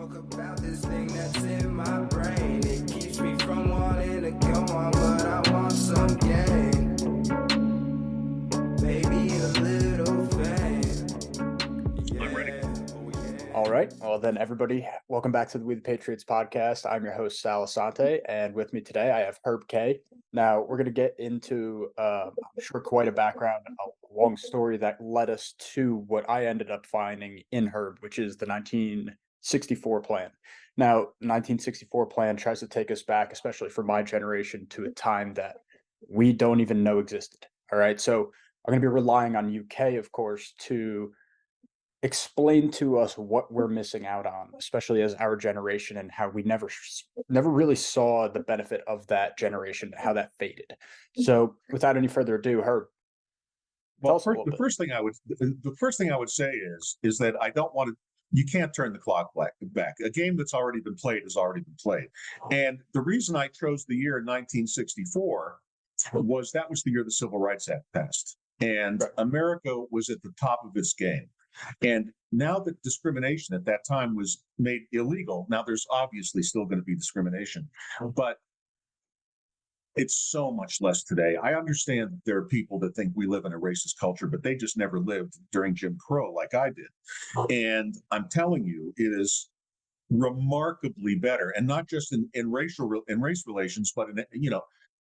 talk about this thing that's in my brain. It keeps me from wanting to go on, but I want some gain. Maybe a little fame. Yeah. I'm ready. Oh, yeah. All right. Well, then, everybody, welcome back to the We the Patriots Podcast. I'm your host, Sal Assante, and with me today, I have Herb K. Now, we're going to get into, I'm sure, quite a background, a long story that led us to what I ended up finding in Herb, which is the 1964 plan. Now, 1964 plan tries to take us back, especially for my generation, to a time that we don't even know existed. All right. So, I'm going to be relying on UK, of course, to explain to us what we're missing out on, especially as our generation, and how we never really saw the benefit of that generation, how that faded. So without any further ado, Herb, tell Well, us a little the bit. first thing I would say is that I don't want to. You can't turn the clock back. A game that's already been played has already been played. And the reason I chose the year 1964 was that was the year the Civil Rights Act passed, and Right. America was at the top of its game. And now that discrimination at that time was made illegal, now there's obviously still going to be discrimination, but it's so much less today. I understand that there are people that think we live in a racist culture, but they just never lived during Jim Crow like I did. And I'm telling you, it is remarkably better, and not just in race relations, but in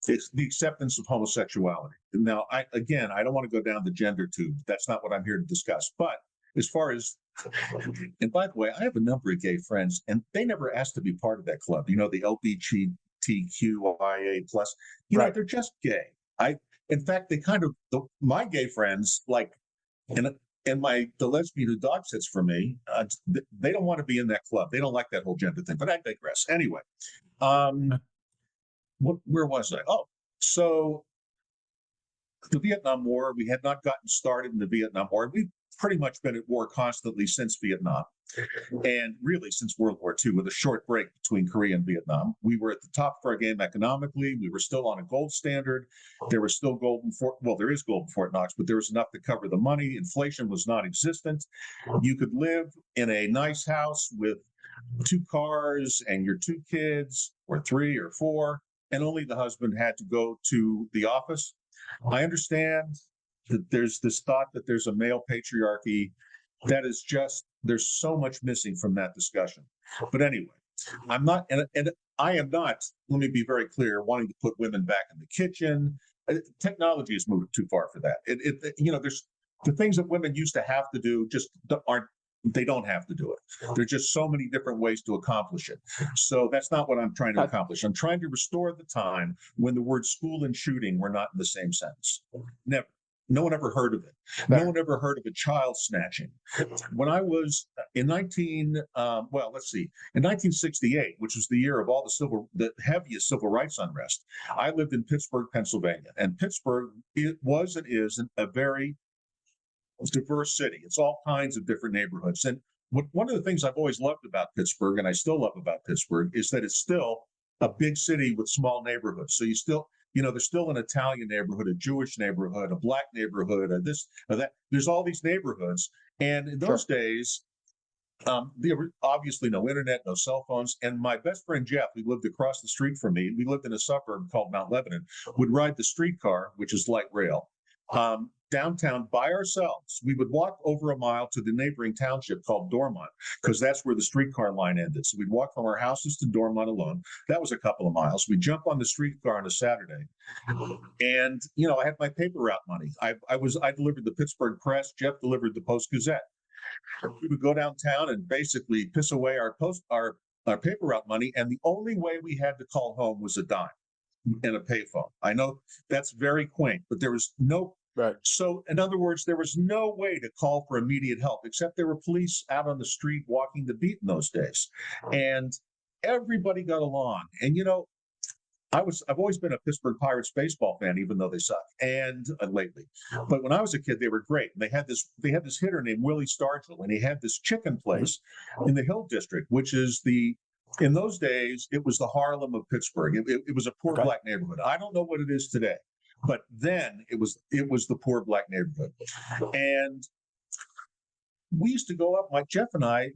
it's the acceptance of homosexuality. Now, I don't want to go down the gender tube. That's not what I'm here to discuss. But as far as, and by the way, I have a number of gay friends, and they never asked to be part of that club. You know, the LGBTQIA plus. Right. They're just gay. In fact, they kind of my gay friends like, and the lesbian who dog sits for me, they don't want to be in that club. They don't like that whole gender thing. But I digress. Anyway, where was I? Oh, so the Vietnam War, we had not gotten started in the Vietnam War. We've pretty much been at war constantly since Vietnam, and really since World War II, with a short break between Korea and Vietnam. We were at the top of our game economically. We were still on a gold standard. There was still there is gold in Fort Knox, but there was enough to cover the money. Inflation was non-existent. You could live in a nice house with 2 cars and your 2 kids, or 3 or 4, and only the husband had to go to the office. I understand that there's this thought that there's a male patriarchy. That is just, there's so much missing from that discussion. But anyway, I'm not, and I am not, let me be very clear, wanting to put women back in the kitchen. Technology has moved too far for that. There's the things that women used to have to do just they don't have to do it. There's just so many different ways to accomplish it. So that's not what I'm trying to accomplish. I'm trying to restore the time when the words school and shooting were not in the same sentence. Never. No one ever heard of it. No one ever heard of a child snatching. When I was in 1968, which was the year of all the heaviest civil rights unrest, I lived in Pittsburgh, Pennsylvania. And Pittsburgh, it was and is a very diverse city. It's all kinds of different neighborhoods. And one of the things I've always loved about Pittsburgh, and I still love about Pittsburgh, is that it's still a big city with small neighborhoods. So there's still an Italian neighborhood, a Jewish neighborhood, a Black neighborhood, this or that. There's all these neighborhoods. And in those days, there were obviously no internet, no cell phones. And my best friend, Jeff, who lived across the street from me, we lived in a suburb called Mount Lebanon, would ride the streetcar, which is light rail, downtown by ourselves. We would walk over a mile to the neighboring township called Dormont, because that's where the streetcar line ended. So we'd walk from our houses to Dormont alone. That was a couple of miles. We'd jump on the streetcar on a Saturday. And, I had my paper route money. I delivered the Pittsburgh Press. Jeff delivered the Post Gazette. We would go downtown and basically piss away our paper route money. And the only way we had to call home was a dime and a payphone. I know that's very quaint, but there was no. Right. So, in other words, there was no way to call for immediate help, except there were police out on the street walking the beat in those days. And everybody got along. And, I've always been a Pittsburgh Pirates baseball fan, even though they suck, and lately. But when I was a kid, they were great. They had this hitter named Willie Stargell, and he had this chicken place in the Hill District, which is in those days, it was the Harlem of Pittsburgh. It was a poor Black neighborhood. I don't know what it is today. But then it was the poor Black neighborhood. And we used to go up, like Jeff and I,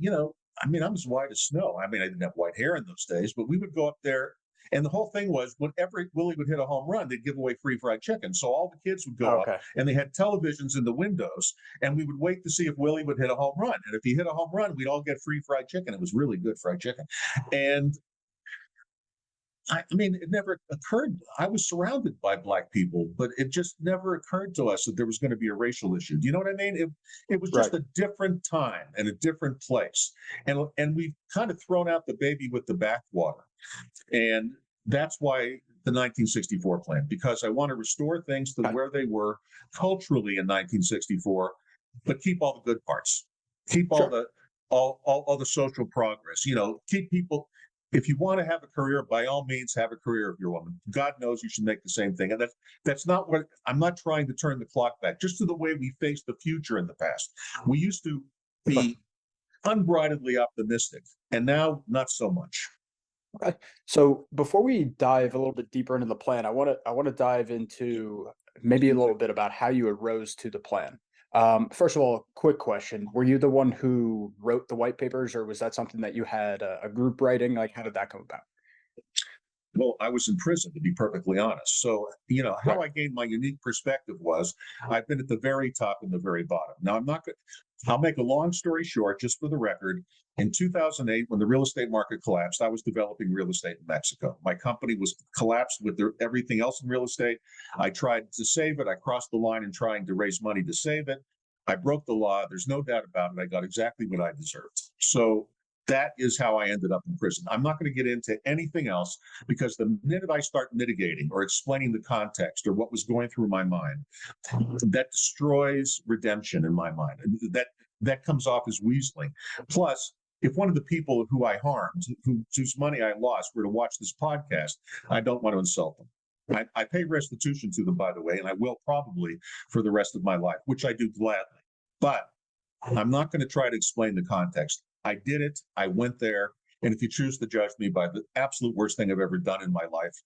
I mean, I'm as white as snow. I mean, I didn't have white hair in those days, but we would go up there. And the whole thing was whenever Willie would hit a home run, they'd give away free fried chicken. So all the kids would go up Okay. and they had televisions in the windows. And we would wait to see if Willie would hit a home run. And if he hit a home run, we'd all get free fried chicken. It was really good fried chicken. And I mean, it never occurred. I was surrounded by Black people, but it just never occurred to us that there was going to be a racial issue. Do you know what I mean? It was just Right. a different time and a different place. And we've kind of thrown out the baby with the bathwater. And that's why the 1964 plan, because I want to restore things to Okay. where they were culturally in 1964, but keep all the good parts, keep all Sure. the all the social progress. You know, keep people. If you want to have a career, by all means, have a career if you're a woman. God knows you should make the same thing. And that's not what I'm not trying to turn the clock back, just to the way we faced the future in the past. We used to be unbridledly optimistic, and now not so much. Okay. So before we dive a little bit deeper into the plan, I want to dive into maybe a little bit about how you arose to the plan. First of all, quick question: were you the one who wrote the white papers, or was that something that you had a group writing? Like, how did that come about? Well, I was in prison, to be perfectly honest. So, you know, how Right. I gained my unique perspective was I've been at the very top and the very bottom. Now, I'm not going I'll make a long story short, just for the record. In 2008, when the real estate market collapsed, I was developing real estate in Mexico. My company was collapsed with everything else in real estate. I tried to save it. I crossed the line in trying to raise money to save it. I broke the law. There's no doubt about it. I got exactly what I deserved. So that is how I ended up in prison. I'm not going to get into anything else because the minute I start mitigating or explaining the context or what was going through my mind, that destroys redemption in my mind. That comes off as weaseling. Plus, if one of the people who I harmed, whose money I lost, were to watch this podcast, I don't want to insult them. I pay restitution to them, by the way, and I will probably for the rest of my life, which I do gladly. But I'm not going to try to explain the context. I did it. I went there. And if you choose to judge me by the absolute worst thing I've ever done in my life,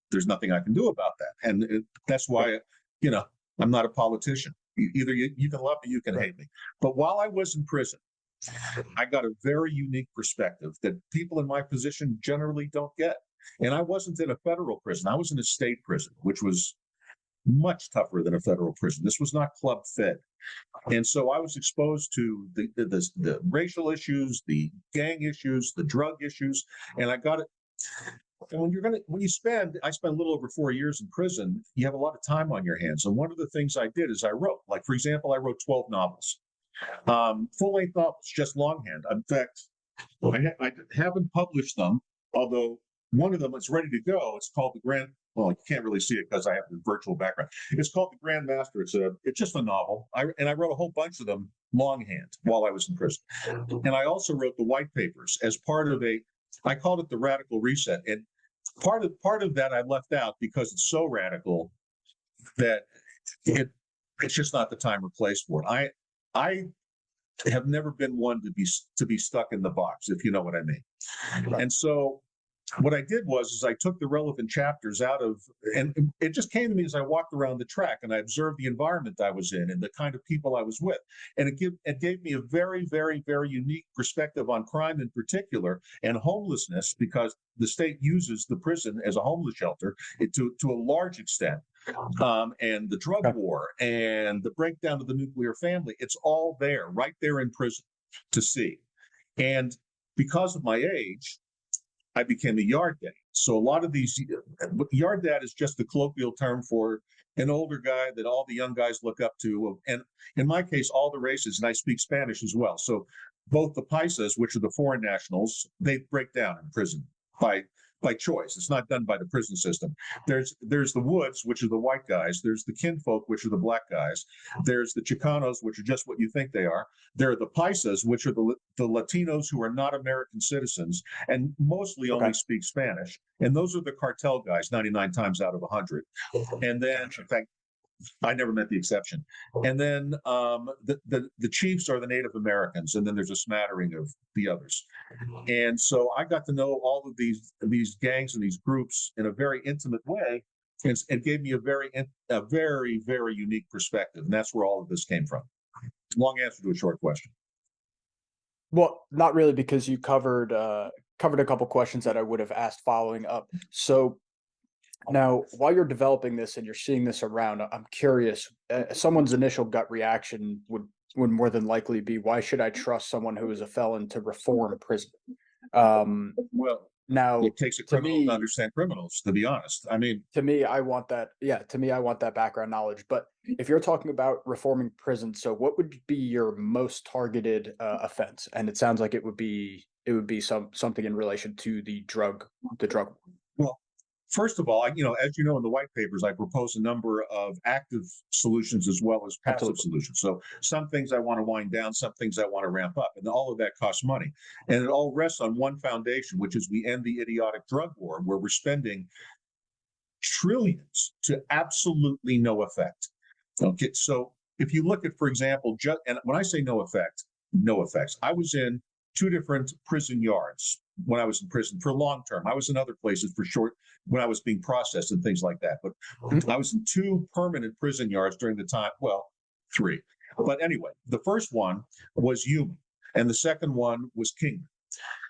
there's nothing I can do about that. And that's why, you know, I'm not a politician. Either you can love me, you can Right. hate me. But while I was in prison, I got a very unique perspective that people in my position generally don't get. And I wasn't in a federal prison. I was in a state prison, which was much tougher than a federal prison. This was not club fed. And so I was exposed to the racial issues, the gang issues, the drug issues, and I got it. And I spent a little over 4 years in prison. You have a lot of time on your hands. And one of the things I did is I wrote, like, for example, I wrote 12 novels, full length novels, just longhand. In fact, I haven't published them, although one of them is ready to go. It's called well, you can't really see it because I have the virtual background. It's called The Grand Master. It's just a novel. And I wrote a whole bunch of them longhand while I was in prison. And I also wrote the white papers as part of I called it the radical reset. And part of that I left out because it's so radical that it's just not the time or place for it. I have never been one to be stuck in the box, if you know what I mean. Right. And so what I did was I took the relevant chapters out of, and it just came to me as I walked around the track and I observed the environment I was in and the kind of people I was with. And it gave me a very, very, very unique perspective on crime in particular and homelessness, because the state uses the prison as a homeless shelter to a large extent. And the drug Okay. war and the breakdown of the nuclear family, it's all there, right there in prison to see. And because of my age, I became a yard daddy. So a lot of these, yard dad is just a colloquial term for an older guy that all the young guys look up to. And in my case, all the races, and I speak Spanish as well. So both the paisas, which are the foreign nationals, they break down in prison by choice. It's not done by the prison system. There's the woods, which are the white guys. There's the kinfolk, which are the black guys. There's the Chicanos, which are just what you think they are. There are the paisas, which are the Latinos who are not American citizens and mostly Okay. only speak Spanish. And those are the cartel guys, 99 times out of 100. And then, in fact, I never met the exception. And then the chiefs are the Native Americans, and then there's a smattering of the others. And so I got to know all of these gangs and these groups in a very intimate way, and it gave me a very, very unique perspective. And that's where all of this came from. Long answer to a short question. Well, not really, because you covered a couple questions that I would have asked following up. So now, while you're developing this and you're seeing this around, I'm curious. Someone's initial gut reaction would more than likely be, "Why should I trust someone who is a felon to reform prison?" Um, Well, now, it takes a to criminal to me, understand criminals, to be honest. I mean, I want that. Yeah, to me, I want that background knowledge. But if you're talking about reforming prison, so what would be your most targeted offense? And it sounds like it would be something in relation to the drug. well, first of all, as you know, in the white papers, I propose a number of active solutions as well as passive Absolutely. solutions. So some things I want to wind down, some things I want to ramp up, and all of that costs money. And it all rests on one foundation, which is we end the idiotic drug war, where we're spending trillions to absolutely no effect. Okay, so if you look at, for example, and when I say no effect, no effects. I was in two different prison yards when I was in prison for long term. I was in other places for short when I was being processed and things like that. But Mhm. I was in two permanent prison yards during the time. Well, three. But anyway, the first one was Human, and the second one was Kingman.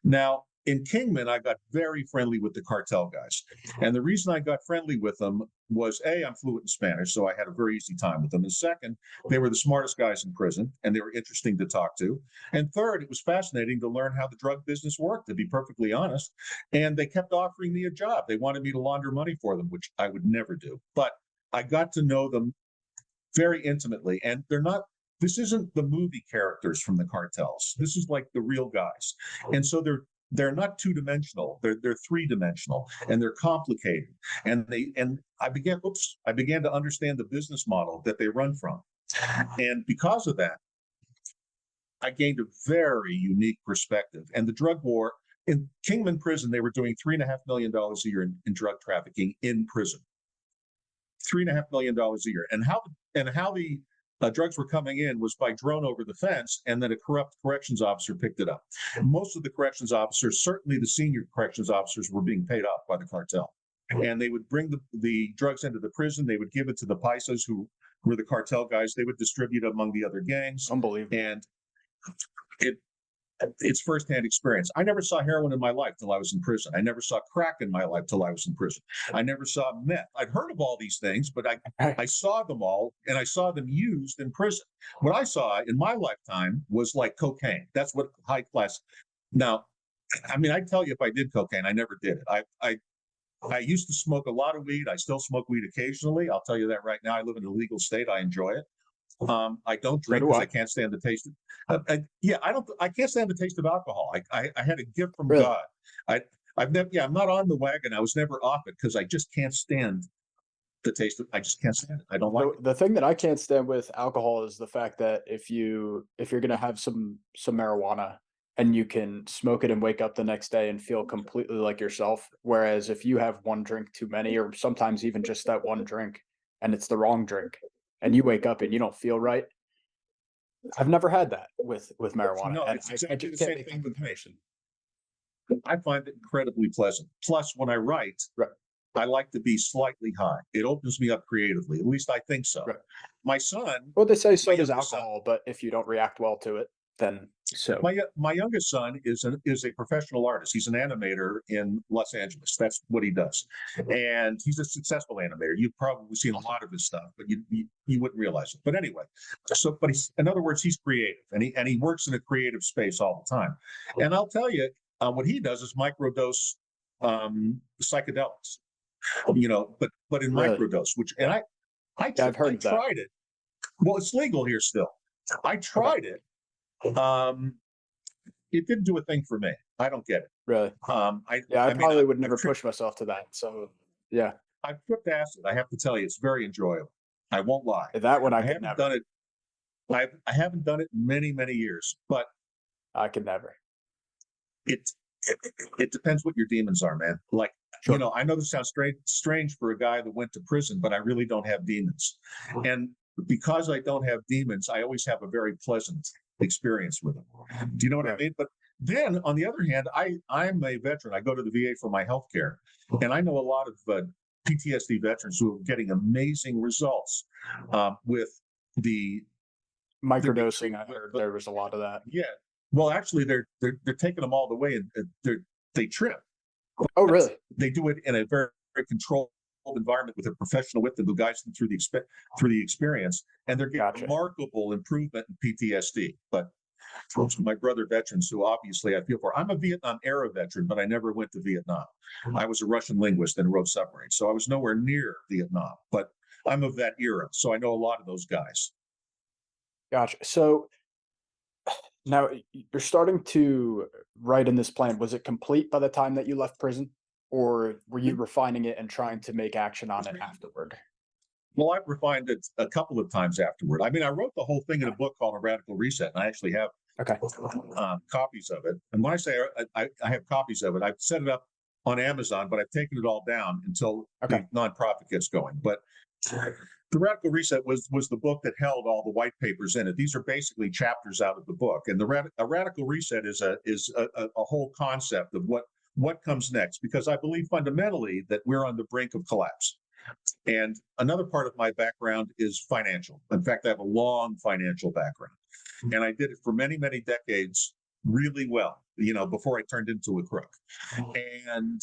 Now, in Kingman, I got very friendly with the cartel guys. And the reason I got friendly with them was A, I'm fluent in Spanish, so I had a very easy time with them. And second, they were the smartest guys in prison and they were interesting to talk to. And third, it was fascinating to learn how the drug business worked, to be perfectly honest. And they kept offering me a job. They wanted me to launder money for them, which I would never do. But I got to know them very intimately. And this isn't the movie characters from the cartels. This is like the real guys. And so they're not two-dimensional. They're three-dimensional and they're complicated. And I began to understand the business model that they run from. And because of that, I gained a very unique perspective. And the drug war in Kingman prison, they were doing $3.5 million a year in drug trafficking in prison. $3.5 million a year. And how the drugs were coming in was by drone over the fence, and then a corrupt corrections officer picked it up. Most of the corrections officers, certainly the senior corrections officers, were being paid off by the cartel. And they would bring the drugs into the prison. They would give it to the paisas who were the cartel guys. They would distribute among the other gangs. Unbelievable. And it's firsthand experience. I never saw heroin in my life till I was in prison. I never saw crack in my life till I was in prison. I never saw meth. I'd heard of all these things, but I saw them all and I saw them used in prison. What I saw in my lifetime was like cocaine. That's what high class. Now, I mean, I tell you, if I did cocaine, I never did it. I used to smoke a lot of weed. I still smoke weed occasionally. I'll tell you that right now. I live in a legal state. I enjoy it. I don't drink do because I. I can't stand the taste of. I can't stand the taste of alcohol. I had a gift from Really? God. I've never. Yeah, I'm not on the wagon. I was never off it because I just can't stand the taste of. I just can't stand it. I don't like it. The thing that I can't stand with alcohol is the fact that if you're gonna have some marijuana and you can smoke it and wake up the next day and feel completely like yourself, whereas if you have one drink too many, or sometimes even just that one drink, and it's the wrong drink, and you wake up and you don't feel right. I've never had that with marijuana, No, and it's I exactly just the can't same make thing that with me. comparison. I find it incredibly pleasant. Plus, when I write, Right, I like to be slightly high. It opens me up creatively. At least I think so. right. My son, Well, they say my so does youngest son, alcohol, but if you don't react well to it, then so. my youngest son is a professional artist. He's an animator in Los Angeles. That's what he does, and he's a successful animator. You've probably seen a lot of his stuff, but you wouldn't realize it. But anyway, but in other words, he's creative, and he works in a creative space all the time. And I'll tell you, what he does is microdose psychedelics. But in Really? microdose, which and Yeah, I've heard I of that. tried it. Well, it's legal here still. I Okay, tried it. Um, it didn't do a thing for me. I don't get it. really? Um, I Yeah, I I mean, probably would I've never tripped push myself to that. So, yeah, I've tripped acid. I have to tell you, it's very enjoyable. I won't lie. that one I I could haven't never. done it. I haven't done it in many years, but I could never. it it, it depends what your demons are, man. Like Sure. I know this sounds strange for a guy that went to prison, but I really don't have demons, and because I don't have demons, I always have a very pleasant experience with them. Do you know what I Right. mean? But then on the other hand, I'm a veteran. I go to the VA for my health care, and I know a lot of PTSD veterans who are getting amazing results with the Microdosing, retreat. I heard there was a lot of that. Yeah, Well, actually, they're taking them all the way, and they trip. Oh, really? They do it in a very, very controlled environment with a professional with them who guides them through the experience, and they're getting Gotcha. remarkable improvement in PTSD. But my brother veterans, who obviously I feel for, I'm a Vietnam era veteran, but I never went to Vietnam. I was a Russian linguist and wrote submarines, so I was nowhere near Vietnam. But I'm of that era, so I know a lot of those guys. Gotcha. So now you're starting to write in this plan. Was it complete by the time that you left prison, or were you refining it and trying to make action on it afterward? Well, I've refined it a couple of times afterward. I mean, I wrote the whole thing in a book called A Radical Reset, and I actually have Okay. copies of it. And when I say I have copies of it, I've set it up on Amazon, but I've taken it all down until Okay. the nonprofit gets going. But the Radical Reset was the book that held all the white papers in it. These are basically chapters out of the book, and a Radical Reset is a whole concept of what comes next, because I believe fundamentally that we're on the brink of collapse. And another part of my background is financial. In fact, I have a long financial background, and I did it for many, many decades really well, before I turned into a crook. And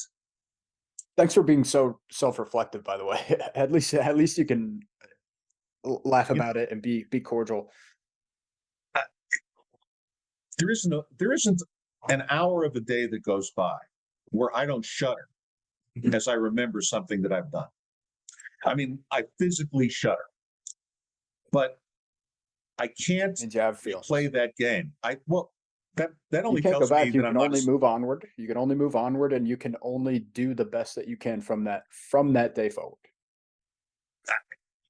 Thanks for being so self-reflective, by the way. At least you can laugh you know, about it and be cordial. uh, there isn't an hour of the day that goes by where I don't shudder as I remember something that I've done. I mean, I physically shudder, but I can't Means you have feelings. play that game. That You only can't go tells me back. You that I'm can not. only move onward. You can only move onward, and you can only do the best that you can from that day forward.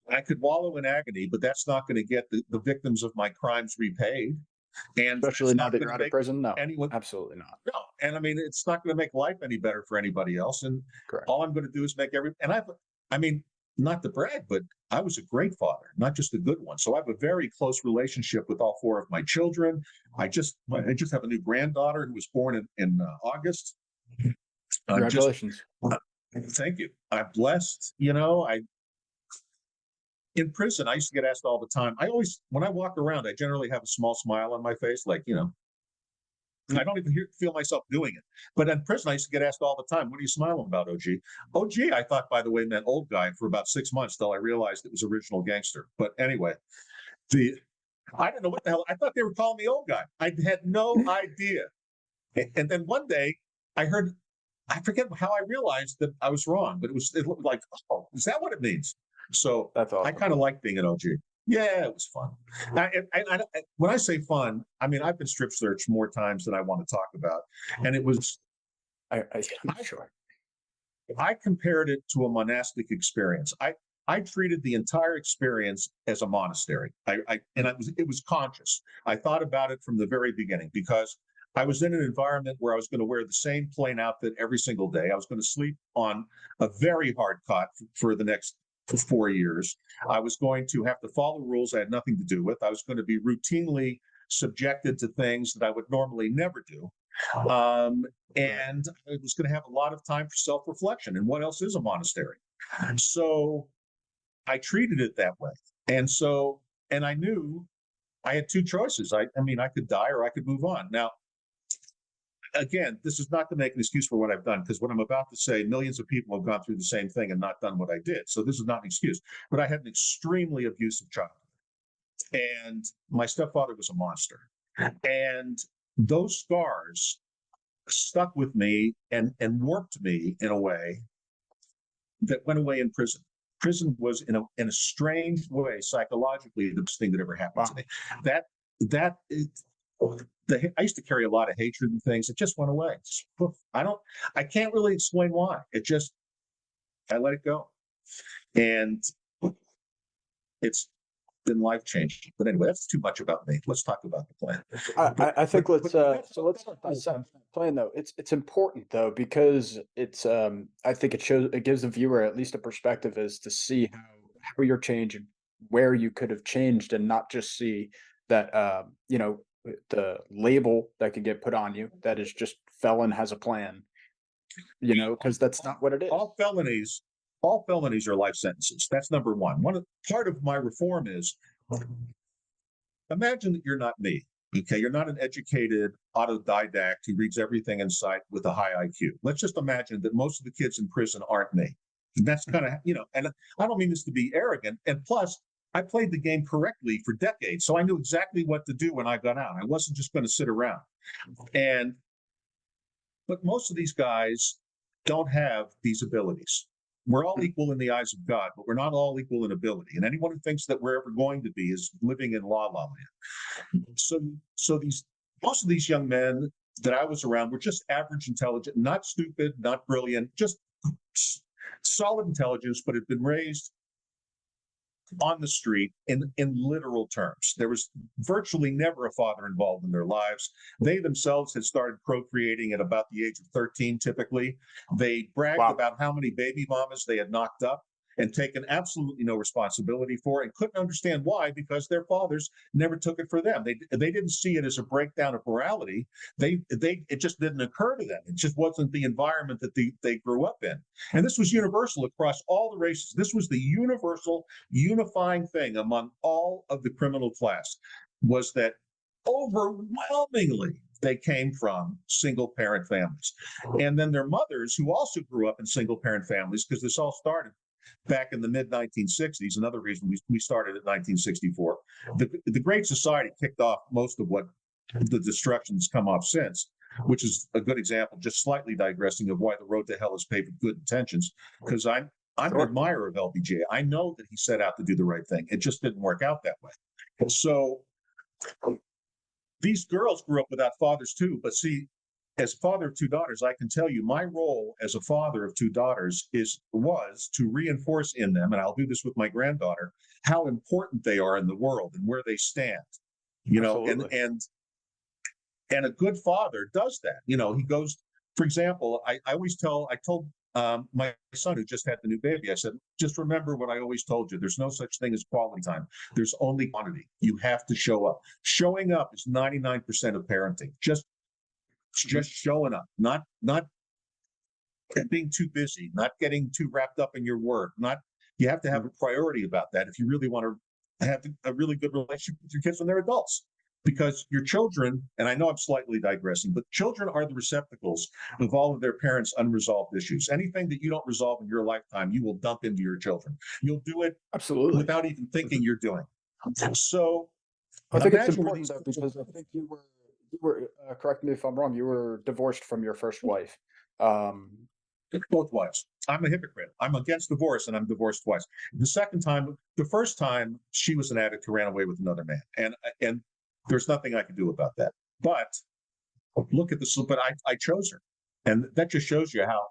I could wallow in agony, but that's not going to get the victims of my crimes repaid. And Especially that's now not that going you're to out of make prison. No, anyone. absolutely not. No, and I mean, it's not going to make life any better for anybody else. And Correct. all I'm going to do is make I mean, not to brag, but I was a great father, not just a good one. So I have a very close relationship with all four of my children. I just have a new granddaughter who was born in August. Congratulations. Thank you. I'm blessed. In prison, I used to get asked all the time. When I walk around, I generally have a small smile on my face, like, I don't even feel myself doing it. But in prison, I used to get asked all the time, "What are you smiling about, OG?" OG, I thought, by the way, meant old guy for about 6 months till I realized it was original gangster. But anyway, I don't know what the hell. I thought they were calling me old guy. I had no idea. And then one day, I forget how I realized that I was wrong, but it looked like, oh, is that what it means? So That's I awesome. kind of like being an OG. Yeah, it was fun. When I say fun, I mean, I've been strip searched more times than I want to talk about. And it was, I'm sure. I compared it to a monastic experience. I treated the entire experience as a monastery. It was conscious. I thought about it from the very beginning, because I was in an environment where I was going to wear the same plain outfit every single day. I was going to sleep on a very hard cot for the next 4 years. I was going to have to follow rules I had nothing to do with. I was going to be routinely subjected to things that I would normally never do. And I was going to have a lot of time for self-reflection. And what else is a monastery? So I treated it that way. And I knew I had two choices. I mean, I could die or I could move on. Now, again, this is not to make an excuse for what I've done, because what I'm about to say, millions of people have gone through the same thing and not done what I did. So this is not an excuse. But I had an extremely abusive childhood. And my stepfather was a monster. And those scars stuck with me and warped me in a way that went away in prison. Prison was in a strange way, psychologically, the best thing that ever happened to me. I used to carry a lot of hatred and things. It just went away. I can't really explain why. I let it go. And it's been life changing. But anyway, that's too much about me. Let's talk about the plan. I think let's plan though. It's important though, because it's I think it gives the viewer at least a perspective as to see how you're changing, where you could have changed, and not just see that the label that could get put on you that is just felon has a plan, because that's not what it is. All felonies are life sentences. That's number one. Part of my reform is, imagine that you're not me. Okay, you're not an educated autodidact who reads everything in sight with a high IQ. Let's just imagine that most of the kids in prison aren't me. And that's kind of, and I don't mean this to be arrogant. And plus, I played the game correctly for decades. So I knew exactly what to do when I got out. I wasn't just going to sit around. But most of these guys don't have these abilities. We're all equal in the eyes of God, but we're not all equal in ability. And anyone who thinks that we're ever going to be is living in la la land. So most of these young men that I was around were just average intelligent, not stupid, not brilliant, just solid intelligence, but had been raised on the street in literal terms. There was virtually never a father involved in their lives. They themselves had started procreating at about the age of 13, typically. They bragged about how many baby mamas they had knocked up and taken absolutely no responsibility for, and couldn't understand why, because their fathers never took it for them. They didn't see it as a breakdown of morality. It just didn't occur to them. It just wasn't the environment that they grew up in. And this was universal across all the races. This was the universal unifying thing among all of the criminal class, was that overwhelmingly they came from single parent families. And then their mothers, who also grew up in single parent families, because this all started back in the mid 1960s. Another reason we started at 1964. The Great Society kicked off most of what the destruction that's come off since, which is a good example, just slightly digressing, of why the road to hell is paved with good intentions. Because I'm an admirer of LBJ. I know that he set out to do the right thing. It just didn't work out that way. So these girls grew up without fathers too. But see, as father of two daughters, I can tell you my role as a father of two daughters was to reinforce in them, and I'll do this with my granddaughter, how important they are in the world and where they stand. And a good father does that. He goes, for example, I told my son, who just had the new baby, I said, just remember what I always told you. There's no such thing as quality time. There's only quantity. You have to show up. Showing up is 99% of parenting. Just showing up, not being too busy, not getting too wrapped up in your work. You have to have a priority about that if you really want to have a really good relationship with your kids when they're adults. Because your children, and I know I'm slightly digressing, but children are the receptacles of all of their parents' unresolved issues. Anything that you don't resolve in your lifetime, you will dump into your children. You'll do it absolutely without even thinking you're doing. So I think it's important though, because I think you were correct me if I'm wrong, you were divorced from your first wife. Both wives. I'm a hypocrite. I'm against divorce, and I'm divorced twice. The first time, she was an addict who ran away with another man, and there's nothing I could do about that. But look at this. But I chose her, and that just shows you how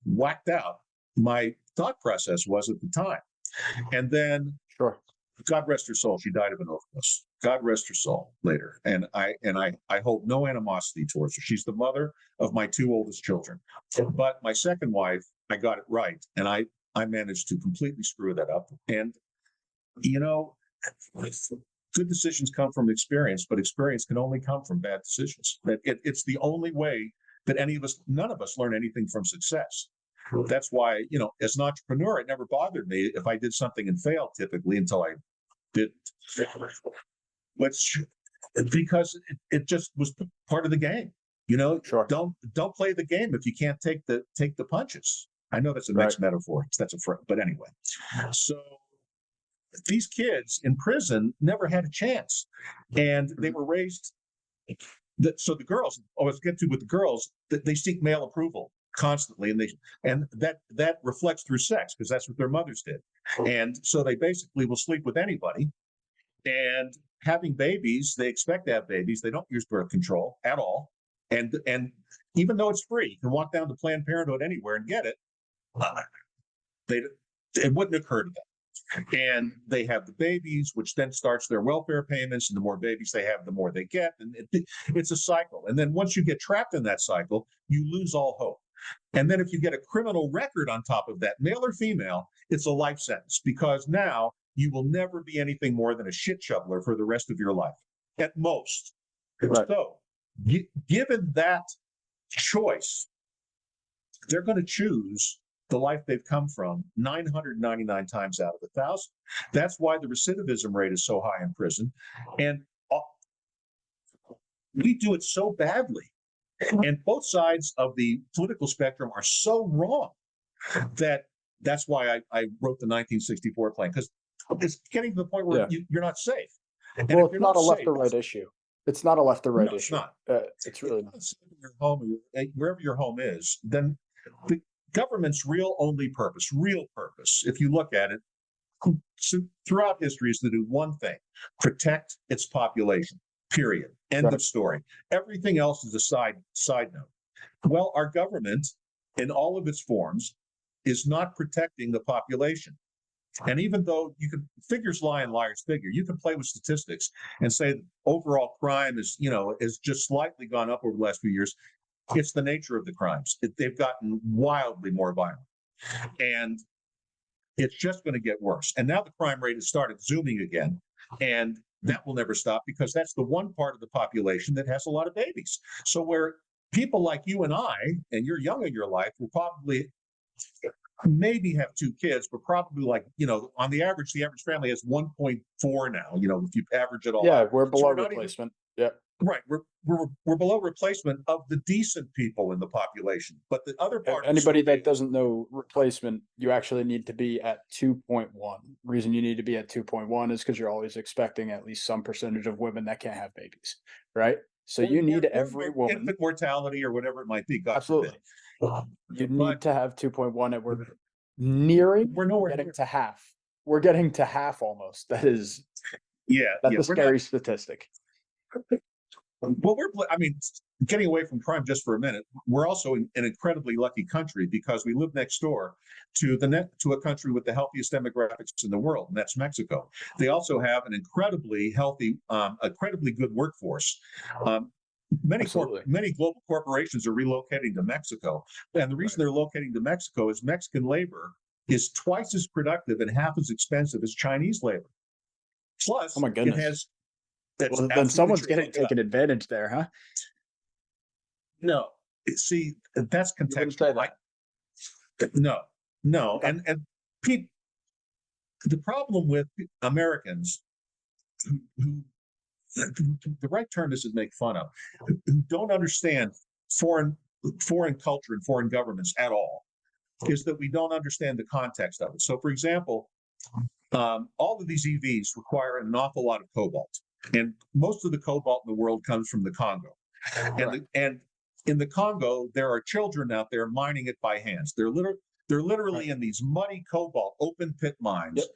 whacked out my thought process was at the time. And then, God rest her soul, she died of an overdose. God rest her soul later. And I hold no animosity towards her. She's the mother of my two oldest children. But my second wife, I got it right. And I managed to completely screw that up. And, good decisions come from experience, but experience can only come from bad decisions. It's the only way that none of us learn anything from success. That's why, as an entrepreneur, it never bothered me if I did something and failed, typically, until I didn't. Because it just was part of the game. Don't play the game if you can't take the punches. I know that's a mixed metaphor. But anyway. So these kids in prison never had a chance, and they were raised. So the girls, let's get to with the girls, that they seek male approval constantly, and that reflects through sex, because that's what their mothers did. And so they basically will sleep with anybody, and having babies, they expect to have babies. They don't use birth control at all, and even though it's free, you can walk down to Planned Parenthood anywhere and get it. It wouldn't occur to them. And they have the babies, which then starts their welfare payments, and the more babies they have, the more they get, and it's a cycle. And then once you get trapped in that cycle, you lose all hope. And then if you get a criminal record on top of that, male or female, it's a life sentence, because now you will never be anything more than a shit shoveler for the rest of your life, at most. So given that choice, they're going to choose the life they've come from 999 times out of 1,000. That's why the recidivism rate is so high in prison. And we do it so badly. And both sides of the political spectrum are so wrong that's why I wrote the 1964 plan, because it's getting to the point where you're not safe. And Well, if you're it's not a left safe, or right issue. It's not a left or right no, it's issue. not. It's really not. Your home, wherever your home is, then the government's real purpose, if you look at it, throughout history, is to do one thing: protect its population. Period. End of story. Everything else is a side note. Well, our government, in all of its forms, is not protecting the population. And even though figures lie and liars figure, you can play with statistics and say overall crime is just slightly gone up over the last few years. It's the nature of the crimes. They've gotten wildly more violent. And it's just going to get worse. And now the crime rate has started zooming again. And that will never stop, because that's the one part of the population that has a lot of babies. So where people like you and I, and you're young in your life, will probably maybe have 2 kids, but probably on the average family has 1.4 now, if you average it all out. We're below replacement. Right. We're below replacement of the decent people in the population. But the other part, anybody that doesn't know replacement, you actually need to be at 2.1. Reason you need to be at 2.1 is because you're always expecting at least some percentage of women that can't have babies, right? So you need every woman. Infant mortality or whatever it might be. God Absolutely. forbid. You need to have 2.1, and we're nearing. We're nowhere getting near to half. We're getting to half almost. That's a scary statistic. Well, getting away from crime just for a minute, we're also an incredibly lucky country, because we live next door to a country with the healthiest demographics in the world, and that's Mexico. They also have an incredibly healthy, incredibly good workforce. Many global corporations are relocating to Mexico, and the reason they're locating to Mexico is Mexican labor is twice as productive and half as expensive as Chinese labor. Plus, oh my goodness, it has. Then someone's taking advantage there, huh? No, see, that's contextual. No, Okay. and people. The problem with Americans who the right term is to make fun of, who don't understand foreign culture and foreign governments at all, is that we don't understand the context of it. So, for example, all of these EVs require an awful lot of cobalt. And most of the cobalt in the world comes from the Congo. And in the Congo, there are children out there mining it by hands. They're literally in these muddy cobalt open pit mines,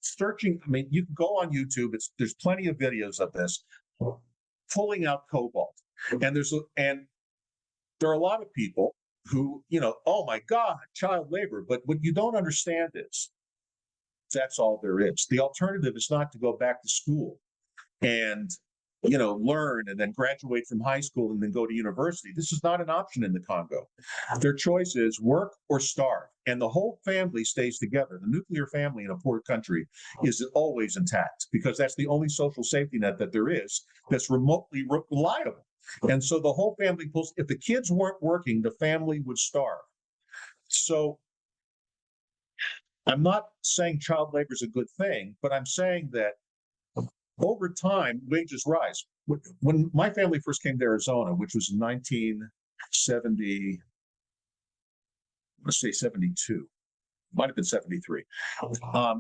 searching. I mean, you can go on YouTube. There's plenty of videos of this, pulling out cobalt. And there are a lot of people who, oh my God, child labor. But what you don't understand is that's all there is. The alternative is not to go back to school and learn and then graduate from high school and then go to university. This is not an option in the Congo. Their choice is work or starve, and the whole family stays together. The nuclear family in a poor country is always intact, because that's the only social safety net that there is that's remotely reliable. And so the whole family pulls. If the kids weren't working, the family would starve. So I'm not saying child labor is a good thing, but I'm saying that over time, wages rise. When my family first came to Arizona, which was in 1970, let's say 72, might have been 73. My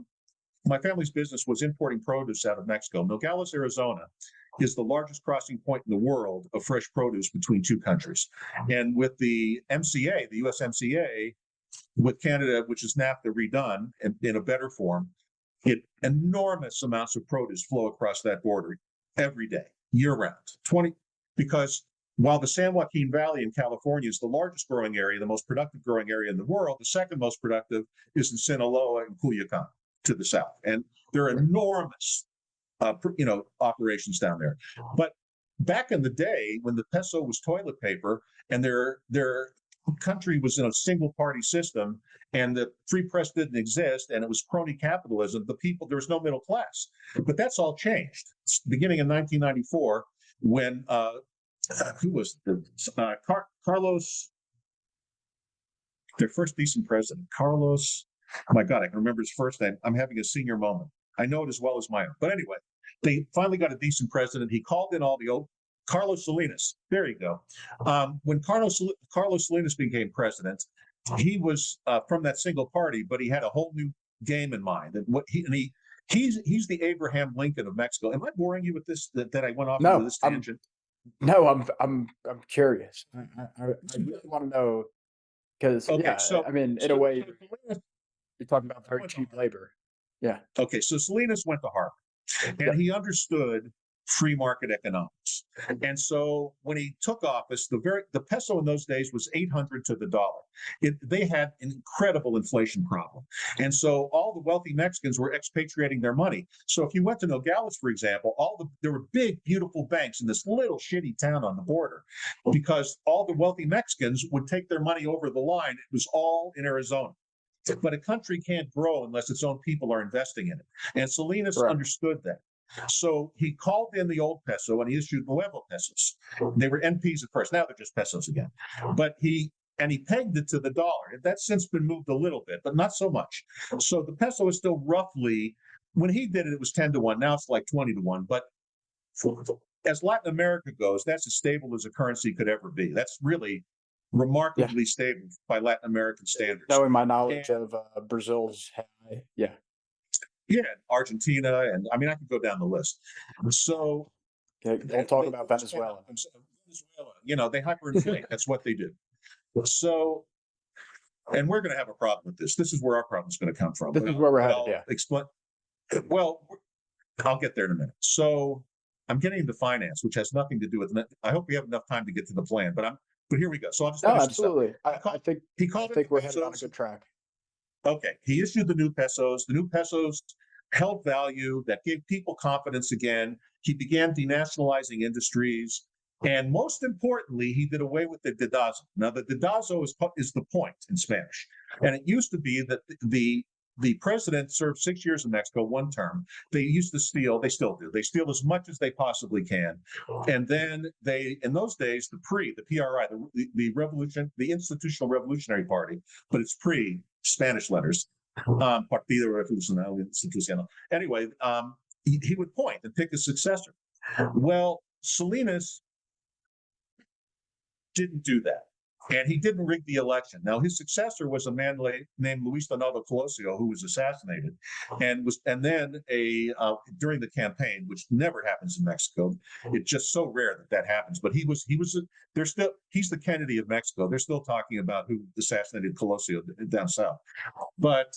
family's business was importing produce out of Mexico. Nogales, Arizona is the largest crossing point in the world of fresh produce between 2 countries. And with the MCA, the USMCA, with Canada, which is NAFTA redone in a better form, enormous amounts of produce flow across that border every day, year round. Because while the San Joaquin Valley in California is the largest growing area, the most productive growing area in the world, the second most productive is in Sinaloa and Culiacan to the south. And there are enormous, operations down there. But back in the day, when the peso was toilet paper and their country was in a single party system and the free press didn't exist and it was crony capitalism, there was no middle class. But that's all changed. Beginning in 1994, when who was Carlos, their first decent president, Carlos, my God, I can remember his first name. I'm having a senior moment. I know it as well as my own. But anyway, they finally got a decent president. He called in all the Carlos Salinas. There you go. When Carlos Salinas became president, he was from that single party, but he had a whole new game in mind. And he's the Abraham Lincoln of Mexico. Am I boring you with this? That I went off into No, this tangent? I'm curious. I really want to know because Okay, yeah, I mean, in a way, Salinas you're talking about very went to cheap Harvard. labor. Yeah, Okay, so Salinas went to Harvard, yeah, and he understood free market economics. And so when he took office, the peso in those days was 800 to the dollar. They had an incredible inflation problem. And so all the wealthy Mexicans were expatriating their money. So if you went to Nogales, for example, there were big, beautiful banks in this little shitty town on the border because all the wealthy Mexicans would take their money over the line. It was all in Arizona. But a country can't grow unless its own people are investing in it. And Salinas right. understood that. So he called in the old peso and he issued nuevo pesos. They were NPs at first. Now they're just pesos again. But he pegged it to the dollar. That's since been moved a little bit, but not so much. So the peso is still roughly, when he did it, it was 10 to 1. Now it's like 20 to 1. But as Latin America goes, that's as stable as a currency could ever be. That's really remarkably stable by Latin American standards. Knowing my knowledge of Brazil's high, yeah. Yeah, Argentina, and I mean, I could go down the list. So Don't talk about Venezuela. Venezuela, they hyperinflate. That's what they do. So, and we're going to have a problem with this. This is where our problem is going to come from. This is where we're headed. Yeah. Explain. Well, I'll get there in a minute. So, I'm getting into finance, which has nothing to do with. I hope we have enough time to get to the plan, but here we go. So I'll just finish absolutely. I think we're headed on a good track. Okay, he issued the new pesos. The new pesos held value that gave people confidence again. He began denationalizing industries. And most importantly, he did away with the dedazo. Now, the dedazo is the point in Spanish. And it used to be that the president served 6 years in Mexico, one term. They used to steal, they still do. They steal as much as they possibly can. And then in those days, the PRI, the revolution, the Institutional Revolutionary Party, but it's Spanish letters, Partido Revolucionario Institucional. Anyway, he would point and pick a successor. Well, Salinas didn't do that. And he didn't rig the election. Now, his successor was a man named Luis Donaldo Colosio, who was assassinated, and then during the campaign, which never happens in Mexico. It's just so rare that happens. But he's the Kennedy of Mexico. They're still talking about who assassinated Colosio down south. But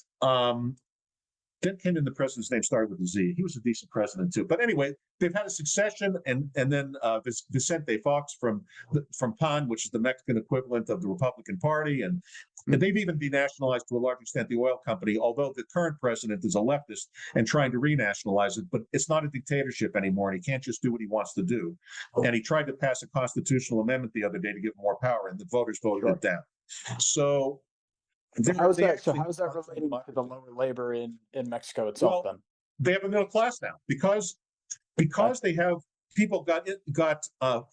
then came in the president's name started with a Z. He was a decent president too. But anyway, they've had a succession, and then Vicente Fox from PAN, which is the Mexican equivalent of the Republican Party, and they've even denationalized to a large extent the oil company. Although the current president is a leftist and trying to renationalize it, but it's not a dictatorship anymore, and he can't just do what he wants to do. And he tried to pass a constitutional amendment the other day to give him more power, and the voters voted it down. So. How is that relating to the lower labor in Mexico itself? Then they have a middle class now because they have people got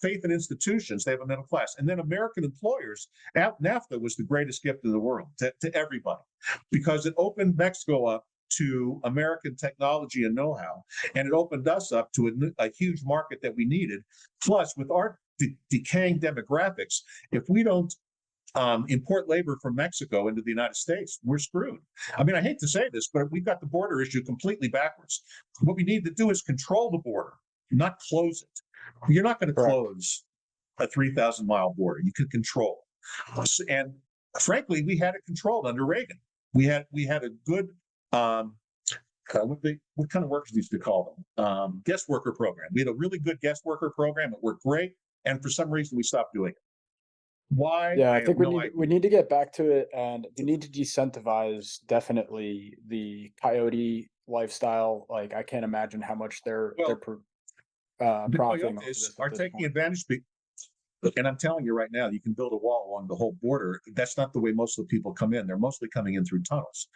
faith in institutions. They have a middle class, and then American employers. NAFTA was the greatest gift in the world to everybody because it opened Mexico up to American technology and know-how, and it opened us up to a huge market that we needed. Plus, with our decaying demographics, if we don't import labor from Mexico into the United States, we're screwed. I mean, I hate to say this, but we've got the border issue completely backwards. What we need to do is control the border, not close it. You're not going to close a 3,000-mile border. You can control. And frankly, we had it controlled under Reagan. We had a good what kind of workers used to call them? Guest worker program. We had a really good guest worker program. It worked great, and for some reason, we stopped doing it. Why? Yeah, I think we need to get back to it, and we need to decentivize definitely the coyote lifestyle. Like, I can't imagine how much they're profiting off of this are taking advantage. And I'm telling you right now, you can build a wall along the whole border. That's not the way most of the people come in. They're mostly coming in through tunnels.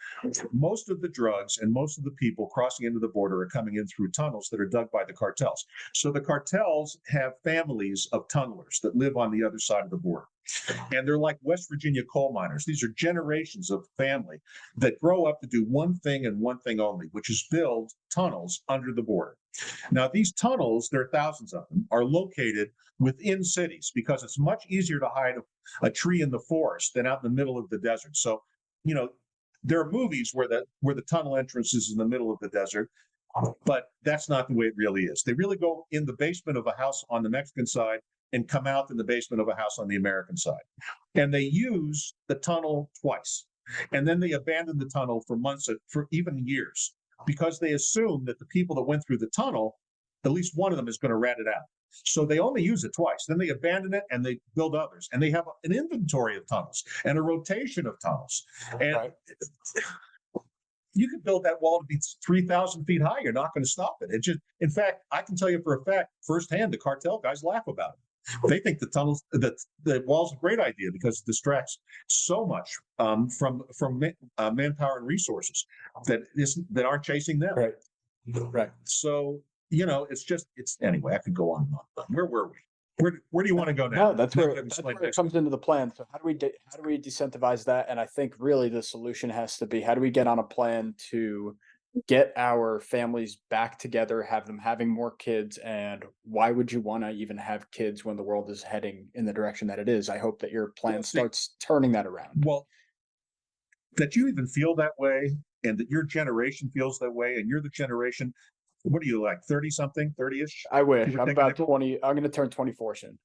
Most of the drugs and most of the people crossing into the border are coming in through tunnels that are dug by the cartels. So the cartels have families of tunnelers that live on the other side of the border. And they're like West Virginia coal miners. These are generations of family that grow up to do one thing and one thing only, which is build tunnels under the border. Now, these tunnels, there are thousands of them, are located within cities because it's much easier to hide a tree in the forest than out in the middle of the desert. So, there are movies where the tunnel entrance is in the middle of the desert, but that's not the way it really is. They really go in the basement of a house on the Mexican side and come out in the basement of a house on the American side. And they use the tunnel twice. And then they abandon the tunnel for months, for even years, because they assume that the people that went through the tunnel, at least one of them is going to rat it out. So they only use it twice. Then they abandon it and they build others. And they have an inventory of tunnels and a rotation of tunnels. And Right. you could build that wall to be 3,000 feet high. You're not going to stop it. In fact, I can tell you for a fact, firsthand, the cartel guys laugh about it. They think the wall's a great idea because it distracts so much from manpower and resources that aren't chasing them. Right. Right. So, anyway, I could go on and on. Where were we? Where do you want to go now? No, that's where it comes into the plan. So how do we decentivize that? And I think really the solution has to be, how do we get on a plan to get our families back together, have them having more kids? And why would you want to even have kids when the world is heading in the direction that it is? I hope that your plan starts turning that around. Well, that you even feel that way and that your generation feels that way, and you're the generation. What are you, like 30 something, 30-ish? I wish. I'm about 20. I'm going to turn 24 soon.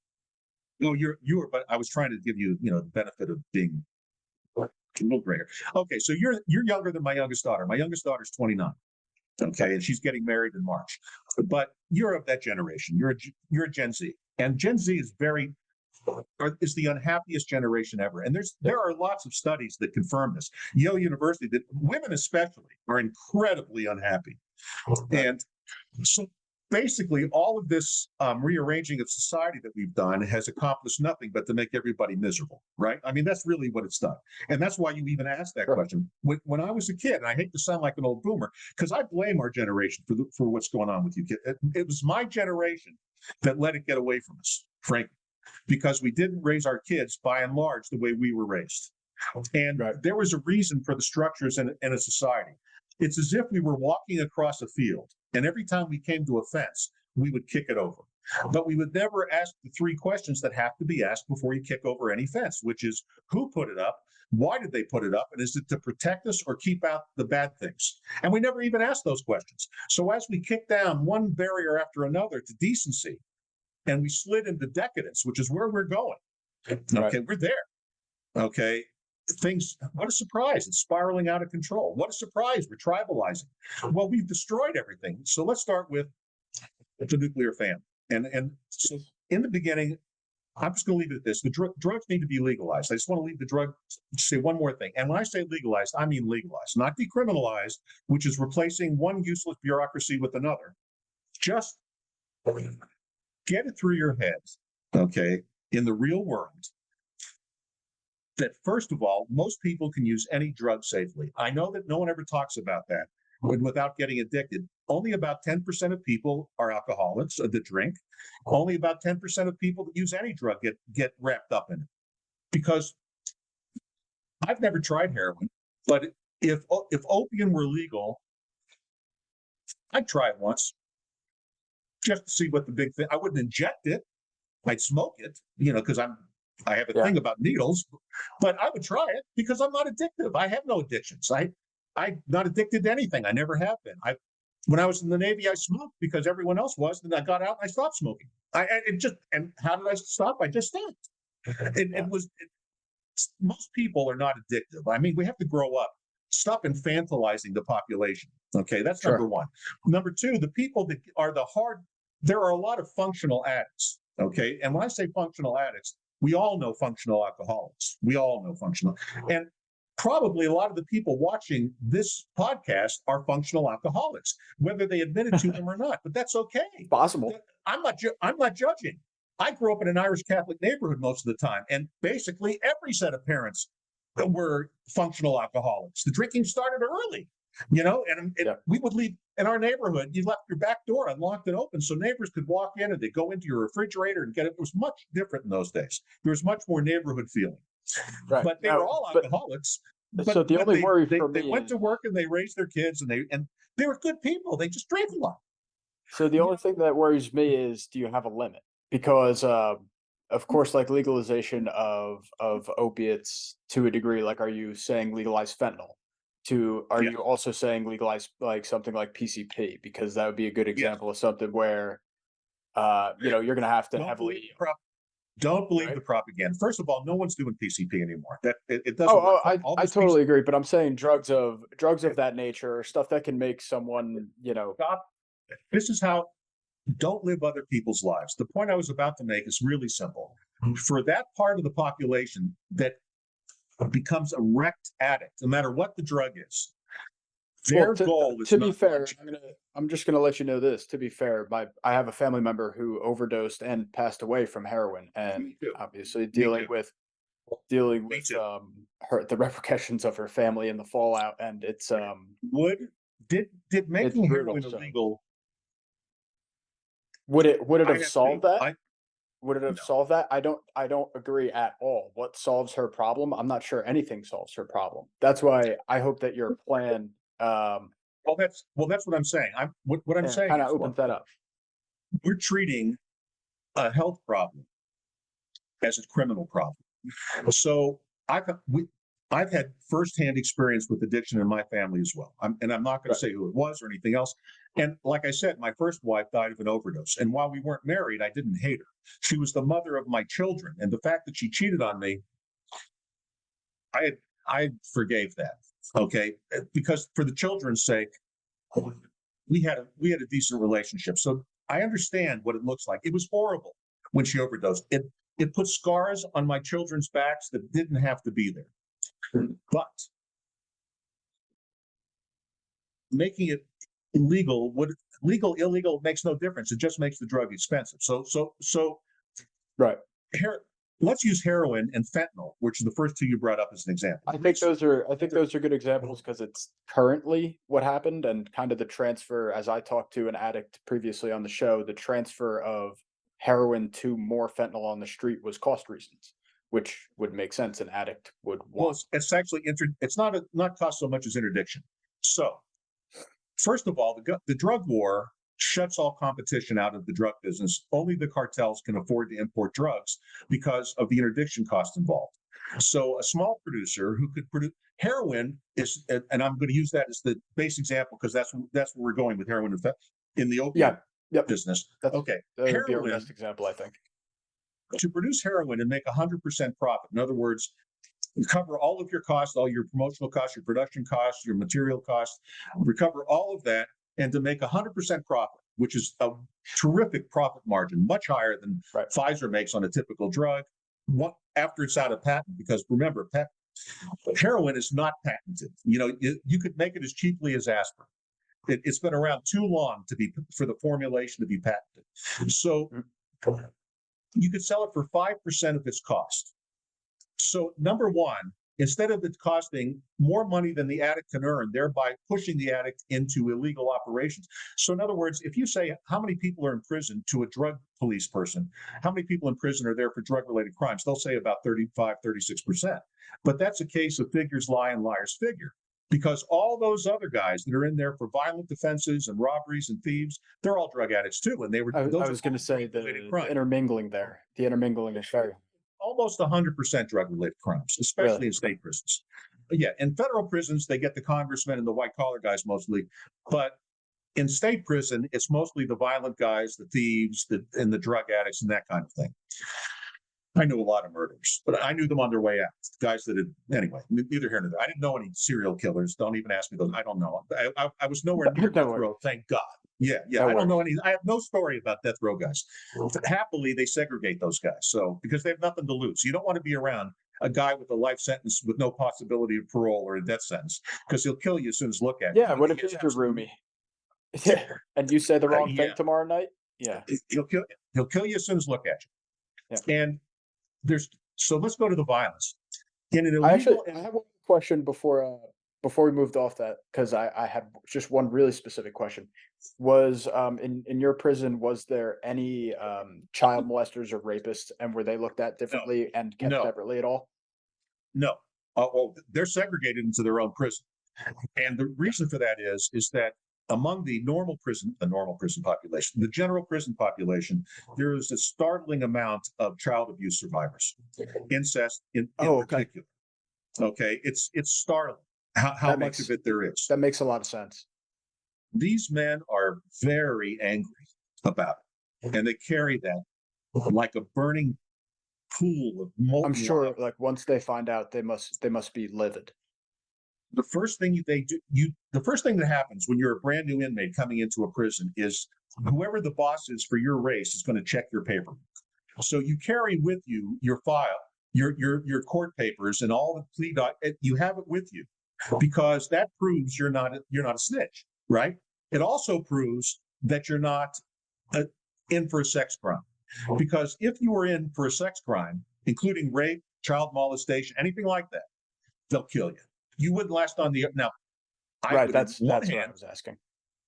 No, you were, but I was trying to give you, the benefit of being a little greater. Okay, so you're younger than my youngest daughter. My youngest daughter's 29. Okay, and she's getting married in March. But you're of that generation. You're a Gen Z, and Gen Z is the unhappiest generation ever. And there are lots of studies that confirm this. Yale University, that women especially are incredibly unhappy. And so basically all of this rearranging of society that we've done has accomplished nothing but to make everybody miserable, right? I mean, that's really what it's done. And that's why you even asked that question. When I was a kid, and I hate to sound like an old boomer, because I blame our generation for what's going on with you kids. It was my generation that let it get away from us, frankly, because we didn't raise our kids by and large the way we were raised. And there was a reason for the structures in a society. It's as if we were walking across a field, and every time we came to a fence, we would kick it over. But we would never ask the three questions that have to be asked before you kick over any fence, which is who put it up, why did they put it up, and is it to protect us or keep out the bad things? And we never even asked those questions. So as we kick down one barrier after another to decency, and we slid into decadence, which is where we're going. Okay, we're there. Okay. What a surprise. It's spiraling out of control. What a surprise. We're tribalizing. Well, we've destroyed everything. So let's start with the nuclear family. And so in the beginning, I'm just going to leave it at this. The drugs need to be legalized. I just want to leave say one more thing. And when I say legalized, I mean legalized, not decriminalized, which is replacing one useless bureaucracy with another. Just get it through your head, okay, in the real world, that first of all, most people can use any drug safely. I know that no one ever talks about that without getting addicted. Only about 10% of people are alcoholics that drink. Only about 10% of people that use any drug get wrapped up in it. Because I've never tried heroin, but if opium were legal, I'd try it once just to see what the big thing. I wouldn't inject it. I'd smoke it, because I have a thing about needles, but I would try it because I'm not addictive. I have no addictions. I'm not addicted to anything. I never have been. When I was in the Navy, I smoked because everyone else was. Then I got out and I stopped smoking. And how did I stop? I just stopped. Most people are not addictive. I mean, we have to grow up. Stop infantilizing the population. Okay, that's number one. Number two, the people that are there are a lot of functional addicts. Okay, and when I say functional addicts, we all know functional alcoholics. We all know functional. And probably a lot of the people watching this podcast are functional alcoholics, whether they admit it to them or not. But that's okay. Possible. I'm not judging. I grew up in an Irish Catholic neighborhood most of the time, and basically every set of parents were functional alcoholics. The drinking started early. And Yeah. we would leave in our neighborhood. You left your back door unlocked and open so neighbors could walk in and they go into your refrigerator and get it. It was much different in those days. There was much more neighborhood feeling, Right. but they Now, were all but alcoholics. so the only worry they for me went is to work and they raised their kids and they were good people. They just drank a lot. so the only thing that worries me is, do you have a limit? Because of course, like legalization of opiates to a degree, like are you saying legalize fentanyl? Are Yeah. you also saying legalize like something like PCP? Because that would be a good Yes. example of something where you're gonna have to Don't believe heavily don't believe right? the propaganda. First of all, no one's doing PCP anymore. That it Oh, doesn't work. I All I this totally agree, but I'm saying drugs of PCP that nature, or stuff that can make someone, stop. This is how don't live other people's lives. The point I was about to make is really simple. For that part of the population that becomes a wrecked addict, no matter what the drug is, Well, their goal is to be not fair, longevity. I'm just gonna let you know this. To be fair, I have a family member who overdosed and passed away from heroin, and Me too. obviously Me too. dealing Me with too. her the repercussions of her family and the fallout, and it's Would did it's making brutal. heroin So illegal? would it I have have solved to. that? I Would it have no. solved that? I don't agree at all. What solves her problem? I'm not sure anything solves her problem. That's why I hope that your plan Well, that's what I'm saying. What I'm saying kind of is, opens look, that up. we're treating a health problem as a criminal problem. So I've had firsthand experience with addiction in my family as well. And I'm not going to Right. say who it was or anything else. And like I said, my first wife died of an overdose. And while we weren't married, I didn't hate her. She was the mother of my children. And the fact that she cheated on me, I forgave that. Okay. Because for the children's sake, we had a decent relationship. So I understand what it looks like. It was horrible when she overdosed. It put scars on my children's backs that didn't have to be there. But making it illegal would illegal makes no difference. It just makes the drug expensive. So Right. here, let's use heroin and fentanyl, which are the first two you brought up as an example. I think those are good examples because it's currently what happened, and kind of the transfer, as I talked to an addict previously on the show, the transfer of heroin to more fentanyl on the street was cost reasons, which would make sense. An addict would Well, want. it's actually it's not cost so much as interdiction. So first of all, the drug war shuts all competition out of the drug business. Only the cartels can afford to import drugs because of the interdiction cost involved. So a small producer who could produce heroin is, and I'm going to use that as the base example because that's where we're going with heroin in the opiate Yeah. Yep. business. That Okay, would be our heroin, best example, I think. to produce heroin and make 100% profit. In other words, you cover all of your costs, all your promotional costs, your production costs, your material costs, recover all of that, and to make 100% profit, which is a terrific profit margin, much higher than Right. Pfizer makes on a typical drug. After it's out of patent, because remember, heroin is not patented. You could make it as cheaply as aspirin. It's been around too long for the formulation to be patented. So you could sell it for 5% of its cost. So number one, instead of it costing more money than the addict can earn, thereby pushing the addict into illegal operations. So in other words, if you say how many people are in prison to a drug police person, how many people in prison are there for drug-related crimes, they'll say about 35, 36%. But that's a case of figures lie and liars figure. Because all those other guys that are in there for violent offenses and robberies and thieves, they're all drug addicts too. And I was going to say the intermingling there. The intermingling is very almost 100% drug-related crimes, especially really in state prisons. Yeah, in federal prisons, they get the congressmen and the white-collar guys mostly, but in state prison, it's mostly the violent guys, the thieves, and the drug addicts, and that kind of thing. I knew a lot of murderers, but I knew them on their way out. Guys that had, anyway, neither here nor there. I didn't know any serial killers. Don't even ask me those. I don't know. I was nowhere near death row, thank God. Yeah. I don't know any. I have no story about death row guys. Happily, they segregate those guys. So because they have nothing to lose, you don't want to be around a guy with a life sentence with no possibility of parole or a death sentence because he'll kill you as soon as look at you. Yeah, what if he's your roomie? And you say the wrong thing tomorrow night? Yeah, he'll kill you as soon as look at you. Yeah. And so let's go to the violence. In an I illegal, have one question before before we moved off that, because I had just one really specific question. Was in your prison, was there any child molesters or rapists, and were they looked at differently and kept no, separately at all? no. Well, they're segregated into their own prison. And the reason for that is that among the normal prison population, the general prison population, there is a startling amount of child abuse survivors, incest in Oh, okay. particular. Okay, it's startling how That much of makes it there is. that makes a lot of sense. These men are very angry about it, and they carry that like a burning pool of I'm molten sure, lava. like once they find out, they must be livid. The first thing the first thing that happens when you're a brand new inmate coming into a prison is whoever the boss is for your race is going to check your paperwork. So you carry with you your file, your court papers, and all the you have it with you because that proves you're not a snitch, right? It also proves that you're not in for a sex crime, because if you were in for a sex crime, including rape, child molestation, anything like that, they'll kill you. You wouldn't last on the now. I Right. would, on That's one what I hand, was asking.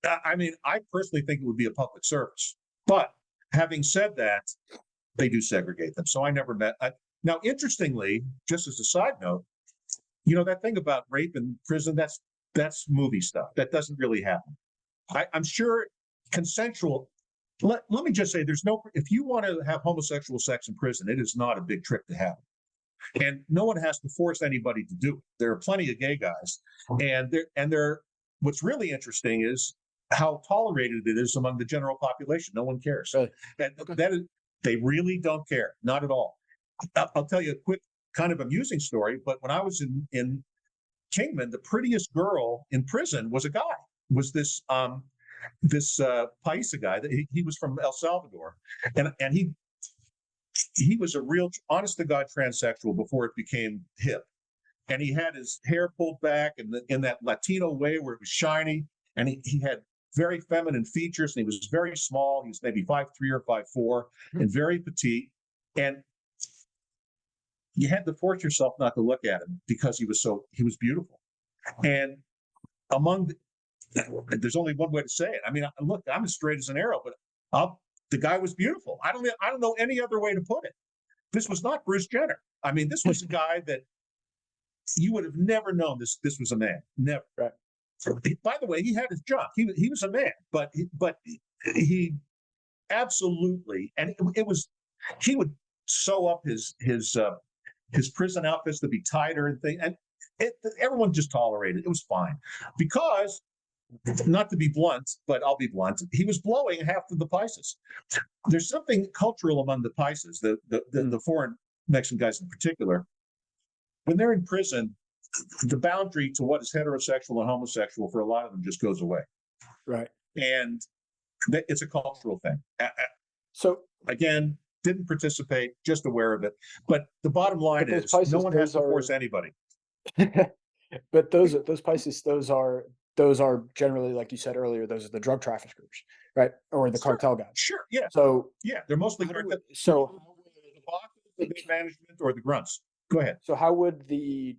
I mean, I personally think it would be a public service. But having said that, they do segregate them. So I never met. Now, interestingly, just as a side note, that thing about rape in prison, that's movie stuff. That doesn't really happen. I'm sure consensual. Let me just say, if you want to have homosexual sex in prison, it is not a big trick to have. And no one has to force anybody to do it. There are plenty of gay guys, and what's really interesting is how tolerated it is among the general population. No one cares. Really? And Okay. they really don't care, not at all. I'll tell you a quick, kind of amusing story. But when I was in Kingman, the prettiest girl in prison was a guy. Was this Paisa guy that he was from El Salvador, and he was a real honest to God transsexual before it became hip. And he had his hair pulled back in that Latino way where it was shiny. And he had very feminine features, and he was very small. He was maybe 5'3" or 5'4" and very petite. And you had to force yourself not to look at him because he was beautiful. And there's only one way to say it. I mean, look, I'm as straight as an arrow, but the guy was beautiful. I don't know any other way to put it. This was not Bruce Jenner. I mean, this was a guy that you would have never known this was a man. Never. Right. By the way, he had his job. He was a man, but he absolutely, and it was, he would sew up his prison outfits to be tighter and things, and everyone just tolerated it. It was fine because, not to be blunt, but I'll be blunt, he was blowing half of the Pisces. There's something cultural among the Pisces, the foreign Mexican guys in particular. When they're in prison, the boundary to what is heterosexual and homosexual for a lot of them just goes away. Right. And it's a cultural thing. So Again, didn't participate, just aware of it. But the bottom line those is Pisces, no one has those to force are anybody. but those Pisces, those are generally, like you said earlier, those are the drug traffickers, right? Or the Sure, cartel guys. sure, yeah, So yeah. They're mostly how do cartel. we- so The bosses, the big management, or the grunts. Go ahead. so how would the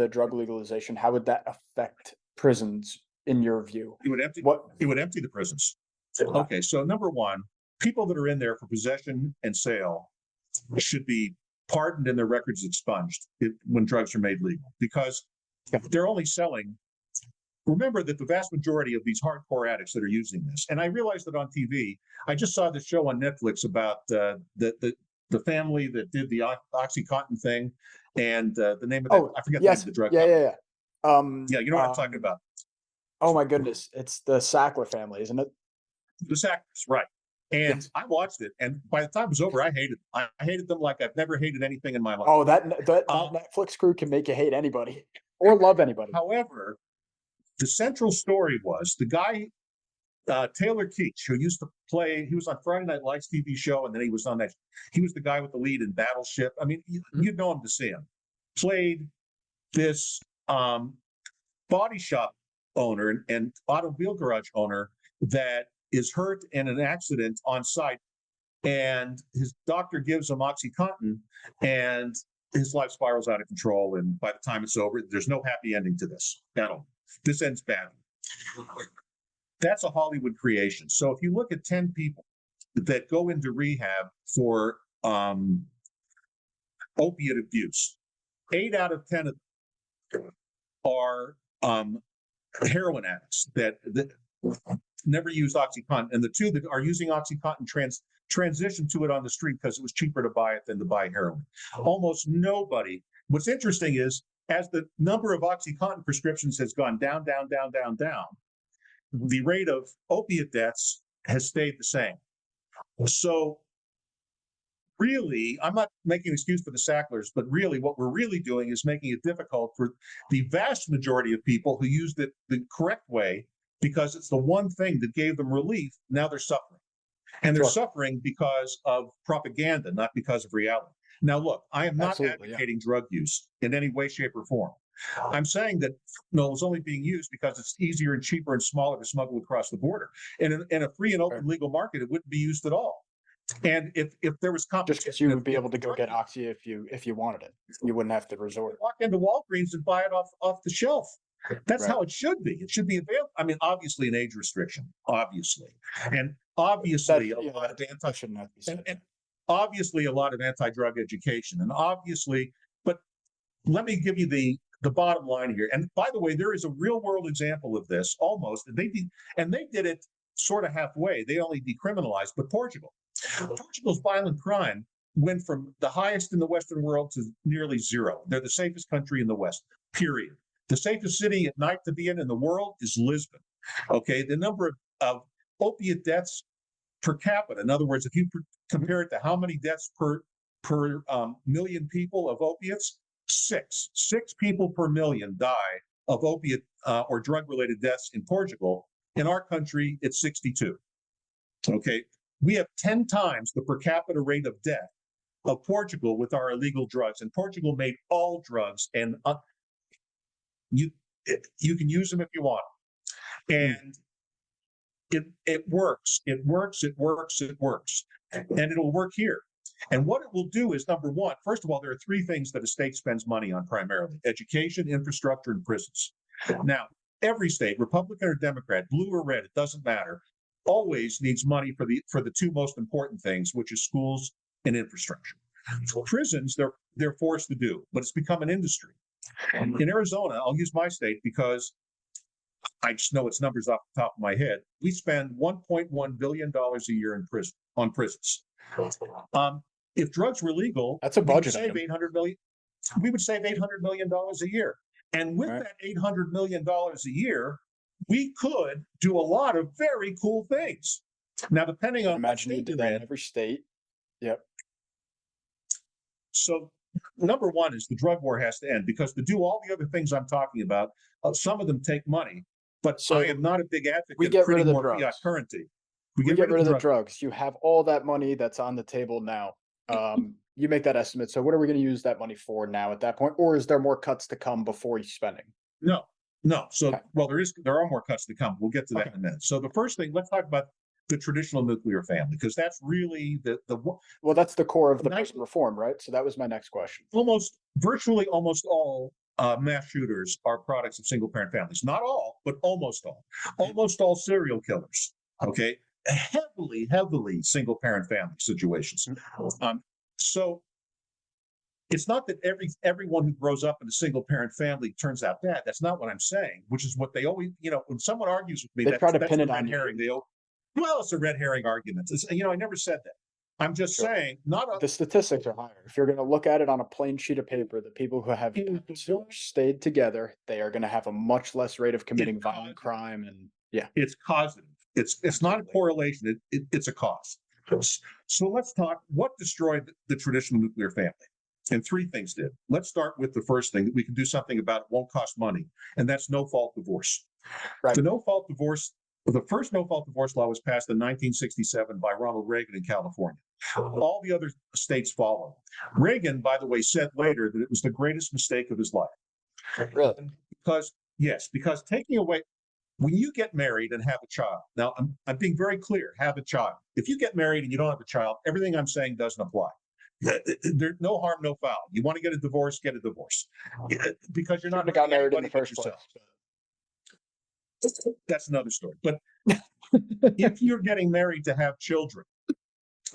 drug legalization, how would that affect prisons in your view? It would empty. What It would empty the prisons. Okay, so number one, people that are in there for possession and sale should be pardoned and their records expunged when drugs are made legal, because they're only selling. Remember that the vast majority of these hardcore addicts that are using this, and I realized that on TV. I just saw the show on Netflix about the family that did the OxyContin thing, and the name of that, I forget the name yes, of the drug yeah, company. yeah, yeah. Yeah, you know what I'm talking about. Oh my goodness, it's the Sackler family, isn't it? The Sackers, right? And Yes. I watched it, and by the time it was over, I hated them. I hated them like I've never hated anything in my life. Oh, that Um, Netflix crew can make you hate anybody or love anybody. However, the central story was the guy, Taylor Keach, who used to play, he was on Friday Night Lights TV show, and then he was on that, he was the guy with the lead in Battleship. I mean, you'd know him to see him. Played this body shop owner and automobile garage owner that is hurt in an accident on site, and his doctor gives him OxyContin, and his life spirals out of control, and by the time it's over, there's no happy ending to this at all. This ends badly. That's a Hollywood creation. So if you look at 10 people that go into rehab for opiate abuse, 8 out of 10 of them are heroin addicts that never use OxyContin, and the 2 that are using OxyContin transitioned to it on the street because it was cheaper to buy it than to buy heroin. Almost nobody. What's interesting is, as the number of OxyContin prescriptions has gone down, the rate of opiate deaths has stayed the same. So really, I'm not making an excuse for the Sacklers, but really what we're really doing is making it difficult for the vast majority of people who used it the correct way, because it's the one thing that gave them relief. Now they're suffering. And they're suffering because of propaganda, not because of reality. Now, look, I am not advocating drug use in any way, shape, or form. I'm saying that fentanyl is only being used because it's easier and cheaper and smaller to smuggle across the border. And in a free and open legal market, it wouldn't be used at all. And if there was competition, just because you would be able to go get Oxy if you wanted it, you wouldn't have to resort. Walk into Walgreens and buy it off the shelf. That's how it should be. It should be available. I mean, obviously, an age restriction, obviously, and obviously a lot of obviously a lot of anti-drug education, and obviously, but let me give you the bottom line here. And by the way, there is a real world example of this almost, and they did it sort of halfway. They only decriminalized, but Portugal's violent crime went from the highest in the Western world to nearly zero. They're the safest country in the West, period. The safest city at night to be in the world is Lisbon. Okay, the number of opiate deaths per capita, in other words, if you compare it to how many deaths per million people of opiates, 6 people per million die of opiate or drug-related deaths in Portugal. In our country, it's 62. Okay, we have 10 times the per capita rate of death of Portugal with our illegal drugs, and Portugal made all drugs, and you can use them if you want them. And it works, and it'll work here. And what it will do is, number one, first of all, there are 3 things that a state spends money on primarily: education, infrastructure, and prisons. Now, every state, Republican or Democrat, blue or red, it doesn't matter, always needs money for the 2 most important things, which is schools and infrastructure. For prisons, they're forced to do, but it's become an industry. In Arizona, I'll use my state because I just know its numbers off the top of my head. We spend $1.1 billion a year on prisons. If drugs were legal, that's a budget. We would save $800 million a year. And with that $800 million a year, we could do a lot of very cool things. Now, depending on imagine you do that in every state. Yep. So number one is the drug war has to end, because to do all the other things I'm talking about, some of them take money, but I am not a big advocate of printing more fiat currency. We get rid of the drugs. You have all that money that's on the table now. You make that estimate. So what are we going to use that money for now at that point? Or is there more cuts to come before you're spending? No. So, well, there are more cuts to come. We'll get to that in a minute. So the first thing, let's talk about the traditional nuclear family, because that's really well, that's the core of the prison reform, right? So that was my next question. Virtually almost all mass shooters are products of single parent families. Not all, but almost all. Almost all serial killers. Okay, heavily single parent family situations. So it's not that everyone who grows up in a single parent family turns out bad. That's not what I'm saying. Which is what they always, when someone argues with me, they try to pin it on herring. Well, it's a red herring argument. I never said that. I'm just saying, the statistics are higher. If you're going to look at it on a plain sheet of paper, the people who have stayed together, they are going to have a much less rate of committing violent crime. And it's causative. It's not a correlation. It's a cause. So let's talk what destroyed the traditional nuclear family. And 3 things did. Let's start with the first thing that we can do something about. It won't cost money, and that's no-fault divorce. Right. The first no-fault divorce law was passed in 1967 by Ronald Reagan in California. All the other states followed. Reagan, by the way, said later that it was the greatest mistake of his life. Really? Because taking away, when you get married and have a child, now I'm being very clear, have a child. If you get married and you don't have a child, everything I'm saying doesn't apply. There's no harm, no foul. You want to get a divorce, because you're not Shouldn't have got hurting married in anybody the but first place. yourself. That's another story. But if you're getting married to have children,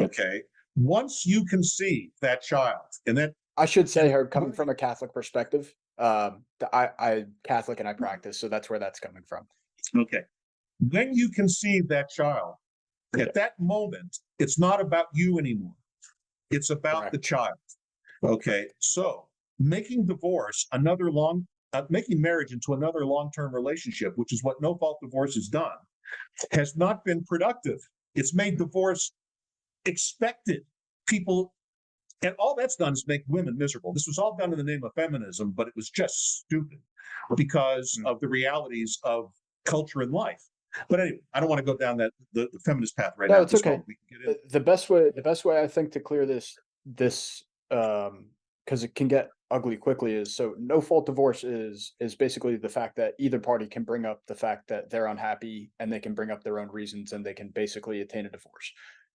okay, once you conceive that child, and then I should say, her coming from a Catholic perspective, I Catholic and I practice, so that's where that's coming from. okay, when you conceive that child, at that moment, it's not about you anymore. It's about the Correct. child. Okay, so making making marriage into another long-term relationship, which is what no-fault divorce has done, has not been productive. It's made divorce expected. People, and all that's done is make women miserable. This was all done in the name of feminism, but it was just stupid because of the realities of culture and life. But anyway, I don't want to go down the feminist path right No, now. it's okay. We can get in. The best way I think to clear this because it can get ugly quickly is, so no fault divorce is basically the fact that either party can bring up the fact that they're unhappy and they can bring up their own reasons and they can basically attain a divorce.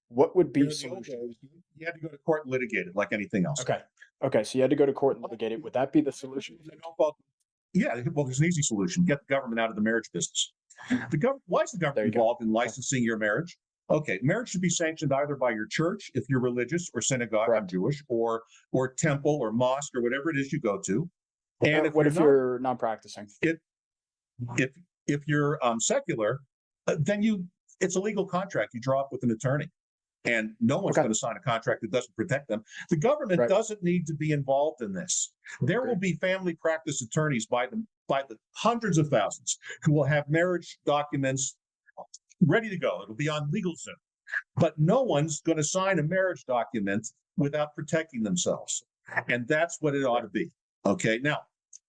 What would be solution? You had to go to court and litigate it like anything else. Okay, so you had to go to court and litigate it. Would that be the solution? Yeah, well, there's an easy solution. Get the government out of the marriage business. Why is the government involved in licensing your marriage? Okay, marriage should be sanctioned either by your church, if you're religious, or synagogue, I'm Jewish, or temple or mosque or whatever it is you go to. And what if you're non-practicing? If you're secular, then it's a legal contract you draw up with an attorney. And no one's going to sign a contract that doesn't protect them. The government doesn't need to be involved in this. There will be family practice attorneys by the hundreds of thousands who will have marriage documents ready to go. It'll be on LegalZoom. But no one's going to sign a marriage document without protecting themselves. And that's what it ought to be. Okay. Now,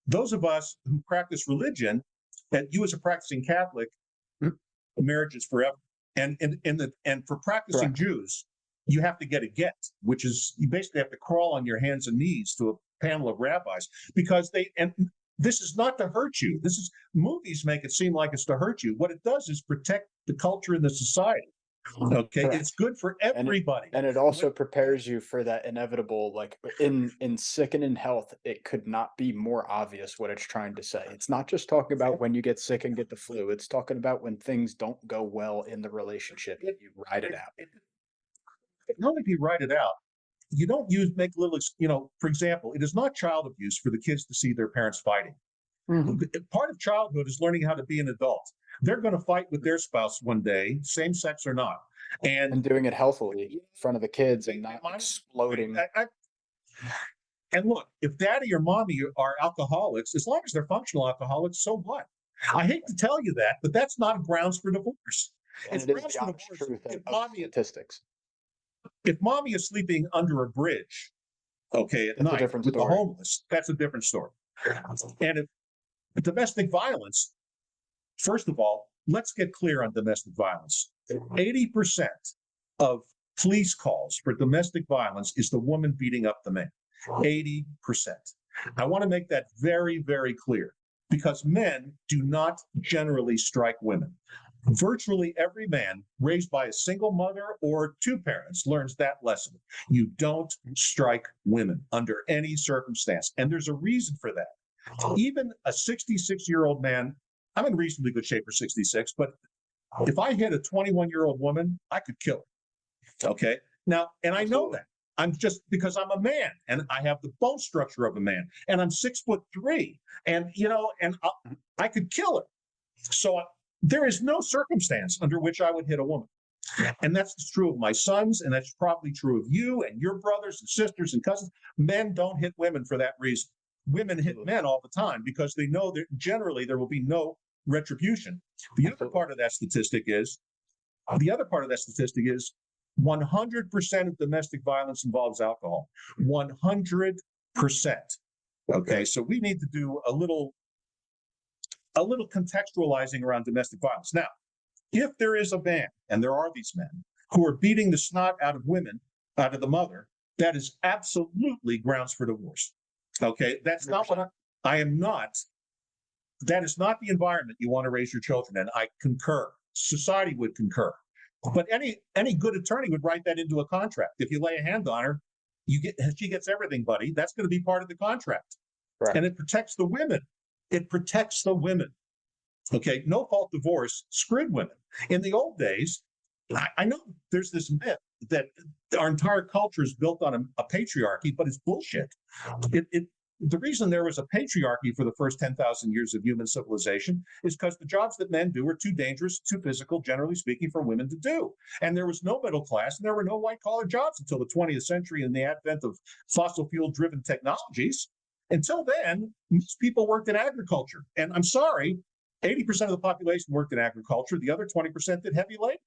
those of us who practice religion, and you as a practicing Catholic, marriage is forever. And for practicing Jews, you have to get a get, which is you basically have to crawl on your hands and knees to a panel of rabbis because this is not to hurt you. Movies make it seem like it's to hurt you. What it does is protect the culture and the society. Okay, it's good for everybody, and it also prepares you for that inevitable, like in sick and in health, it could not be more obvious what it's trying to say. It's not just talking about when you get sick and get the flu. It's talking about when things don't go well in the relationship. You ride it out. Not only do you write it out, you don't make little, for example, it is not child abuse for the kids to see their parents fighting. Part of childhood is learning how to be an adult. They're going to fight with their spouse one day, same sex or not. And doing it healthily in front of the kids and not exploding. And look, if daddy or mommy are alcoholics, as long as they're functional alcoholics, so what? I hate to tell you that, but that's not grounds for divorce. It's grounds for divorce. Statistics. If mommy is sleeping under a bridge, at night with the homeless, that's a different story. And if domestic violence, first of all, let's get clear on domestic violence. 80% of police calls for domestic violence is the woman beating up the man. 80%. I want to make that very, very clear because men do not generally strike women. Virtually every man raised by a single mother or two parents learns that lesson. You don't strike women under any circumstance. And there's a reason for that. Even a 66-year-old man, I'm in reasonably good shape for 66, but if I hit a 21-year-old woman, I could kill her. Okay. Now, and I know that. I'm just because I'm a man and I have the bone structure of a man and I'm 6'3" and I could kill her. So there is no circumstance under which I would hit a woman. And that's true of my sons, and that's probably true of you and your brothers and sisters and cousins. Men don't hit women for that reason. Women hit men all the time because they know that generally there will be no retribution. The other part of that statistic is 100% of domestic violence involves alcohol. 100%. Okay, so we need to do a little contextualizing around domestic violence. Now, if there is a man, and there are these men, who are beating the snot out of women, out of the mother, that is absolutely grounds for divorce. Okay, that's 100%. Not what I am not. That is not the environment you want to raise your children in. I concur. Society would concur. But any good attorney would write that into a contract. If you lay a hand on her, she gets everything, buddy. That's going to be part of the contract. Right. And it protects the women. It protects the women. Okay, no fault divorce screwed women. In the old days, I know there's this myth that our entire culture is built on a patriarchy, but it's bullshit. The reason there was a patriarchy for the first 10,000 years of human civilization is because the jobs that men do are too dangerous, too physical, generally speaking, for women to do. And there was no middle class, and there were no white-collar jobs until the 20th century and the advent of fossil fuel-driven technologies. Until then, most people worked in agriculture. And I'm sorry, 80% of the population worked in agriculture. The other 20% did heavy labor,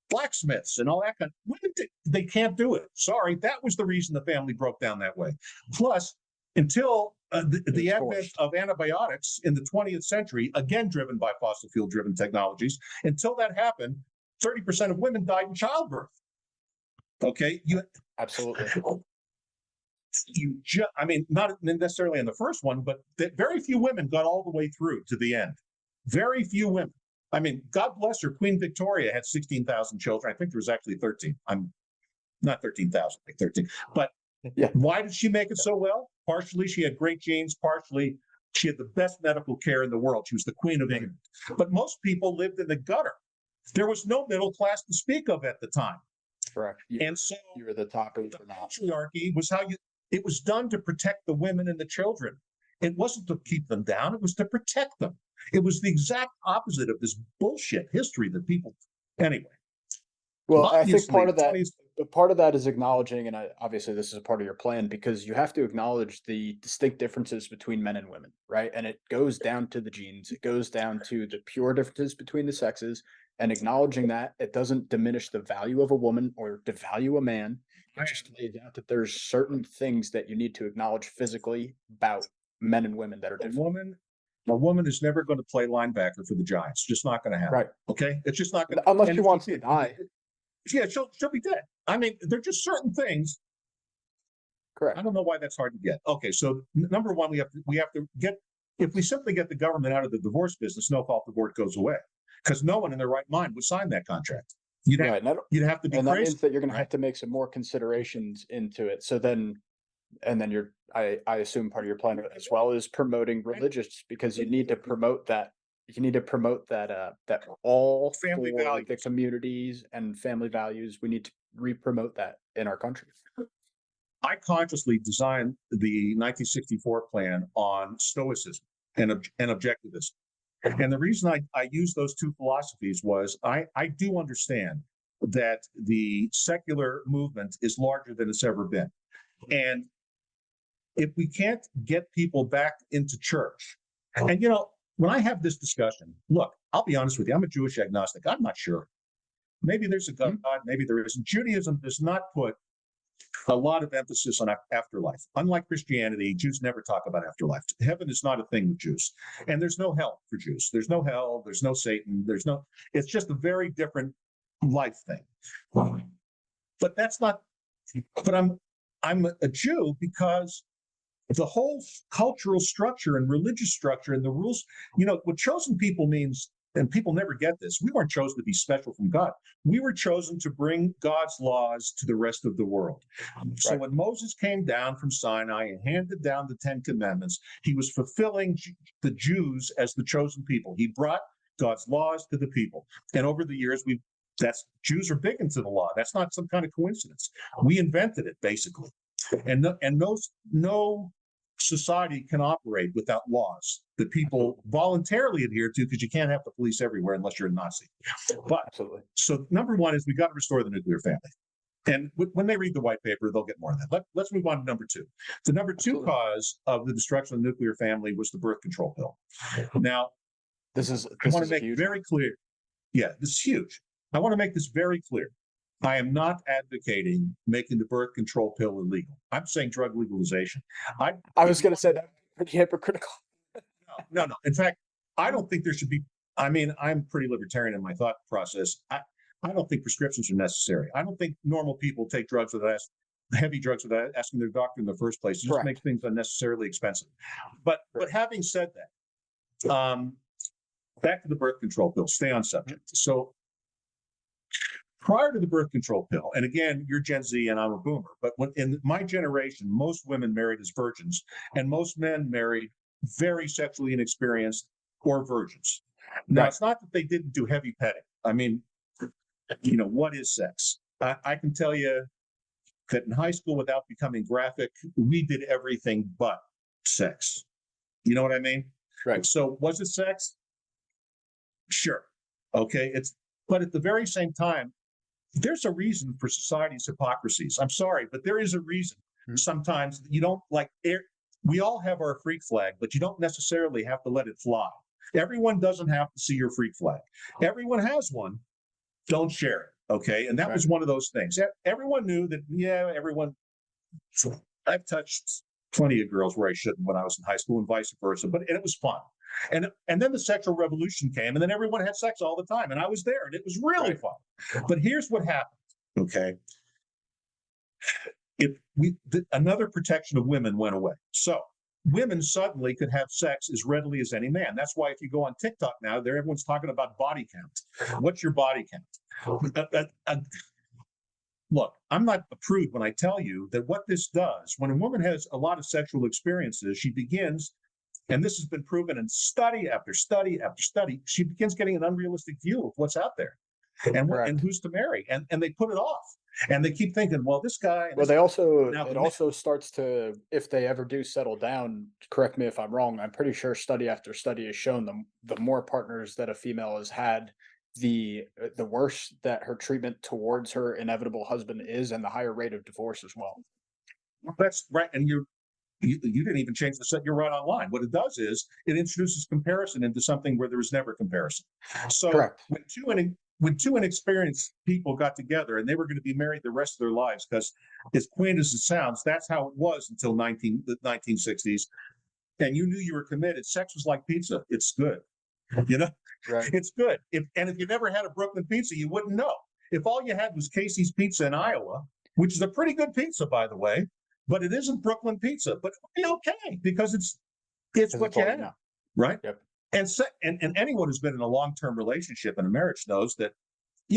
blacksmiths and all that kind of women. They can't do it. Sorry, that was the reason the family broke down that way. Plus, until the advent of antibiotics in the 20th century, again driven by fossil fuel-driven technologies, until that happened, 30% of women died in childbirth. Okay, Absolutely. I mean, not necessarily in the first one, but very few women got all the way through to the end. Very few women. I mean, God bless her. Queen Victoria had 16,000 children. I think there was actually 13. I'm not 13,000, like 13. But yeah, why did she make it so well? Partially, she had great genes. Partially, she had the best medical care in the world. She was the Queen of England. But most people lived in the gutter. There was no middle class to speak of at the time. Correct. And so you were the top of the patriarchy was it was done to protect the women and the children. It wasn't to keep them down. It was to protect them. It was the exact opposite of this bullshit history that people, anyway. Well, I think part of that is acknowledging, and obviously this is a part of your plan, because you have to acknowledge the distinct differences between men and women, right? And it goes down to the genes. It goes down to the pure differences between the sexes, and acknowledging that it doesn't diminish the value of a woman or devalue a man. It just lays out that there's certain things that you need to acknowledge physically about men and women that are different. A woman is never going to play linebacker for the Giants. Just not going to happen. Right. Okay. It's just not going to. Unless she wants to die. Yeah, she'll be dead. I mean, they're just certain things. Correct. I don't know why that's hard to get. Okay. So number one, we have to get, if we simply get the government out of the divorce business, no fault divorce goes away, because no one in their right mind would sign that contract. You'd have to be and crazy. That means that you're going to have to make some more considerations into it. So then, and then I assume part of your plan as well is promoting religious, because you need to promote that. You need to promote that all family values, the communities and family values. We need to re-promote that in our country. I consciously designed the 1964 plan on stoicism and objectivism. And the reason I use those two philosophies was I do understand that the secular movement is larger than it's ever been. And if we can't get people back into church, and when I have this discussion, look, I'll be honest with you, I'm a Jewish agnostic. I'm not sure. Maybe there's a God, maybe there isn't. Judaism does not put a lot of emphasis on afterlife. Unlike Christianity, Jews never talk about afterlife. Heaven is not a thing with Jews. And there's no hell for Jews. There's no hell, there's no Satan, it's just a very different life thing. But that's not, but I'm a Jew because the whole cultural structure and religious structure and the rules, what chosen people means, and people never get this, we weren't chosen to be special from God. We were chosen to bring God's laws to the rest of the world. So when Moses came down from Sinai and handed down the 10 Commandments, he was fulfilling the Jews as the chosen people. He brought God's laws to the people. And over the years, Jews are big into the law. That's not some kind of coincidence. We invented it, basically. And no society can operate without laws that people voluntarily adhere to, because you can't have the police everywhere unless you're a Nazi. But so number one is we got to restore the nuclear family. And when they read the white paper, they'll get more of that. Let's move on to number two. The number two cause of the destruction of the nuclear family was the birth control pill. Now, I want to make very clear. Yeah, this is huge. I want to make this very clear. I am not advocating making the birth control pill illegal. I'm saying drug legalization. I was going to say that pretty hypocritical. No. In fact, I don't think there should be. I mean, I'm pretty libertarian in my thought process. I don't think prescriptions are necessary. I don't think normal people take drugs heavy drugs without asking their doctor in the first place. It just makes things unnecessarily expensive. But having said that, back to the birth control pill. Stay on subject. So prior to the birth control pill, and again, you're Gen Z and I'm a boomer, but when in my generation, most women married as virgins and most men married very sexually inexperienced or virgins. Now, it's not that they didn't do heavy petting. I mean, what is sex? I can tell you that in high school, without becoming graphic, we did everything but sex. You know what I mean? Right. So was it sex? Sure. Okay. But at the very same time, there's a reason for society's hypocrisies. I'm sorry, but there is a reason. Sometimes you don't we all have our freak flag, but you don't necessarily have to let it fly. Everyone doesn't have to see your freak flag. Everyone has one. Don't share it. Okay. And that was one of those things. Everyone knew that, I've touched plenty of girls where I shouldn't when I was in high school and vice versa, and it was fun. And then the sexual revolution came, and then everyone had sex all the time, and I was there, and it was really fun. But here's what happened. Okay. Another protection of women went away. So women suddenly could have sex as readily as any man. That's why if you go on TikTok now, everyone's talking about body count. What's your body count? Look, I'm not a prude when I tell you that what this does, when a woman has a lot of sexual experiences, she begins, and this has been proven in study after study after study, she begins getting an unrealistic view of what's out there and who's to marry. And they put it off. And they keep thinking, well, this guy. Well, it also starts to, if they ever do settle down, correct me if I'm wrong, I'm pretty sure study after study has shown them the more partners that a female has had, the worse that her treatment towards her inevitable husband is, and the higher rate of divorce as well. That's right. And you didn't even change the set. You're right on line. What it does is it introduces comparison into something where there was never comparison. So when two inexperienced people got together and they were going to be married the rest of their lives, because as quaint as it sounds, that's how it was until the 1960s. And you knew you were committed. Sex was like pizza. It's good. It's good. If you never had a Brooklyn pizza, you wouldn't know. If all you had was Casey's Pizza in Iowa, which is a pretty good pizza, by the way, but it isn't Brooklyn pizza, but it'll be okay because it's what you have, right? Yep. And anyone who's been in a long-term relationship and a marriage knows that,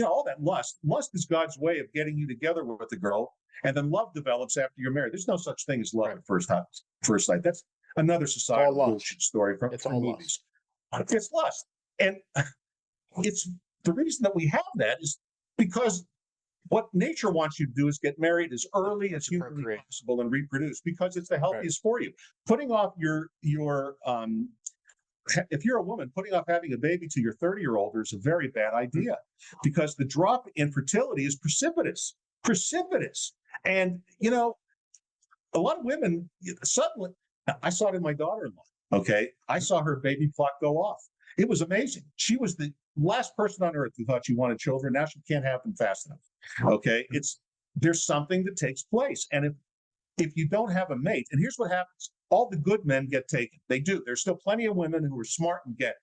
all that lust is God's way of getting you together with a girl, and then love develops after you're married. There's no such thing as love at first sight. That's another societal bullshit story from movies. It's lust. And it's the reason that we have that is because what nature wants you to do is get married as early as humanly possible and reproduce, because it's the healthiest for you. Putting off your if you're a woman, putting off having a baby to your 30-year-old is a very bad idea, because the drop in fertility is precipitous. And, a lot of women suddenly, I saw it in my daughter-in-law. Okay. I saw her baby clock go off. It was amazing. She was the last person on earth who thought she wanted children. Now she can't have them fast enough. Okay. There's something that takes place. And if you don't have a mate, and here's what happens. All the good men get taken. They do. There's still plenty of women who are smart and get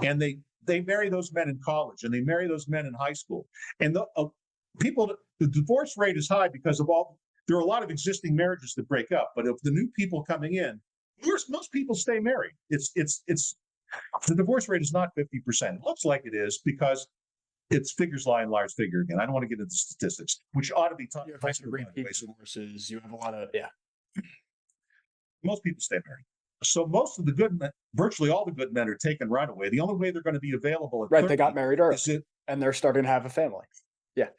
it. And they marry those men in college, and they marry those men in high school. And the divorce rate is high because there are a lot of existing marriages that break up. But of the new people coming in, most people stay married. The divorce rate is not 50%. It looks like it is because it's figures lie and liars figure again. I don't want to get into statistics, which ought to be taught. You have repeat divorces. You have a lot of Most people stay married. So most of the good men, virtually all the good men, are taken right away. The only way they're going to be available at 30 they got married early, and they're starting to have a family. Yeah,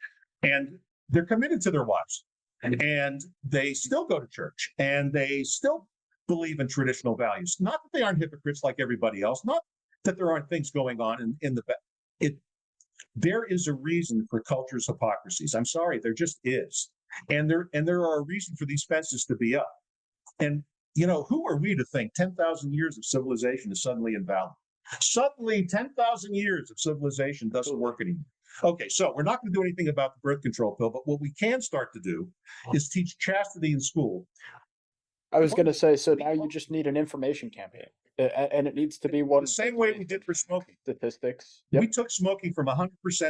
and they're committed to their wives, and they still go to church, and they still believe in traditional values. Not that they aren't hypocrites like everybody else. Not that there aren't things going on in the back. There is a reason for culture's hypocrisies. I'm sorry, there just is, and there are a reason for these fences to be up. And who are we to think 10,000 years of civilization is suddenly invalid? Suddenly 10,000 years of civilization doesn't work anymore. Okay, so we're not going to do anything about the birth control pill, but what we can start to do is teach chastity in school. I was going to say, so now you just need an information campaign, and it needs to be one the same way we did for smoking. Statistics. Yep. We took smoking from 100%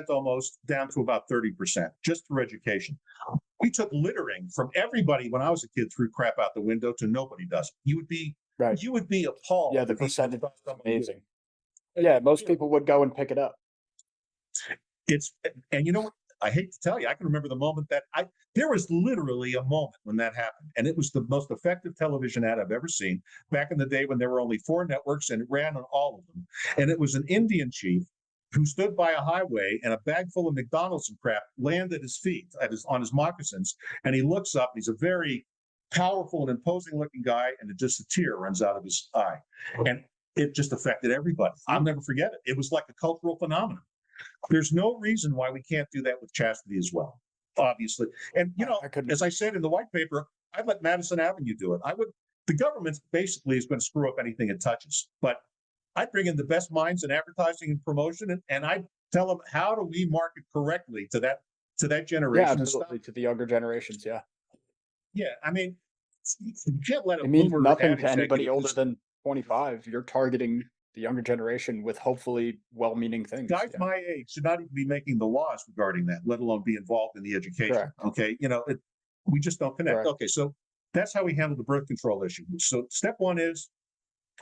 almost down to about 30% just through education. We took littering from everybody when I was a kid, threw crap out the window, to nobody does it. You would be appalled. Yeah, the percentage is amazing. Yeah, most people would go and pick it up. And I hate to tell you, I can remember the moment there was literally a moment when that happened. And it was the most effective television ad I've ever seen back in the day when there were only 4 networks and it ran on all of them. And it was an Indian chief who stood by a highway and a bag full of McDonald's and crap landed at his feet, on his moccasins. And he looks up, he's a very powerful and imposing looking guy, and just a tear runs out of his eye. And it just affected everybody. I'll never forget it. It was like a cultural phenomenon. There's no reason why we can't do that with chastity as well, obviously. And, as I said in the white paper, I'd let Madison Avenue do it. The government basically is going to screw up anything it touches. But I'd bring in the best minds in advertising and promotion, and I'd tell them, how do we market correctly to that generation? Yeah, absolutely. To the younger generations. Yeah. Yeah. I mean, you can't let it means nothing to anybody older than 25. You're targeting the younger generation with hopefully well-meaning things. Guys my age should not even be making the laws regarding that, let alone be involved in the education. Correct. Okay. We just don't connect. Correct. Okay. So that's how we handle the birth control issue. So step 1 is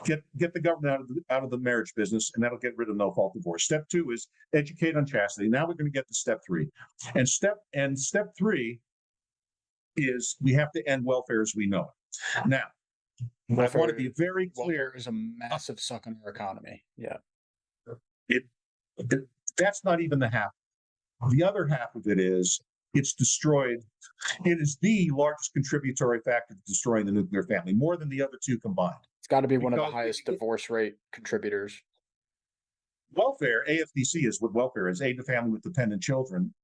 get the government out of the marriage business, and that'll get rid of no-fault divorce. Step 2 is educate on chastity. Now we're going to get to step 3. And step 3 is we have to end welfare as we know it. Now, welfare, I want to be very clear. Is a massive suck on our economy. Yeah. That's not even the half. The other half of it is it's destroyed. It is the largest contributory factor to destroying the nuclear family, more than the other 2 combined. It's got to be one of the highest divorce rate contributors. Welfare, AFDC is what welfare is, aid to family with dependent children,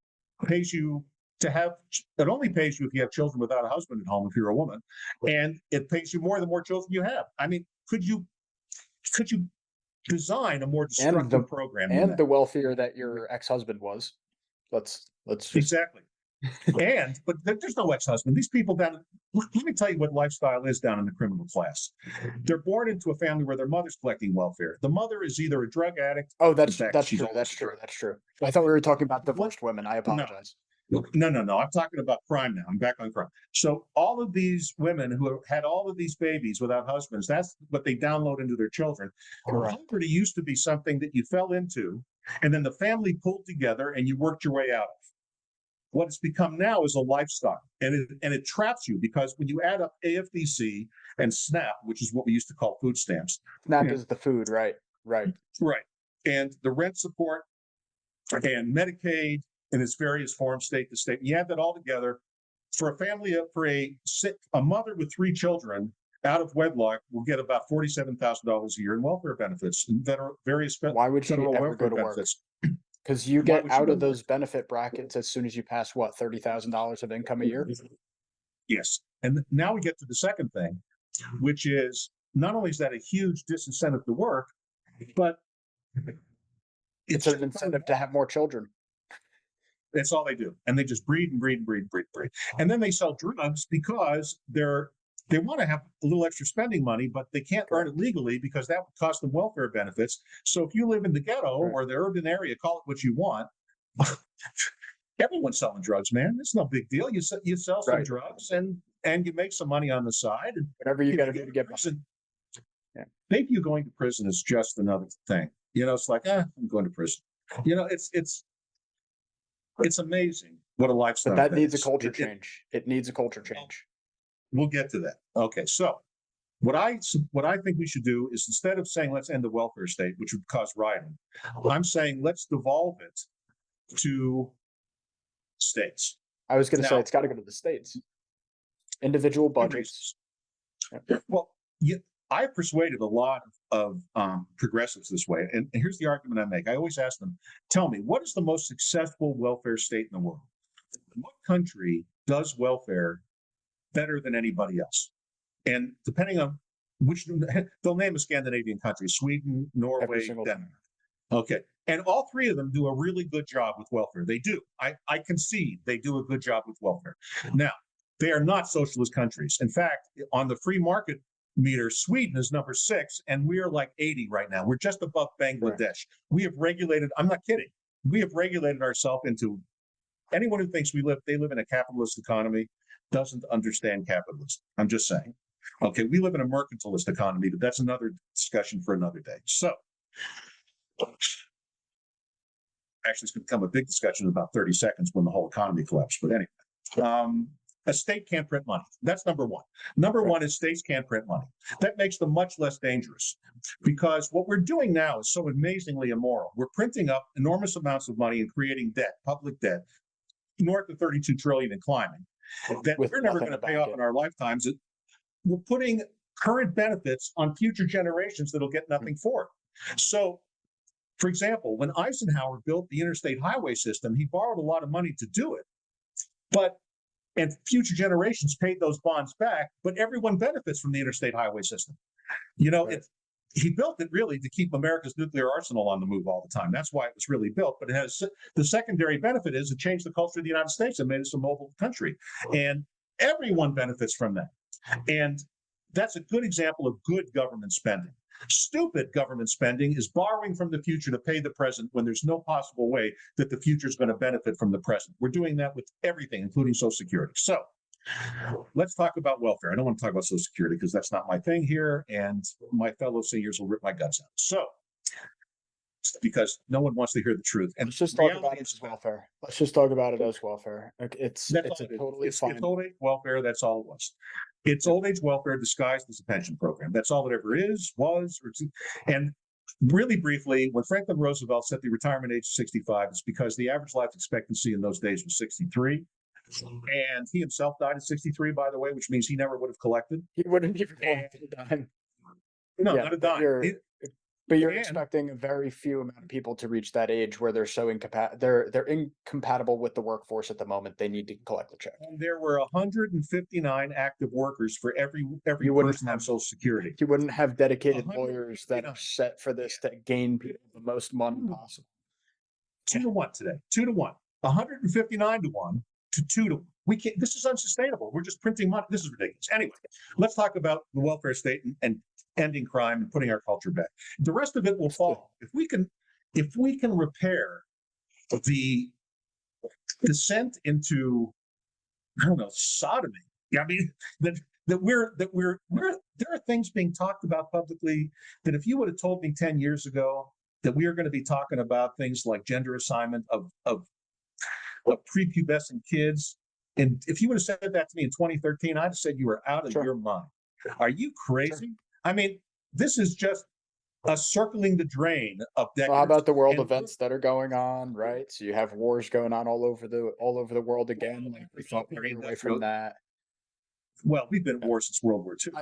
pays you to have, it only pays you if you have children without a husband at home, if you're a woman, and it pays you more the more children you have. I mean, could you design a more destructive program? And the wealthier that your ex-husband was. Let's just... Exactly. But there's no ex-husband. These people let me tell you what lifestyle is down in the criminal class. They're born into a family where their mother's collecting welfare. The mother is either a drug addict. Oh, that's true. That's true. I thought we were talking about divorced women. I apologize. No. I'm talking about crime now. I'm back on crime. So all of these women who had all of these babies without husbands, that's what they download into their children. Poverty used to be something that you fell into, and then the family pulled together and you worked your way out of. What it's become now is a lifestyle, and it traps you, because when you add up AFDC and SNAP, which is what we used to call food stamps. SNAP is the food, right? And the rent support and Medicaid in its various forms, state to state. You add that all together, for a family, a mother with 3 children out of wedlock will get about $47,000 a year in welfare benefits and various Why would she ever go to benefits. Work? Because you get out of those benefit brackets as soon as you pass, $30,000 of income a year? Yes. And now we get to the second thing, which is, not only is that a huge disincentive to work, but it's an incentive to have more children. That's all they do. And they just breed and breed and breed and breed and breed. And then they sell drugs because they want to have a little extra spending money, but they can't earn it legally because that would cost them welfare benefits. So if you live in the ghetto or the urban area, call it what you want, everyone's selling drugs, man. It's no big deal. You sell some drugs and you make some money on the side. And whatever you got to do to get prison. Maybe you going to prison is just another thing. It's like, I'm going to prison. It's amazing what a lifestyle. But that needs a culture change. It needs a culture change. We'll get to that. Okay, so what I think we should do is, instead of saying let's end the welfare state, which would cause rioting, I'm saying let's devolve it to states. I was going to say it's got to go to the states. Individual budgets. Well, I've persuaded a lot of progressives this way, and here's the argument I make. I always ask them, tell me, what is the most successful welfare state in the world? What country does welfare better than anybody else? And depending on which, they'll name a Scandinavian country: Sweden, Norway, Denmark. Okay. And all 3 of them do a really good job with welfare. They do. I concede they do a good job with welfare. Now, they are not socialist countries. In fact, on the free market meter, Sweden is number 6, and we're like 80 right now. We're just above Bangladesh. We have regulated, I'm not kidding, we have regulated ourselves into, anyone who thinks they live in a capitalist economy doesn't understand capitalism. I'm just saying. Okay, we live in a mercantilist economy, but that's another discussion for another day. So actually, it's going to become a big discussion in about 30 seconds when the whole economy collapsed. But anyway, a state can't print money. That's number one. Number one is states can't print money. That makes them much less dangerous because what we're doing now is so amazingly immoral. We're printing up enormous amounts of money and creating debt, public debt, north of 32 trillion and climbing, that we're never going to pay off in our lifetimes. We're putting current benefits on future generations that'll get nothing for it. So, for example, when Eisenhower built the interstate highway system, he borrowed a lot of money to do it, and future generations paid those bonds back, but everyone benefits from the interstate highway system. He built it really to keep America's nuclear arsenal on the move all the time. That's why it was really built. But it has the secondary benefit is it changed the culture of the United States and made us a mobile country. And everyone benefits from that. And that's a good example of good government spending. Stupid government spending is borrowing from the future to pay the present when there's no possible way that the future is going to benefit from the present. We're doing that with everything, including Social Security. So let's talk about welfare. I don't want to talk about Social Security because that's not my thing here, and my fellow seniors will rip my guts out. So, because no one wants to hear the truth. And let's just talk about it as welfare. Let's just talk about it as welfare. It's totally fine. It's old age welfare. That's all it was. It's old age welfare disguised as a pension program. That's all it ever was. And really briefly, when Franklin Roosevelt set the retirement age to 65, it's because the average life expectancy in those days was 63. And he himself died at 63, by the way, which means he never would have collected. He wouldn't even collected a dime. No, not a dime. But you're expecting a very few amount of people to reach that age where they're so they're incompatible with the workforce at the moment. They need to collect the check. And there were 159 active workers for every person on Social Security. You wouldn't have dedicated lawyers that are set for this to gain people the most money possible. 2 to 1 today. 2 to 1. 159 to 1 to 2 to 1. We can't. This is unsustainable. We're just printing money. This is ridiculous. Anyway, let's talk about the welfare state and ending crime and putting our culture back. The rest of it will fall. If we can repair the descent into, I don't know, sodomy. I mean, that there are things being talked about publicly that if you would have told me 10 years ago that we are going to be talking about things like gender assignment of prepubescent kids, and if you would have said that to me in 2013, I'd have said you were out of your mind. Are you crazy? Sure. I mean, this is just a circling the drain of decades. Well, how about the world events that are going on, right? So you have wars going on all over the world again. Like we thought we were away from that. Well, we've been at war since World War II.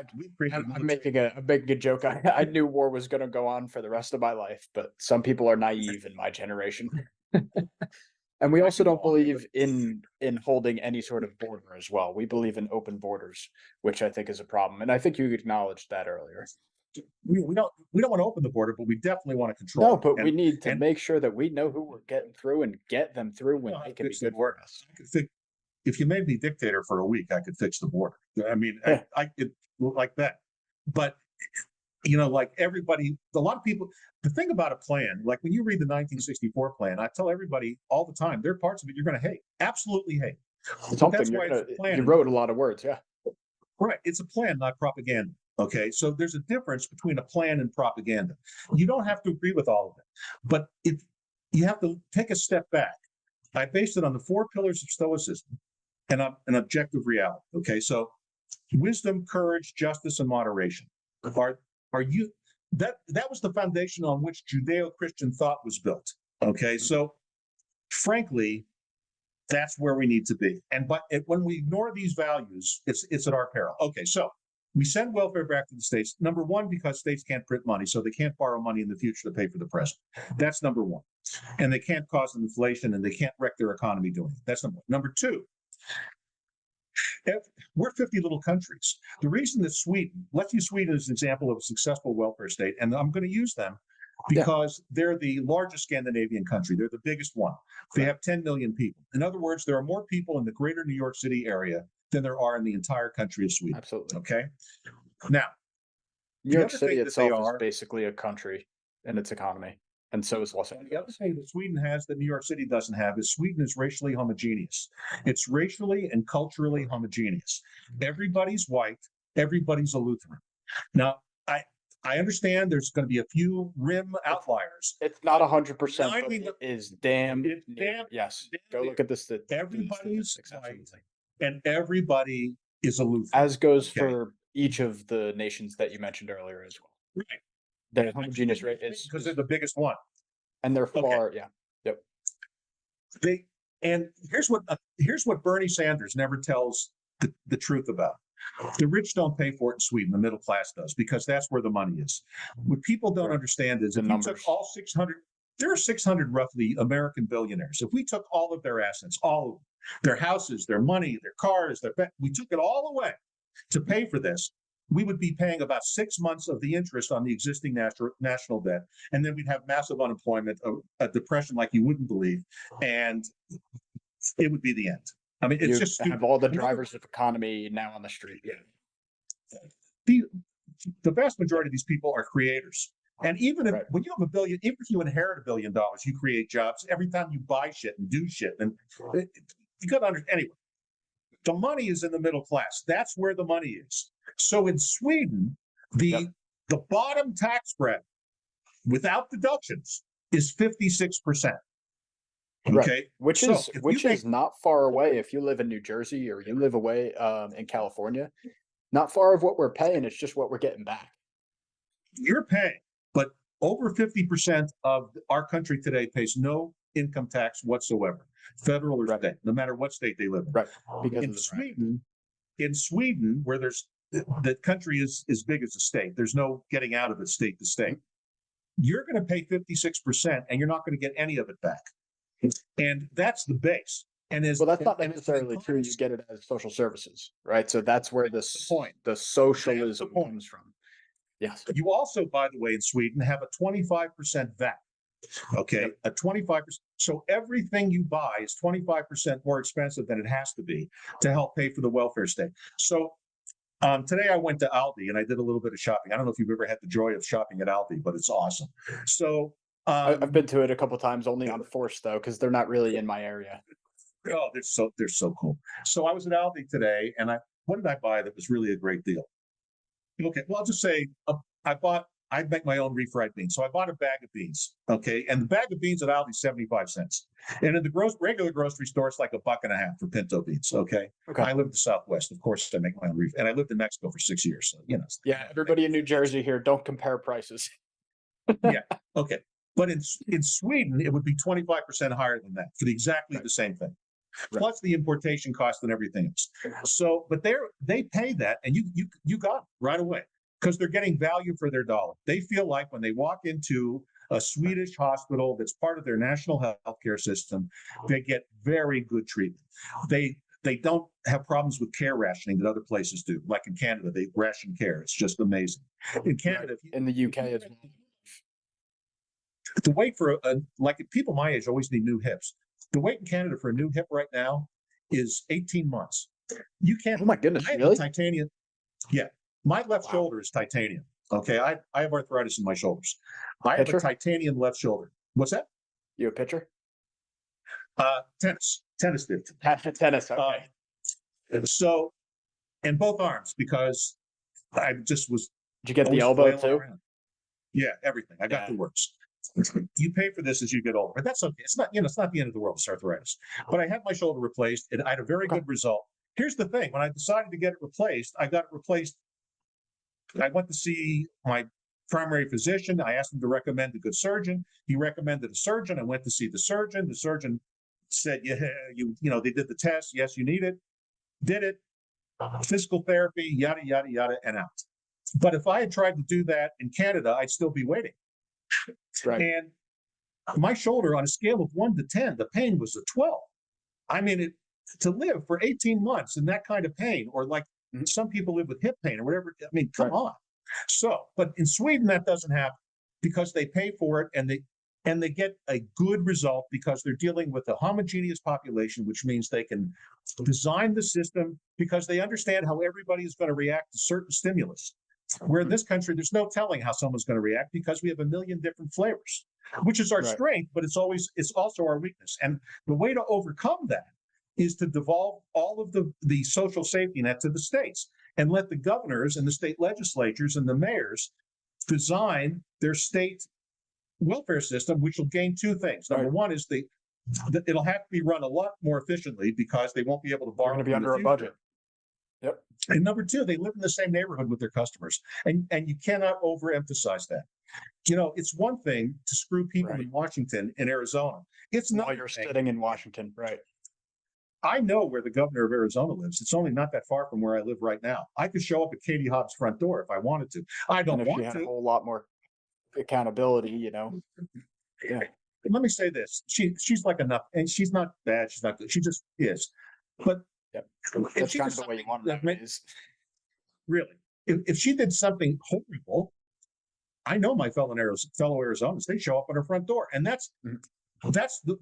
I'm making a joke. I knew war was going to go on for the rest of my life, but some people are naive in my generation. And we also don't believe in holding any sort of border as well. We believe in open borders, which I think is a problem. And I think you acknowledged that earlier. We don't want to open the border, but we definitely want to control. No, but we need to make sure that we know who we're getting through and get them through when they can be good for us. If you made me dictator for a week, I could fix the border. I mean, I could like that. But like everybody, a lot of people, the thing about a plan, like when you read the 1964 plan, I tell everybody all the time, there are parts of it you're going to hate, absolutely hate. Something you wrote a lot of words, yeah. Right. It's a plan, not propaganda. Okay. So there's a difference between a plan and propaganda. You don't have to agree with all of it, but you have to take a step back. I based it on the 4 pillars of Stoicism and an objective reality. Okay. So wisdom, courage, justice, and moderation are you that was the foundation on which Judeo-Christian thought was built. Okay. So frankly, that's where we need to be. But when we ignore these values, it's at our peril. Okay. So we send welfare back to the states. Number one, because states can't print money, so they can't borrow money in the future to pay for the present. That's number one. And they can't cause inflation, and they can't wreck their economy doing it. That's number one. Number two, we're 50 little countries. The reason that let's use Sweden as an example of a successful welfare state, and I'm going to use them because they're the largest Scandinavian country. They're the biggest one. They have 10 million people. In other words, there are more people in the greater New York City area than there are in the entire country of Sweden. Absolutely. Okay. Now, New York City itself is basically a country in its economy, and so is Los Angeles. The other thing that Sweden has that New York City doesn't have is Sweden is racially homogeneous. It's racially and culturally homogeneous. Everybody's white. Everybody's a Lutheran. Now, I understand there's going to be a few rim outliers. It's not 100%, No, I but mean, it is damn it's near. damn, Yes, damn go near. look at the Everybody's statistics. white, Absolutely. and everybody is a Lutheran. As goes Okay. for each of the nations that you mentioned earlier as well. Right. The homogeneous rate is because they're the biggest one. and they're Okay. far, yeah. Yep. And here's what Bernie Sanders never tells the truth about. The rich don't pay for it in Sweden. The middle class does, because that's where the money is. What people don't Right. understand is The if you took numbers. all 600, there are 600 roughly American billionaires. If we took all of their assets, all of them, their houses, their money, their cars, we took it all away to pay for this, we would be paying about 6 months of the interest on the existing national debt. And then we'd have massive unemployment, a depression like you wouldn't believe. And it would be the end. I mean, it's You just have all the drivers of economy now on the street. Yeah. the vast majority of these people are creators. And even if Right. when you have $1 billion, even if you inherit $1 billion, you create jobs every time you buy shit and do shit. And you got to understand, anyway, the money is in the middle class. That's where the money is. So in Sweden, the bottom tax bracket without deductions is 56%. Okay, Right. Which so is not far away if you live in New Jersey or you live away in California. Not far of what we're paying. It's just what we're getting back. You're paying, but over 50% of our country today pays no income tax whatsoever, federal or state, no matter what state they live in. Right. Because In of the Sweden, where there's the country is as big as a state, there's no getting out of it state to state. You're going to pay 56%, and you're not going to get any of it back. And that's the base. And well, that's not necessarily true. You get it as social services, right? So that's where the socialism comes from. Yes. You also, by the way, in Sweden have a 25% VAT. Okay, a 25%. So everything you buy is 25% more expensive than it has to be to help pay for the welfare state. So today I went to Aldi and I did a little bit of shopping. I don't know if you've ever had the joy of shopping at Aldi, but it's awesome. So I've been to it a couple times, only on force though, because they're not really in my area. Oh, they're so cool. So I was at Aldi today, and what did I buy that was really a great deal? Okay, well, I'll just say I make my own refried beans. So I bought a bag of beans. Okay, and the bag of beans at Aldi is 75 cents, and in the regular grocery store it's like $1.50 for pinto beans. Okay, I live in the Southwest, of course. I make my own and I lived in Mexico for 6 years. So yeah, everybody in New Jersey here, don't compare prices. Yeah, okay, but in Sweden it would be 25% higher than that for exactly the same thing. Plus the importation cost and everything else. So, but they pay that, and you got it right away because they're getting value for their dollar. They feel like when they walk into a Swedish hospital that's part of their national healthcare system, they get very good treatment. They don't have problems with care rationing that other places do. Like in Canada, they ration care. It's just amazing. In Canada, in the UK as well. The wait for like people my age always need new hips. The wait in Canada for a new hip right now is 18 months. You can't. Oh my goodness, I have really? Titanium. Yeah, my left shoulder is titanium. Okay, I have arthritis in my shoulders. I have a titanium left shoulder. What's that? You a pitcher? Tennis did. Tennis. Okay. So, and both arms because I just was. Did you get the elbow too? Around. Yeah, everything. I got the works. You pay for this as you get older, but that's okay. It's not, it's not the end of the world. It's arthritis. But I had my shoulder replaced, and I had a very good result. Here's the thing: when I decided to get it replaced, I got it replaced. I went to see my primary physician. I asked him to recommend a good surgeon. He recommended a surgeon. I went to see the surgeon. The surgeon said, "Yeah, they did the test. Yes, you need it. Did it. Physical therapy, yada yada yada, and out." But if I had tried to do that in Canada, I'd still be waiting. Right. And my shoulder, on a scale of 1 to 10, the pain was a 12. I mean, to live for 18 months in that kind of pain, or like some people live with hip pain or whatever. I mean, come on. So, but in Sweden, that doesn't happen because they pay for it and they get a good result because they're dealing with a homogeneous population, which means they can design the system because they understand how everybody is going to react to certain stimulus. Where in this country, there's no telling how someone's going to react because we have a million different flavors, which is our strength, but it's also our weakness. And the way to overcome that is to devolve all of the social safety net to the states and let the governors and the state legislatures and the mayors design their state welfare system, which will gain two things. Number one is it'll have to be run a lot more efficiently because they won't be able to They're borrow going to be in the under a future. budget. Yep. And number two, they live in the same neighborhood with their customers, and you cannot overemphasize that. It's one thing to screw people Right. in Washington and Arizona. It's not. While you're sitting in Washington, right? I know where the governor of Arizona lives. It's only not that far from where I live right now. I could show up at Katie Hobbs' front door if I wanted to. I don't And if she want had a to. whole lot more accountability, Yeah. Let me say this: she's like enough, and she's not bad. She's not good. She just is. But Yep. if That's she kind did of the way you something want that it ma- nowadays. really, if she did something horrible, I know my fellow Arizonans. They show up at her front door, and that's Mhm.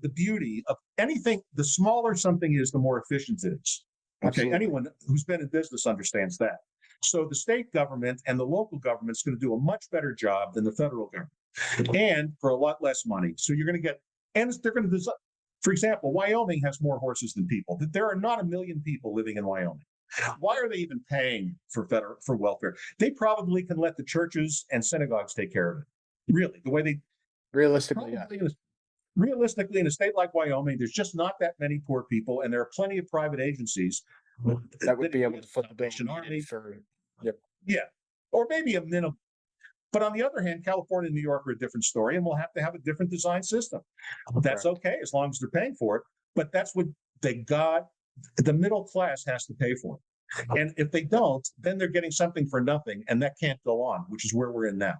the beauty of anything. The smaller something is, the more efficient it is. Okay, Absolutely. anyone who's been in business understands that. So the state government and the local government's going to do a much better job than the federal government, and for a lot less money. So you're going to get, and they're going to design. For example, Wyoming has more horses than people. There are not 1 million people living in Wyoming. Why are they even paying for welfare? They probably can let the churches and synagogues take care of it. Really, the way they Realistically, yeah. realistically, in a state like Wyoming, there's just not that many poor people, and there are plenty of private agencies That would be able to foot the bill Salvation Army. needed for. Yep. Yeah, or maybe a minimum. But on the other hand, California and New York are a different story, and we'll have to have a different design system. That's Correct. okay as long as they're paying for it. But that's what they got. The middle class has to pay for it. And if they don't, then they're getting something for nothing, and that can't go on, which is where we're in now.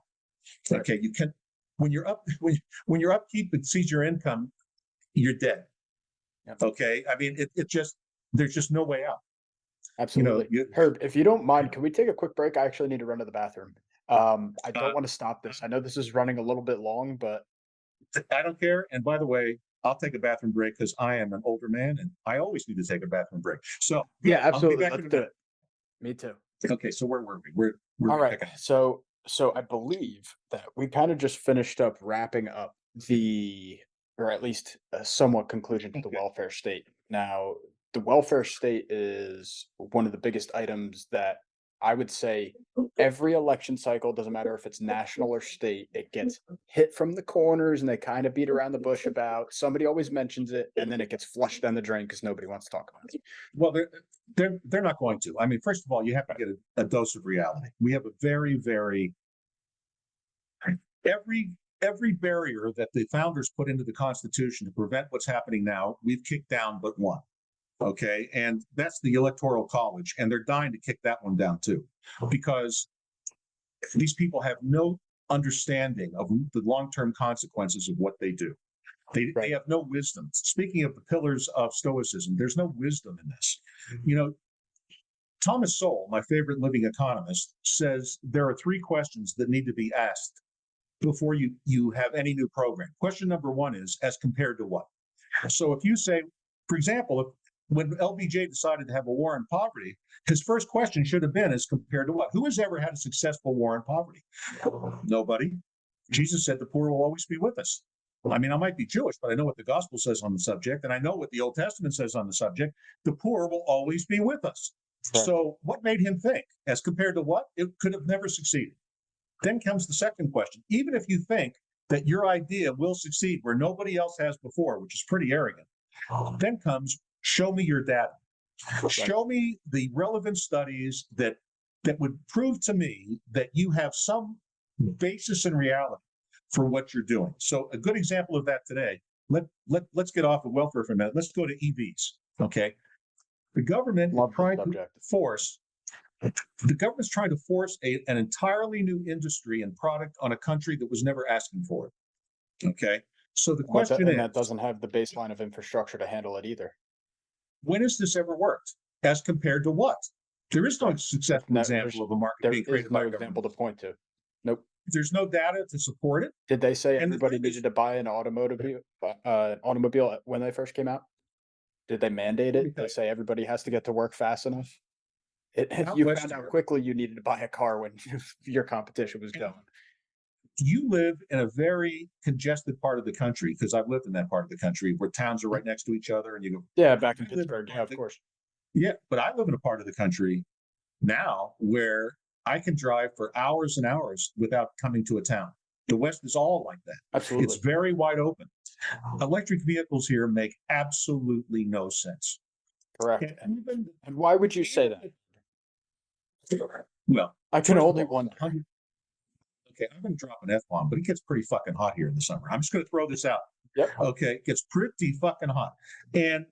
Okay, you can when you're up when your upkeep exceeds your income, you're dead. Yep. Okay, I mean it just there's just no way out. Absolutely. Herb, if you don't mind, can we take a quick break? I actually need to run to the bathroom. I don't want to stop this. I know this is running a little bit long, but I don't care. And by the way, I'll take a bathroom break because I am an older man and I always need to take a bathroom break. So yeah, I'll be absolutely. back Let's in a do minute. it. Me too. Okay, so where were we? We're All right. picking- So I believe that we kind of just finished up wrapping up or at least a somewhat conclusion to the Okay. welfare state. Now, the welfare state is one of the biggest items that I would say every election cycle, doesn't matter if it's national or state, it gets hit from the corners and they kind of beat around the bush about. Somebody always mentions it and then it gets flushed down the drain because nobody wants to talk about it. Well, they're not going to. I mean, first of all, you have to get a dose of reality. We have a very, very every barrier that the founders put into the Constitution to prevent what's happening now, we've kicked down but one. Okay, and that's the Electoral College, and they're dying to kick that one down too, because these people have no understanding of the long-term consequences of what they do. They have no wisdom. Speaking of the pillars of Stoicism, there's no wisdom in this. Thomas Sowell, my favorite living economist, says there are 3 questions that need to be asked before you have any new program. Question number 1 is, as compared to what? So if you say, for example, when LBJ decided to have a war on poverty, his first question should have been, as compared to what? Who has ever had a successful war on poverty? Nobody. Jesus said the poor will always be with us. I mean, I might be Jewish, but I know what the gospel says on the subject, and I know what the Old Testament says on the subject. The poor will always be with us. Right. So what made him think? As compared to what? It could have never succeeded. Then comes the second question. Even if you think that your idea will succeed where nobody else has before, which is pretty arrogant, then comes, show me your data. Right. Show me the relevant studies that would prove to me that you have some basis in reality for what you're doing. So a good example of that today, let's get off of welfare for a minute. Let's go to EVs. Okay. The government is trying to force an entirely new industry and product on a country that was never asking for it. Okay. So the question is, that doesn't have the baseline of infrastructure to handle it either. When has this ever worked? As compared to what? There is no successful example of a market being created by government. There is no example to point to. Nope. There's no data to support it. Did they say everybody needed to buy an automobile when they first came out? Did they mandate it? Did they say everybody has to get to work fast enough? You found out quickly you needed to buy a car when your competition was going. You live in a very congested part of the country, because I've lived in that part of the country where towns are right next to each other, and you go, yeah, back in Pittsburgh, yeah, of course. Yeah, but I live in a part of the country now where I can drive for hours and hours without coming to a town. The West is all like that. Absolutely. It's very wide open. Electric vehicles here make absolutely no sense. Correct. And even, And why would you say that? well, I can first of only all, wonder. okay, I'm going to drop an F-bomb, but it gets pretty fucking hot here in the summer. I'm just going to throw this out. Yep. Okay, it gets pretty fucking hot. And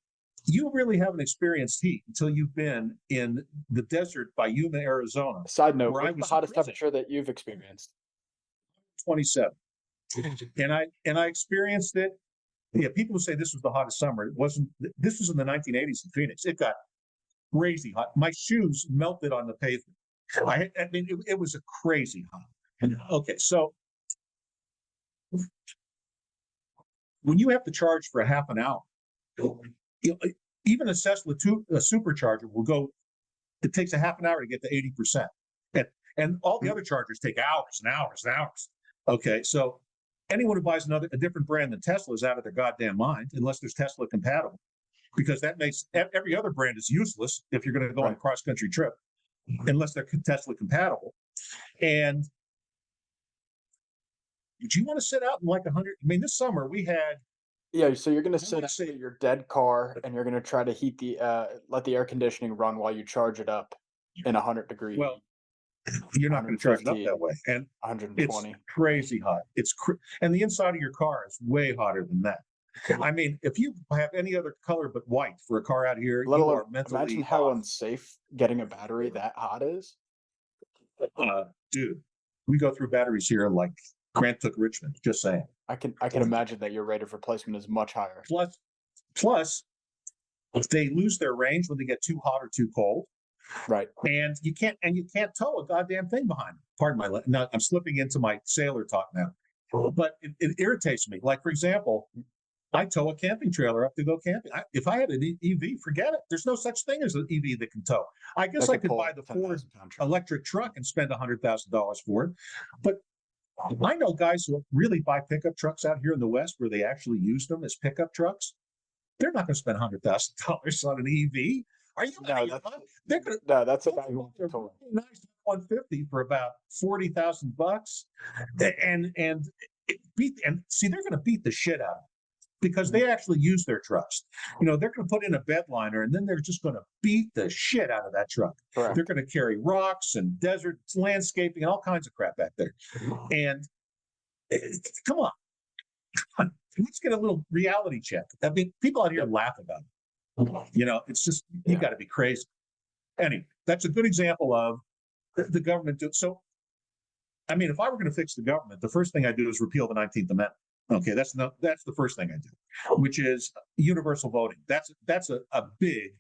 you really haven't experienced heat until you've been in the desert by Yuma, Arizona, Side note, where I what's the was hottest in prison. temperature that you've experienced? 27. And I experienced it. Yeah, people who say this was the hottest summer. It wasn't. This was in the 1980s in Phoenix. It got crazy hot. My shoes melted on the pavement. I mean, it was a crazy hot. Okay, so when you have to charge for a half an hour, you know, even a supercharger will go. It takes a half an hour to get to 80%, and all the other chargers take hours and hours and hours. Okay, so anyone who buys a different brand than Tesla is out of their goddamn mind, unless there's Tesla compatible, because that makes every other brand is useless if you're going to go on a cross country trip, unless they're Tesla compatible. And do you want to sit out in like 100? I mean, this summer we had. Yeah, so you're gonna sit would out say- in your dead car and you're gonna try to heat let the air conditioning run while you charge it up in 100-degree, Well, you're not going to charge it up 150, that way, and it's 120. crazy hot. And the inside of your car is way hotter than that. I mean, if you have any other color but white for a car out here, Let you alone are mentally imagine how off. unsafe getting a battery that hot is. Dude, we go through batteries here like Grant took Richmond. Just saying. I can imagine that your rate of replacement is much higher. Plus, if they lose their range when they get too hot or too cold, Right. and you can't tow a goddamn thing behind them. Pardon my. Now I'm slipping into my sailor talk now, but it irritates me. Like for example, I tow a camping trailer up to go camping. If I had an EV, forget it. There's no such thing as an EV that can tow. I guess I could buy the Ford electric truck and spend $100,000 for it, but I know guys who really buy pickup trucks out here in the West where they actually use them as pickup trucks. They're not going to spend $100,000 on an EV. Are you? No, they're going to. No, that's a guy who wants to tow. Nice 150 for about $40,000, and see they're going to beat the shit out of it because they actually use their trucks. You know, they're going to put in a bed liner and then they're just going to beat the shit out of that truck. Correct. They're going to carry rocks and desert landscaping and all kinds of crap back there. And come on, let's get a little reality check. I mean, people out here laugh about it. You know, it's just you got to be crazy. Anyway, that's a good example of the government. So, I mean, if I were going to fix the government, the first thing I do is repeal the 19th Amendment. Okay, that's the first thing I do, which is universal voting. That's a big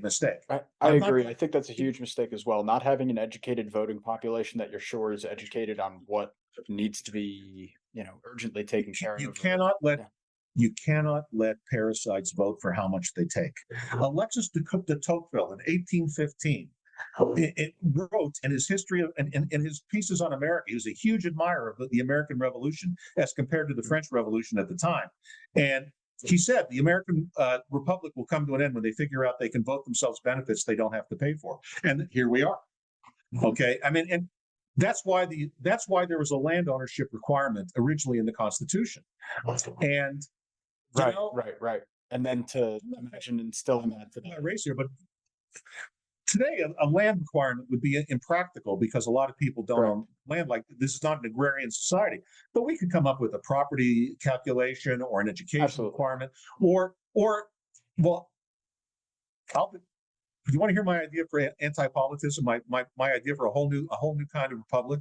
mistake. I agree. I think that's a huge mistake as well. Not having an educated voting population that you're sure is educated on what needs to be, urgently taken care of. You cannot let parasites vote for how much they take. Alexis de Tocqueville in 1815 it wrote in his history of and in his pieces on America. He was a huge admirer of the American Revolution as compared to the French Revolution at the time. And he said the American Republic will come to an end when they figure out they can vote themselves benefits they don't have to pay for. And here we are. Okay, I mean, and that's why there was a land ownership requirement originally in the Constitution. And right. And then to imagine instilling that today. Race here, but today a land requirement would be impractical because a lot of people don't own land. Like this is not an agrarian society, but we could come up with a property calculation or an education requirement, or well, do you want to hear my idea for anti-politism? My idea for a whole new kind of republic.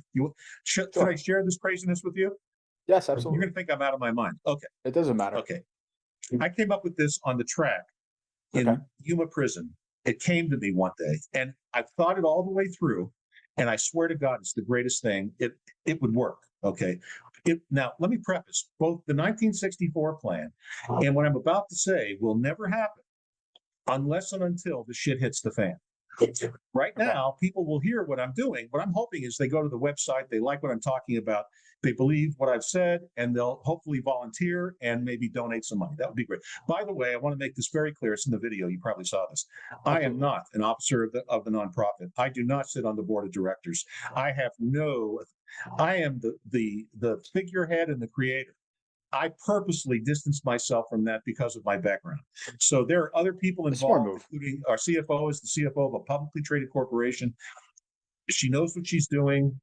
Should I share this craziness with you? Yes, absolutely. You're going to think I'm out of my mind. Okay, it doesn't matter. Okay, I came up with this on the track in Yuma prison. It came to me one day, and I've thought it all the way through, and I swear to God, it's the greatest thing. It would work. Okay. Now, let me preface both the 1964 plan and what I'm about to say will never happen unless and until the shit hits the fan. Right now, people will hear what I'm doing. What I'm hoping is they go to the website, they like what I'm talking about, they believe what I've said, and they'll hopefully volunteer and maybe donate some money. That would be great. By the way, I want to make this very clear. It's in the video. You probably saw this. I am not an officer of the nonprofit. I do not sit on the board of directors. I am the figurehead and the creator. I purposely distanced myself from that because of my background. So there are other people involved, including our CFO is the CFO of a publicly traded corporation. She knows what she's doing.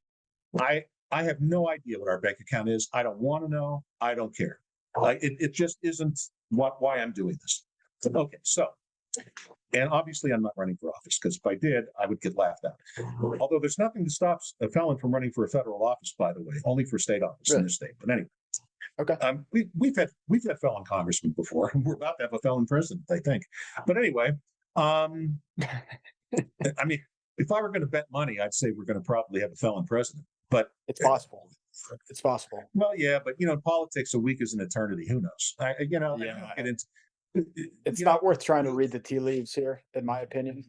I have no idea what our bank account is. I don't want to know. I don't care. It just isn't why I'm doing this. Okay, so, and obviously I'm not running for office, because if I did, I would get laughed at. Although there's nothing to stop a felon from running for a federal office, by the way, only for state office in this state. But anyway. Okay. We've had felon congressmen before. We're about to have a felon president, I think. But anyway, I mean, if I were going to bet money, I'd say we're going to probably have a felon president. But it's possible. It's possible. Well, yeah, but in politics, a week is an eternity. Who knows? It's not worth trying to read the tea leaves here, in my opinion.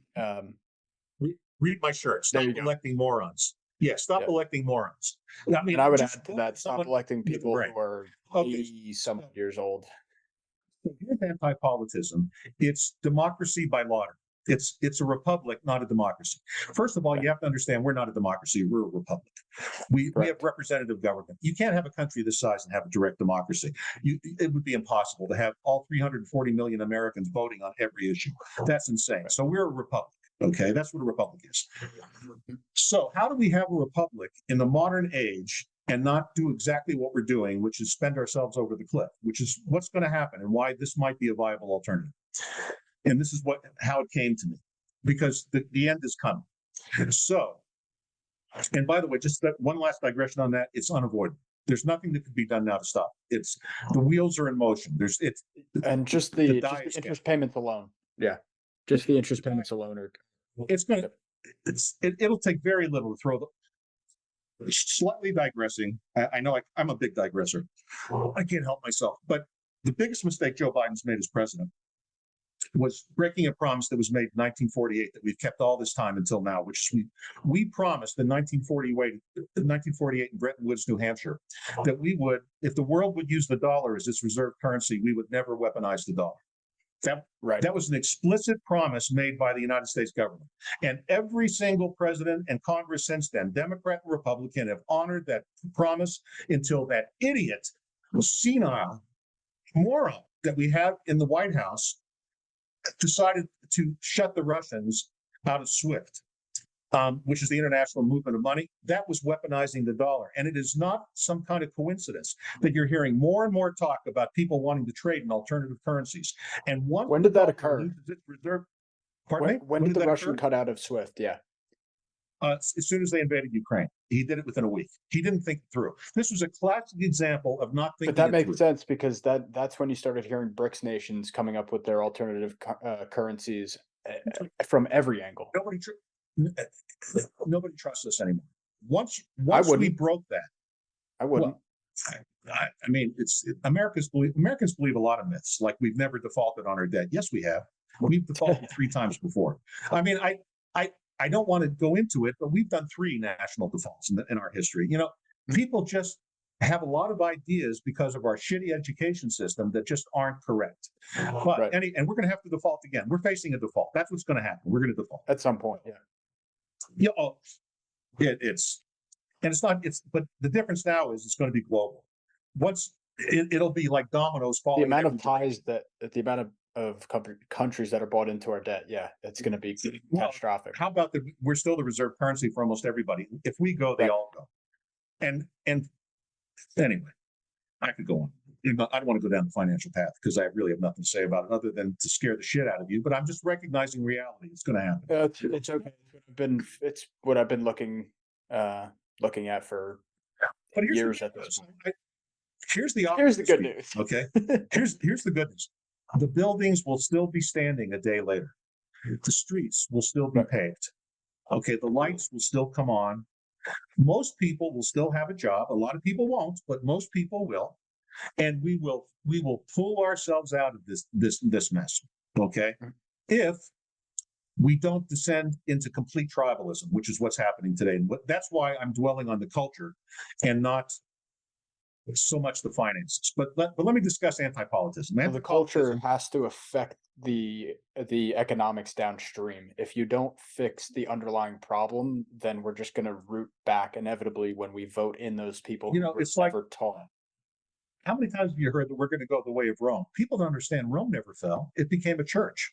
Read my shirt. Stop electing morons. Yeah, stop electing morons. I mean, and I would add to that, stop electing people who are 80-some years old. Here's anti-politism. It's democracy by law. It's a republic, not a democracy. First of all, you have to understand we're not a democracy. We're a republic. We have representative government. You can't have a country this size and have a direct democracy. It would be impossible to have all 340 million Americans voting on every issue. That's insane. So we're a republic. Okay, that's what a republic is. So how do we have a republic in the modern age and not do exactly what we're doing, which is spend ourselves over the cliff, which is what's going to happen and why this might be a viable alternative. And this is how it came to me, because the end is coming. So, and by the way, just one last digression on that, it's unavoidable. There's nothing that could be done now to stop. It's the wheels are in motion. Just the interest payments alone. Yeah. Just the interest payments alone are. It'll take very little to throw slightly digressing. I know I'm a big digressor. I can't help myself. But the biggest mistake Joe Biden's made as president was breaking a promise that was made in 1948 that we've kept all this time until now, which we promised in 1948 in Bretton Woods, New Hampshire, that we would, if the world would use the dollar as its reserve currency, we would never weaponize the dollar. That was an explicit promise made by the United States government. And every single president and Congress since then, Democrat and Republican, have honored that promise until that idiot, senile moron that we have in the White House decided to shut the Russians out of SWIFT, which is the international movement of money. That was weaponizing the dollar. And it is not some kind of coincidence that you're hearing more and more talk about people wanting to trade in alternative currencies. And when did that occur? When did the Russian cut out of SWIFT? Yeah. As soon as they invaded Ukraine. He did it within a week. He didn't think it through. This was a classic example of not thinking. But that makes sense, because that's when you started hearing BRICS nations coming up with their alternative currencies from every angle. Nobody trusts us anymore. Once we broke that, I wouldn't. Well, I mean, Americans believe a lot of myths, like we've never defaulted on our debt. Yes, we have. We've defaulted 3 times before. I mean, I don't want to go into it, but we've done 3 national defaults in our history. People just have a lot of ideas because of our shitty education system that just aren't correct. But and we're going to have to default again. We're facing a default. That's what's going to happen. We're going to default at some point. Yeah. Yeah. But the difference now is it's going to be global. Once it'll be like dominoes falling. The amount of ties the amount of countries that are bought into our debt. Yeah, it's going to be catastrophic. How about we're still the reserve currency for almost everybody. If we go, they all go. And anyway, I could go on. I don't want to go down the financial path because I really have nothing to say about it other than to scare the shit out of you. But I'm just recognizing reality. It's going to happen. It's okay. It's what I've been looking at for years at this point. Here's the good news. Okay. Here's the good news. The buildings will still be standing a day later. The streets will still be paved. Okay. The lights will still come on. Most people will still have a job. A lot of people won't, but most people will. And we will pull ourselves out of this mess. Okay. If we don't descend into complete tribalism, which is what's happening today. And that's why I'm dwelling on the culture and not so much the finances. But let me discuss anti-politism. Well, the culture has to affect the economics downstream. If you don't fix the underlying problem, then we're just going to root back inevitably when we vote in those people who were it's like, never taught. how many times have you heard that we're going to go the way of Rome? People don't understand Rome never fell. It became a church.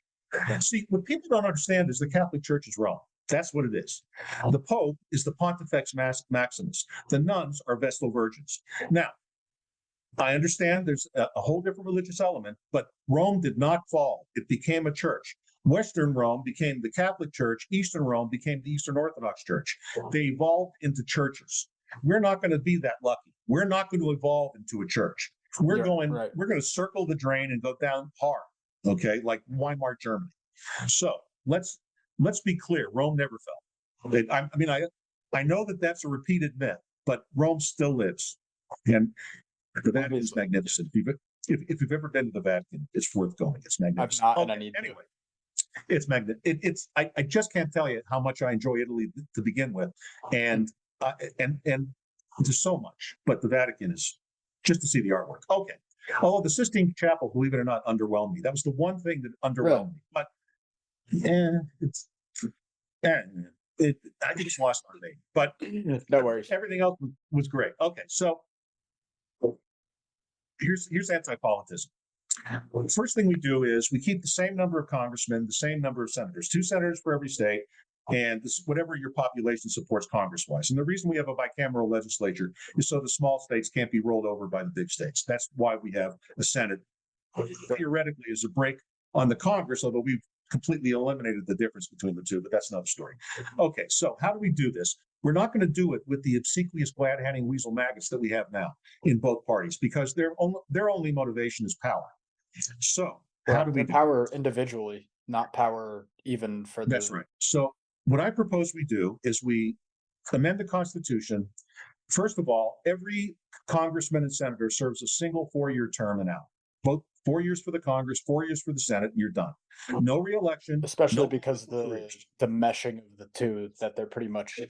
See, what people don't understand is the Catholic Church is Rome. That's what it is. The Pope is the Pontifex Maximus. The nuns are Vestal Virgins. Now, I understand there's a whole different religious element, but Rome did not fall. It became a church. Western Rome became the Catholic Church. Eastern Rome became the Eastern Orthodox Church. They evolved into churches. We're not going to be that lucky. We're not going to evolve into a church. We're going to circle the drain and go down hard. Okay, like Weimar Germany. So let's be clear. Rome never fell. I know that that's a repeated myth, but Rome still lives, and that is magnificent. If you've ever been to the Vatican, it's worth going. It's magnificent. I've not, and I need anyway. It's magnificent. I just can't tell you how much I enjoy Italy to begin with, and there's so much. But the Vatican is just to see the artwork. Okay. Oh, the Sistine Chapel, believe it or not, underwhelmed me. That was the one thing that underwhelmed me. But I think it's lost on me. But no worries. Everything else was great. Okay, so here's anti-politism. First thing we do is we keep the same number of congressmen, the same number of senators, 2 senators for every state, and whatever your population supports Congress-wise. And the reason we have a bicameral legislature is so the small states can't be rolled over by the big states. That's why we have a Senate. Theoretically, is a break on the Congress, although we've completely eliminated the difference between the two, but that's another story. Okay, so how do we do this? We're not going to do it with the obsequious, glad-handing weasel maggots that we have now in both parties, because their only motivation is power. So how do we power individually, not power even for the... That's right. So what I propose we do is we amend the Constitution. First of all, every congressman and senator serves a single 4-year term and out. Both 4 years for the Congress, 4 years for the Senate, and you're done. No reelection. Especially because the meshing of the two, that they're pretty much the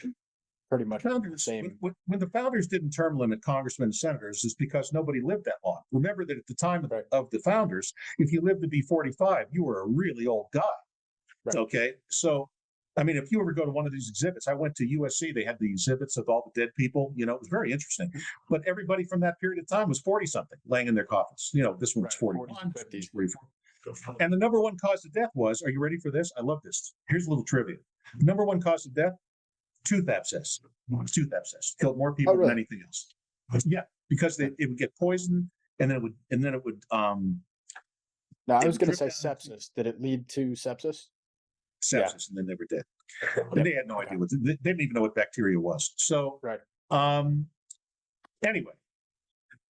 same. When the founders didn't term limit congressmen and senators, is because nobody lived that long. Remember that at the time of the founders, if you lived to be 45, you were a really old guy. Right. Okay, so I mean, if you ever go to one of these exhibits, I went to USC, they had the exhibits of all the dead people, it was very interesting. But everybody from that period of time was 40-something, laying in their coffins. This one was 41, 50, 44. And the number one cause of death was, are you ready for this? I love this. Here's a little trivia. The number one cause of death, tooth abscess. Tooth abscess. Killed more people than anything else. Yeah, because it would get poisoned, and then it would. Now, I was going to say sepsis. Did it lead to sepsis? Sepsis, and then they were dead. And they had no idea they didn't even know what bacteria was. So, anyway,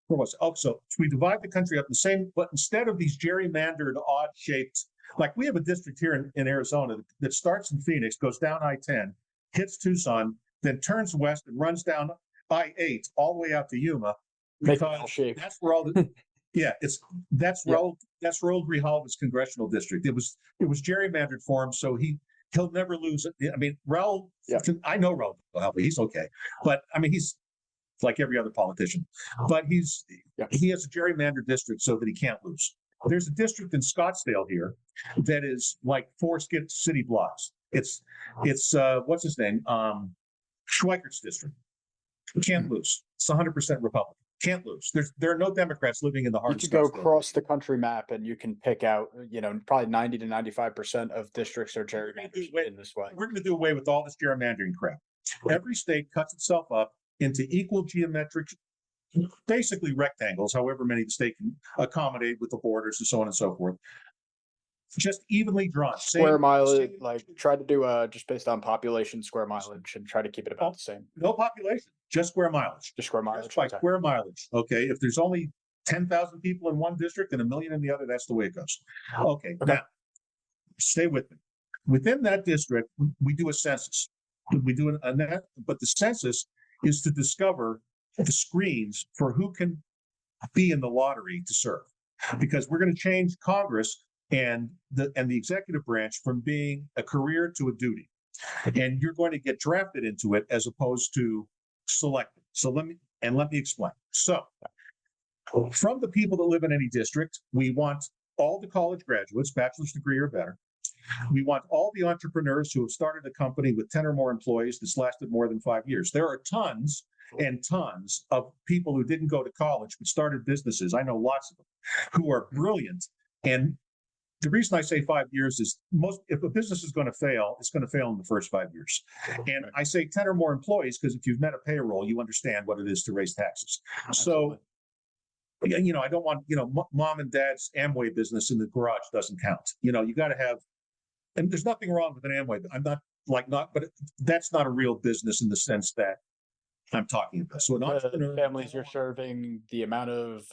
where was it? Oh, so we divide the country up the same, but instead of these gerrymandered, odd-shaped, like we have a district here in Arizona that starts in Phoenix, goes down I-10, hits Tucson, then turns west and runs down I-8 all the way out to Yuma, because that's where all the that's Raul Grijalva's congressional district. It was gerrymandered for him, so he'll never lose it. I mean, Raul. I know Raul Grijalva. He's okay, but I mean, he's like every other politician. But he has a gerrymandered district so that he can't lose. There's a district in Scottsdale here that is like 4 city blocks. It's what's his name? Schweikert's district. Can't lose. It's 100% Republican. Can't lose. There are no Democrats living in the heart. You could go across the country map and you can pick out, probably 90 to 95% of districts are gerrymandered in this way. We're going to do away with all this gerrymandering crap. Every state cuts itself up into equal geometric, basically rectangles, however many the state can accommodate with the borders and so on and so forth. Just evenly drawn. Square mileage, like try to do just based on population, square mileage, and try to keep it about the same. No population, just square mileage. Just square mileage. Just by square mileage. Okay. If there's only 10,000 people in one district and 1 million in the other, that's the way it goes. Okay. Now, stay with me. Within that district, we do a census. We do but the census is to discover the screens for who can be in the lottery to serve, because we're going to change Congress and the executive branch from being a career to a duty. And you're going to get drafted into it as opposed to selected. So let me explain. So from the people that live in any district, we want all the college graduates, bachelor's degree or better. We want all the entrepreneurs who have started a company with 10 or more employees that's lasted more than 5 years. There are tons and tons of people who didn't go to college but started businesses. I know lots of them who are brilliant. And the reason I say 5 years is if a business is going to fail, it's going to fail in the first 5 years. And I say 10 or more employees because if you've met a payroll, you understand what it is to raise taxes. Absolutely. So, I don't want, mom and dad's Amway business in the garage doesn't count. You got to have, and there's nothing wrong with an Amway. But that's not a real business in the sense that I'm talking about. So an entrepreneur, families you're serving, the amount of,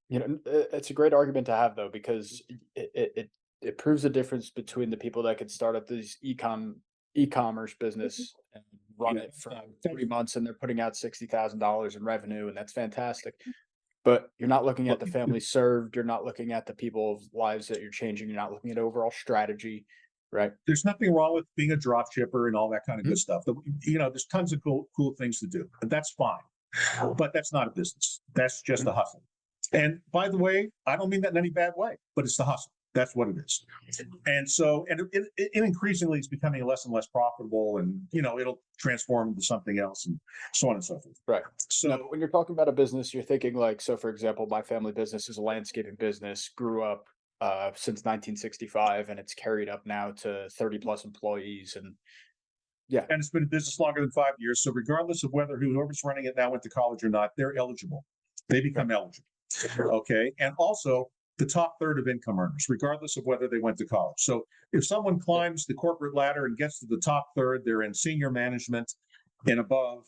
it's a great argument to have though, because it proves the difference between the people that could start up these e-commerce business and run it for 3 months and they're putting out $60,000 in revenue, and that's fantastic. But you're not looking at the families served. You're not looking at the people's lives that you're changing. You're not looking at overall strategy, right? There's nothing wrong with being a drop shipper and all that kind of good stuff. There's tons of cool things to do, and that's fine. But that's not a business. That's just a hustle. And by the way, I don't mean that in any bad way, but it's the hustle. That's what it is. And so, it increasingly is becoming less and less profitable, and it'll transform into something else, and so on and so forth. Right. So Now, when you're talking about a business, you're thinking like, so for example, my family business is a landscaping business, grew up since 1965, and it's carried up now to 30 plus employees. And it's been in business longer than 5 years. So regardless of whether whoever's running it now went to college or not, they're eligible. They become eligible. Okay. And also the top third of income earners, regardless of whether they went to college. So if someone climbs the corporate ladder and gets to the top third, they're in senior management and above,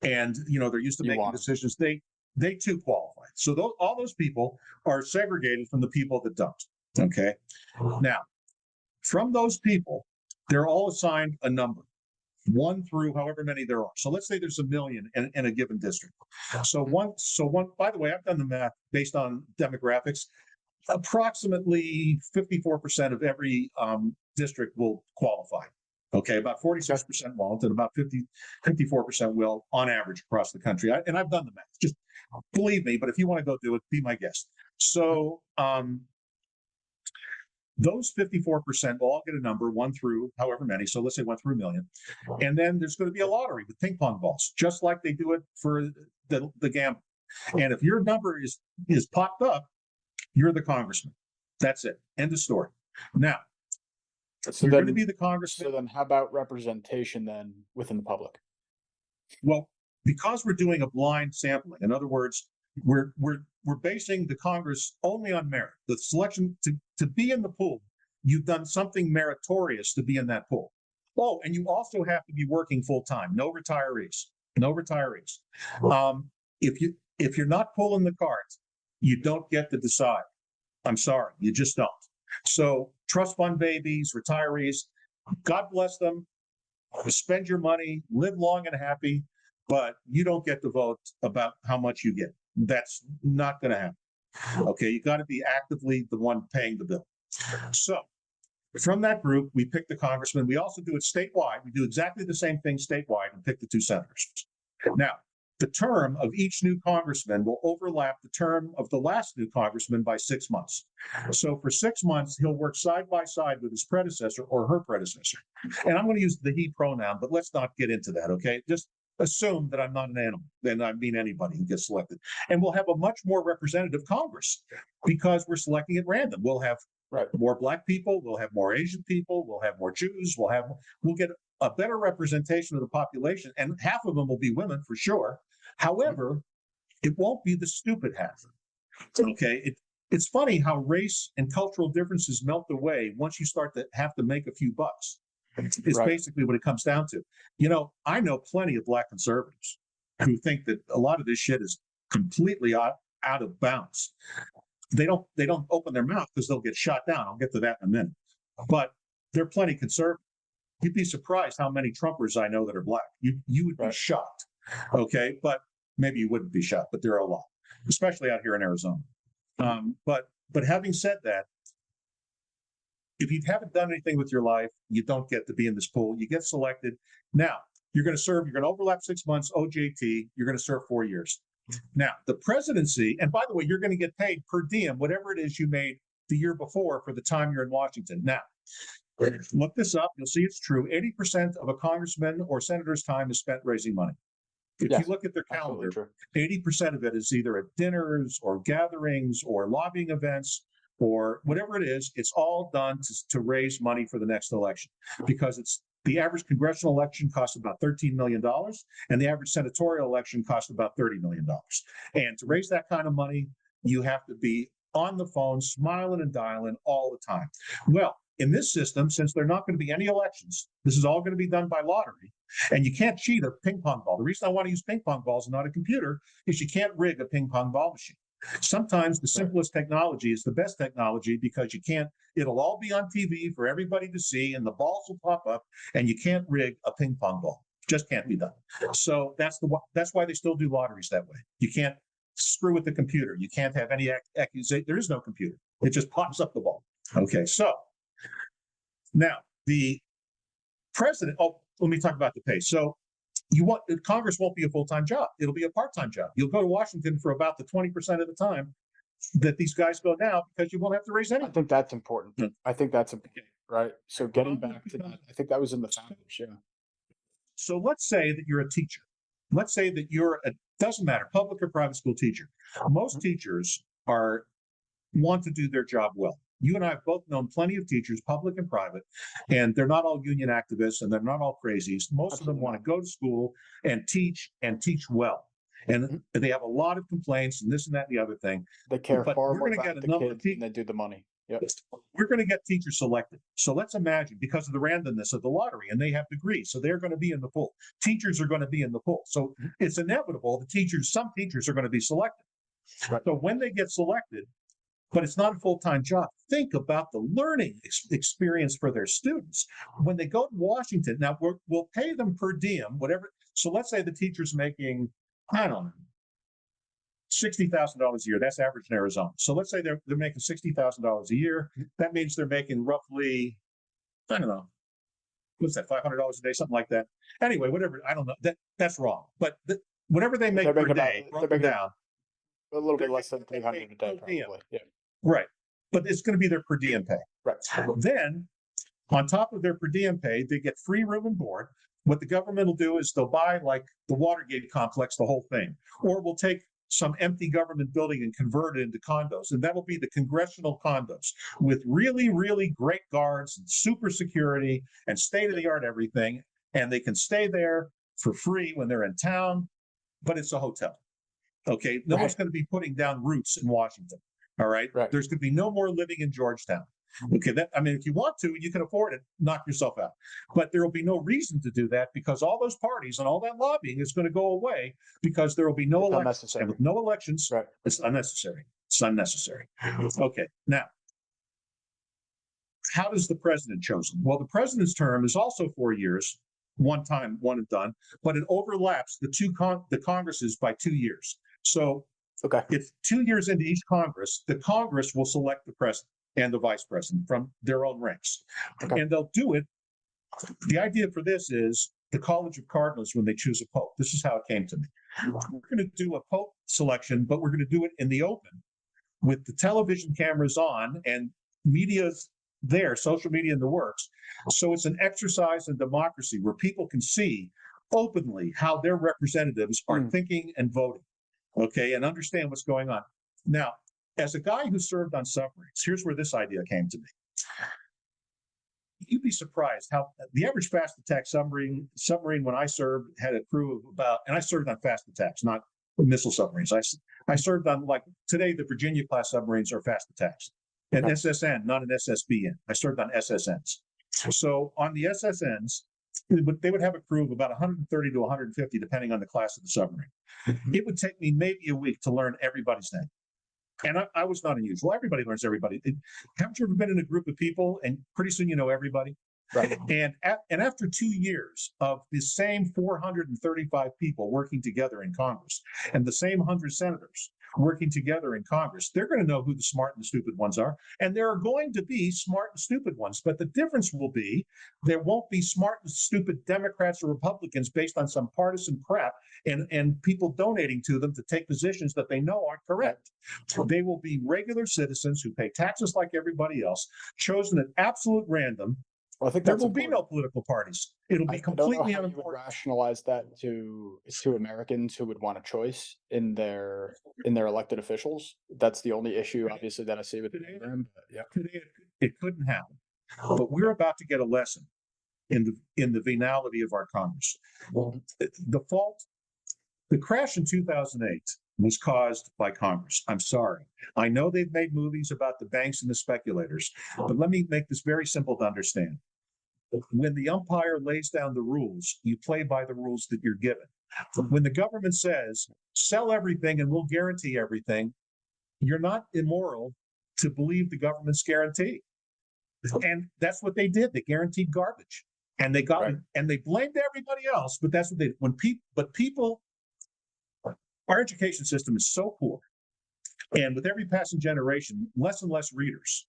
and they're used to making decisions. They too qualify. So all those people are segregated from the people that don't. Okay. Now, from those people, they're all assigned a number, 1 through however many there are. So let's say there's 1 million in a given district. So one. By the way, I've done the math based on demographics. Approximately 54% of every district will qualify. Okay, about 46% won't, and about 54% will on average across the country. I've done the math. Just believe me, but if you want to go do it, be my guest. So those 54% will all get a number, 1 through however many. So let's say 1 through 1 million. And then there's going to be a lottery with ping pong balls, just like they do it for the gamble. And if your number is popped up, you're the congressman. That's it. End of story. Now, you're going to be the congressman. So then how about representation then within the public? Well, because we're doing a blind sampling, in other words, we're basing the Congress only on merit. The selection to be in the pool, you've done something meritorious to be in that pool. Oh, and you also have to be working full time. No retirees. No retirees. If you're not pulling the cards, you don't get to decide. I'm sorry, you just don't. So trust fund babies, retirees, God bless them. Spend your money, live long and happy, but you don't get to vote about how much you get. That's not going to happen. Okay, you got to be actively the one paying the bill. So from that group, we pick the congressman. We also do it statewide. We do exactly the same thing statewide and pick the 2 senators. Now, the term of each new congressman will overlap the term of the last new congressman by 6 months. So for 6 months, he'll work side by side with his predecessor or her predecessor. And I'm going to use the he pronoun, but let's not get into that, okay? Just assume that I'm not an animal, then I mean anybody who gets selected. And we'll have a much more representative Congress because we're selecting at random. We'll have more Black people, we'll have more Asian people, we'll have more Jews, we'll get a better representation of the population, and half of them will be women for sure. However, it won't be the stupid half. Okay, it's funny how race and cultural differences melt away once you start to have to make a few bucks. It's basically what it comes down to. I know plenty of Black conservatives who think that a lot of this shit is completely out of bounds. They don't open their mouth because they'll get shot down. I'll get to that in a minute. But they're plenty conservative. You'd be surprised how many Trumpers I know that are Black. You would be shocked. Okay, but maybe you wouldn't be shocked, but there are a lot, especially out here in Arizona. But having said that, if you haven't done anything with your life, you don't get to be in this pool. You get selected. Now, you're going to overlap 6 months, OJT, you're going to serve 4 years. Now, the presidency, and by the way, you're going to get paid per diem, whatever it is you made the year before for the time you're in Washington. Now, look this up. You'll see it's true. 80% of a congressman or senator's time is spent raising money. If you look at their calendar, 80% of it is either at dinners or gatherings or lobbying events or whatever it is. It's all done to raise money for the next election, because the average congressional election costs about $13 million, and the average senatorial election costs about $30 million. And to raise that kind of money, you have to be on the phone, smiling and dialing all the time. Well, in this system, since there are not going to be any elections, this is all going to be done by lottery, and you can't cheat a ping pong ball. The reason I want to use ping pong balls and not a computer is you can't rig a ping pong ball machine. Sometimes the simplest technology is the best technology, because it'll all be on TV for everybody to see, and the balls will pop up, and you can't rig a ping pong ball. Just can't be done. So that's why they still do lotteries that way. You can't screw with the computer. You can't have any accusation. There is no computer. It just pops up the ball. Okay, so now the president, let me talk about the pay. So Congress won't be a full-time job. It'll be a part-time job. You'll go to Washington for about the 20% of the time that these guys go now, because you won't have to raise any. I think that's important. I think that's important, right? So getting back to that, I think that was in the founders, yeah. So let's say that you're a teacher. Let's say that doesn't matter, public or private school teacher. Most teachers want to do their job well. You and I have both known plenty of teachers, public and private, and they're not all union activists, and they're not all crazies. Most of them want to go to school and teach well. And they have a lot of complaints and this and that and the other thing. They care far more about the kids than they do the money. Yep. We're going to get teachers selected. So let's imagine, because of the randomness of the lottery, and they have degrees, so they're going to be in the pool. Teachers are going to be in the pool. So it's inevitable some teachers are going to be selected. Right. So when they get selected, but it's not a full-time job, think about the learning experience for their students. When they go to Washington, now we'll pay them per diem, whatever. So let's say the teacher's making, I don't know, $60,000 a year. That's average in Arizona. So let's say they're making $60,000 a year. That means they're making roughly, I don't know, what's that, $500 a day, something like that. Anyway, whatever, I don't know. That's wrong. But whatever they make per day, broken down, a little bit less than $300 a day, probably. Yeah. Right. But it's going to be their per diem pay. Right. Then, on top of their per diem pay, they get free room and board. What the government will do is they'll buy, like the Watergate complex, the whole thing, or we'll take some empty government building and convert it into condos. And that'll be the congressional condos with really, really great guards and super security and state-of-the-art everything. And they can stay there for free when they're in town, but it's a hotel. Okay. No one's going to be putting down roots in Washington. All right. There's going to be no more living in Georgetown. Okay. If you want to, you can afford it, knock yourself out. But there will be no reason to do that, because all those parties and all that lobbying is going to go away, because there will be no elections. And with no elections, it's unnecessary. It's unnecessary. Okay. Now, how does the president chosen? Well, the president's term is also 4 years, one and done, but it overlaps the Congresses by 2 years. So it's 2 years into each Congress, the Congress will select the president and the vice president from their own ranks. And they'll do it. The idea for this is the College of Cardinals when they choose a pope. This is how it came to me. We're going to do a pope selection, but we're going to do it in the open with the television cameras on and media's there, social media in the works. So it's an exercise in democracy where people can see openly how their representatives are thinking and voting. Okay, and understand what's going on. Now, as a guy who served on submarines, here's where this idea came to me. You'd be surprised how the average fast attack submarine when I served had a crew of about, and I served on fast attacks, not missile submarines. I served on, like today, the Virginia class submarines are fast attacks. An SSN, not an SSBN. I served on SSNs. So on the SSNs, they would have a crew of about 130 to 150, depending on the class of the submarine. It would take me maybe a week to learn everybody's name. And I was not unusual. Everybody learns everybody. Haven't you ever been in a group of people and pretty soon you know everybody? Right. And after 2 years of the same 435 people working together in Congress and the same 100 senators, working together in Congress. They're going to know who the smart and the stupid ones are. And there are going to be smart and stupid ones. But the difference will be there won't be smart and stupid Democrats or Republicans based on some partisan crap and people donating to them to take positions that they know aren't correct. They will be regular citizens who pay taxes like everybody else, chosen at absolute random. Well, I think There that's will be no important. political parties. It'll be I don't know completely how you would unimportant. rationalize that to Americans who would want a choice in their elected officials. That's the only issue, obviously, that I see with the Today, program. But yeah, today it couldn't happen. But we're about to get a lesson in the venality of our Congress. The crash in 2008 was caused by Congress. I'm sorry. I know they've made movies about the banks and the speculators, but let me make this very simple to understand. When the umpire lays down the rules, you play by the rules that you're given. When the government says, sell everything and we'll guarantee everything, you're not immoral to believe the government's guarantee. And that's what they did. They guaranteed garbage. And they got and they blamed everybody else, but that's what they people our education system is so poor. And with every passing generation, less and less readers.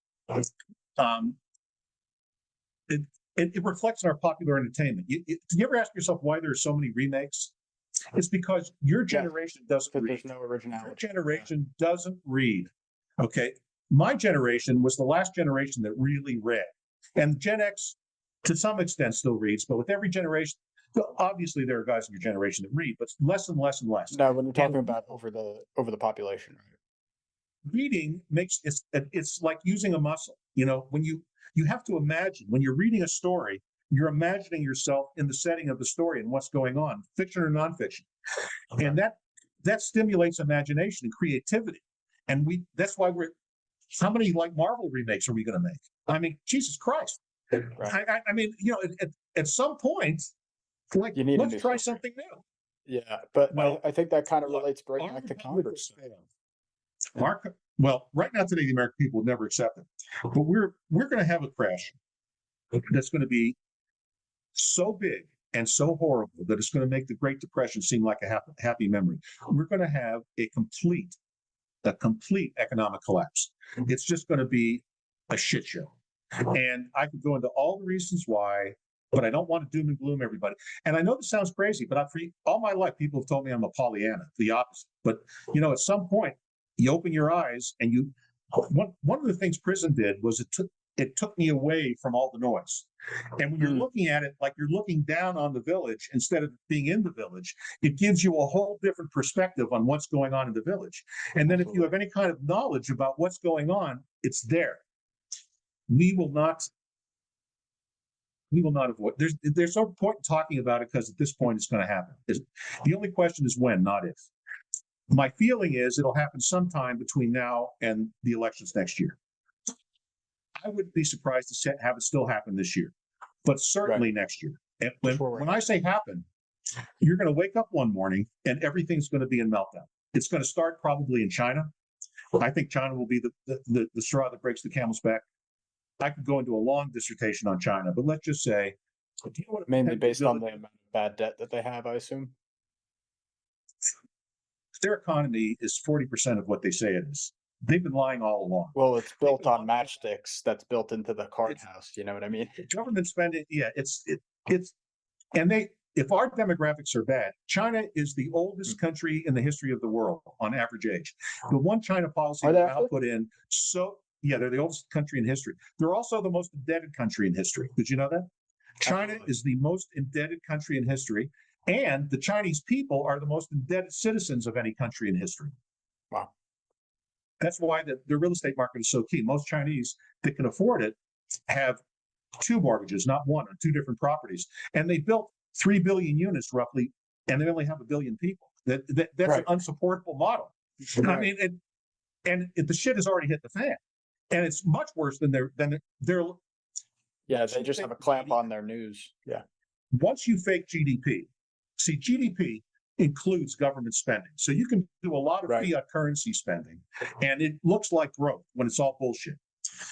It reflects in our popular entertainment. Do you ever ask yourself why there are so many remakes? It's because your generation doesn't read. there's no originality. Your generation doesn't read. Okay. My generation was the last generation that really read. And Gen X, to some extent, still reads, but with every generation, obviously there are guys in your generation that read, but less and less and less. No, when you're talking about over the population, right? Reading makes it's like using a muscle. You know, when you have to imagine when you're reading a story, you're imagining yourself in the setting of the story and what's going on, fiction or nonfiction, and that stimulates imagination and creativity. And that's why how many like Marvel remakes are we going to make? I mean, Jesus Christ! Right. I mean, you know, at some point, like let's try something new. Yeah, but Well, I think that kind of look, relates right our back to republic Congress. has failed. Well, right now today, the American people will never accept it. But we're going to have a crash that's going to be so big and so horrible that it's going to make the Great Depression seem like a happy memory. We're going to have a complete economic collapse. It's just going to be a shit show. And I could go into all the reasons why, but I don't want to doom and gloom everybody. And I know this sounds crazy, but for all my life, people have told me I'm a Pollyanna, the opposite. But, you know, at some point, you open your eyes and one of the things prison did was it took me away from all the noise. And when you're looking at it like you're looking down on the village instead of being in the village, it gives you a whole different perspective on what's going on in the village. And then if you have any kind of knowledge about what's going on, it's there. We will not avoid. There's no point in talking about it because at this point it's going to happen. The only question is when, not if. My feeling is it'll happen sometime between now and the elections next year. I wouldn't be surprised to have it still happen this year, but certainly next year. And when I say happen, you're going to wake up one morning and everything's going to be in meltdown. It's going to start probably in China. I think China will be the straw that breaks the camel's back. I could go into a long dissertation on China, but let's just say, mainly based on the amount of bad debt that they have, I assume. Their economy is 40% of what they say it is. They've been lying all along. Well, it's built on matchsticks that's built into the card house. You know what I mean? Government spending, yeah, if our demographics are bad, China is the oldest country in the history of the world on average age. The one China policy that Mao put in, they're the oldest country in history. They're also the most indebted country in history. Did you know that? China is the most indebted country in history, and the Chinese people are the most indebted citizens of any country in history. Wow. That's why the real estate market is so key. Most Chinese that can afford it have two mortgages, not one, on two different properties. And they built 3 billion units roughly, and they only have 1 billion people. That's an unsupportable model. Right. I mean, the shit has already hit the fan. And it's much worse than they're yeah, they just have a clamp on their news. Yeah. Once you fake GDP, see, GDP includes government spending. So you can do a lot of fiat currency spending, and it looks like growth when it's all bullshit.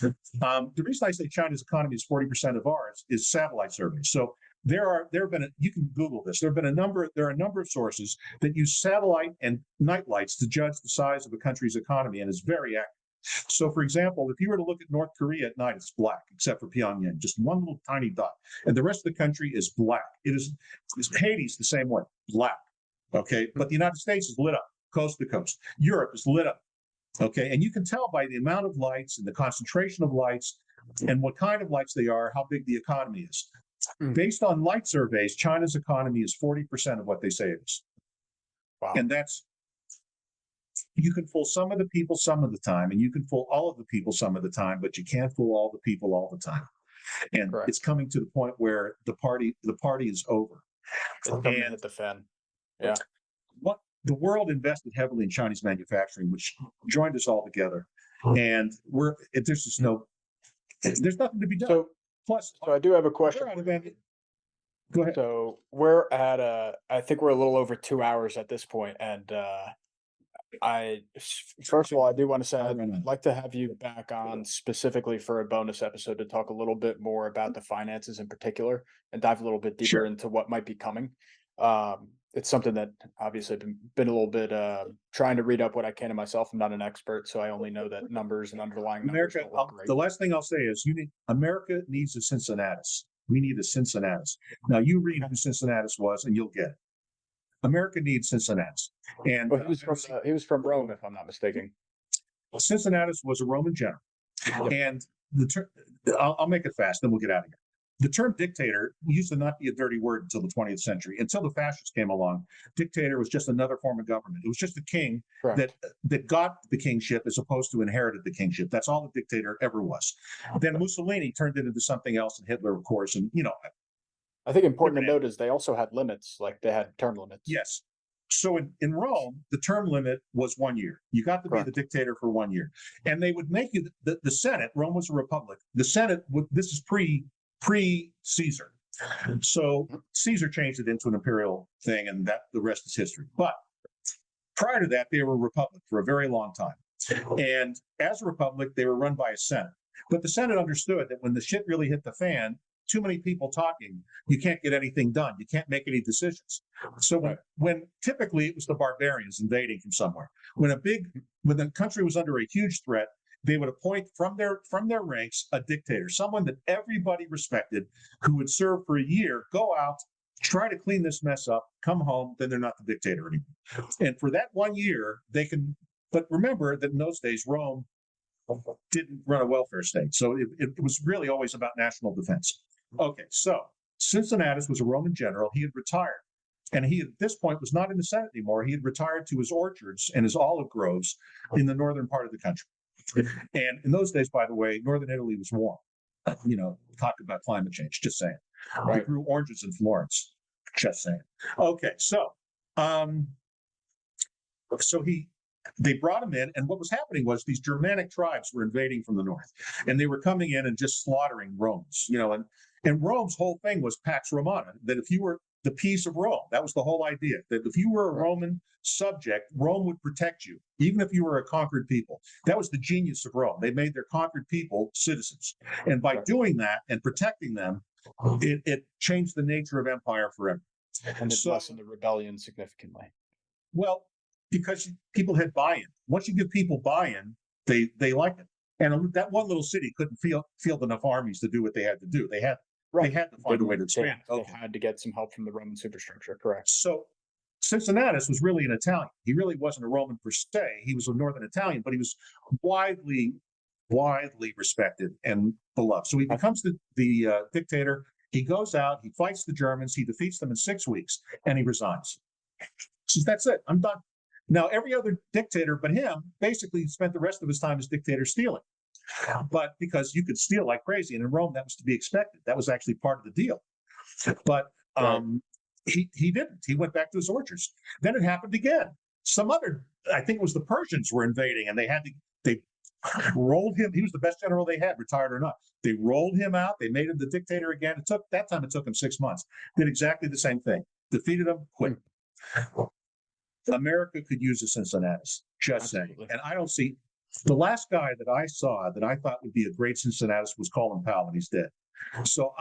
The reason I say China's economy is 40% of ours is satellite surveys. So there have been you can Google this. There are a number of sources that use satellite and night lights to judge the size of a country's economy, and it's very accurate. So, for example, if you were to look at North Korea at night, it's black, except for Pyongyang, just one little tiny dot, and the rest of the country is black. Haiti's the same way, black. Okay, but the United States is lit up coast to coast. Europe is lit up. Okay, and you can tell by the amount of lights and the concentration of lights and what kind of lights they are, how big the economy is. Based on light surveys, China's economy is 40% of what they say it is. Wow. And you can fool some of the people some of the time, and you can fool all of the people some of the time, but you can't fool all the people all the time. And Correct. It's coming to the point where the party is over. It's coming to hit the fan. Yeah. The world invested heavily in Chinese manufacturing, which joined us all together. And there's nothing to be done. So I do have a question. Go ahead. So we're at I think we're a little over 2 hours at this point, and first of all, I do want to say I'd like to have you back on specifically for a bonus episode to talk a little bit more about the finances in particular and dive a little bit deeper into what might be coming. It's something that obviously been a little bit trying to read up what I can of myself. I'm not an expert, so I only know that numbers and underlying numbers don't look great. The last thing I'll say is America needs a Cincinnatus. We need a Cincinnatus. Now you read who Cincinnatus was and you'll get it. America needs Cincinnatus. And he was from Rome, if I'm not mistaken. Cincinnatus was a Roman general. And the term, I'll make it fast, then we'll get out of here. The term dictator used to not be a dirty word until the 20th century. Until the fascists came along, dictator was just another form of government. It was just a king that got the kingship as opposed to inherited the kingship. That's all a dictator ever was. Then Mussolini turned it into something else, and Hitler, of course. And I think important to note is they also had limits, like they had term limits. Yes. So in Rome, the term limit was 1 year. You got to be the dictator for 1 year. And they would make you the Senate. Rome was a republic. The Senate, this is pre-Caesar. So Caesar changed it into an imperial thing, and the rest is history. But prior to that, they were a republic for a very long time. And as a republic, they were run by a Senate. But the Senate understood that when the shit really hit the fan, too many people talking, you can't get anything done. You can't make any decisions. So when typically it was the barbarians invading from somewhere, when the country was under a huge threat, they would appoint from their ranks a dictator, someone that everybody respected, who would serve for a year, go out, try to clean this mess up, come home, then they're not the dictator anymore. And for that 1 year, they can, but remember that in those days, Rome didn't run a welfare state. So it was really always about national defense. Okay, so Cincinnatus was a Roman general. He had retired. And he, at this point, was not in the Senate anymore. He had retired to his orchards and his olive groves in the northern part of the country. And in those days, by the way, northern Italy was warm. Talk about climate change, just saying. They grew oranges in Florence, just saying. Okay, so they brought him in, and what was happening was these Germanic tribes were invading from the north, and they were coming in and just slaughtering Romans, and Rome's whole thing was Pax Romana, that if you were the peace of Rome, that was the whole idea, that if you were a Roman subject, Rome would protect you, even if you were a conquered people. That was the genius of Rome. They made their conquered people citizens. And by doing that and protecting them, it changed the nature of empire forever. And it lessened the rebellion significantly. Well, because people had buy-in. Once you give people buy-in, they like it. And that one little city couldn't field enough armies to do what they had to do. They had to find a way to expand. They had to get some help from the Roman superstructure, correct? So Cincinnatus was really an Italian. He really wasn't a Roman per se. He was a northern Italian, but he was widely respected and beloved. So he becomes the dictator. He goes out, he fights the Germans, he defeats them in 6 weeks, and he resigns. So that's it. I'm done. Now, every other dictator but him basically spent the rest of his time as dictator stealing. But because you could steal like crazy, and in Rome, that was to be expected. That was actually part of the deal. But he didn't. He went back to his orchards. Then it happened again. I think it was the Persians were invading, and they rolled him. He was the best general they had, retired or not. They rolled him out. They made him the dictator again. It took him 6 months. Did exactly the same thing. Defeated him, quit. America could use a Cincinnatus, just saying. And I don't see, the last guy that I saw that I thought would be a great Cincinnatus was Colin Powell, and he's dead. So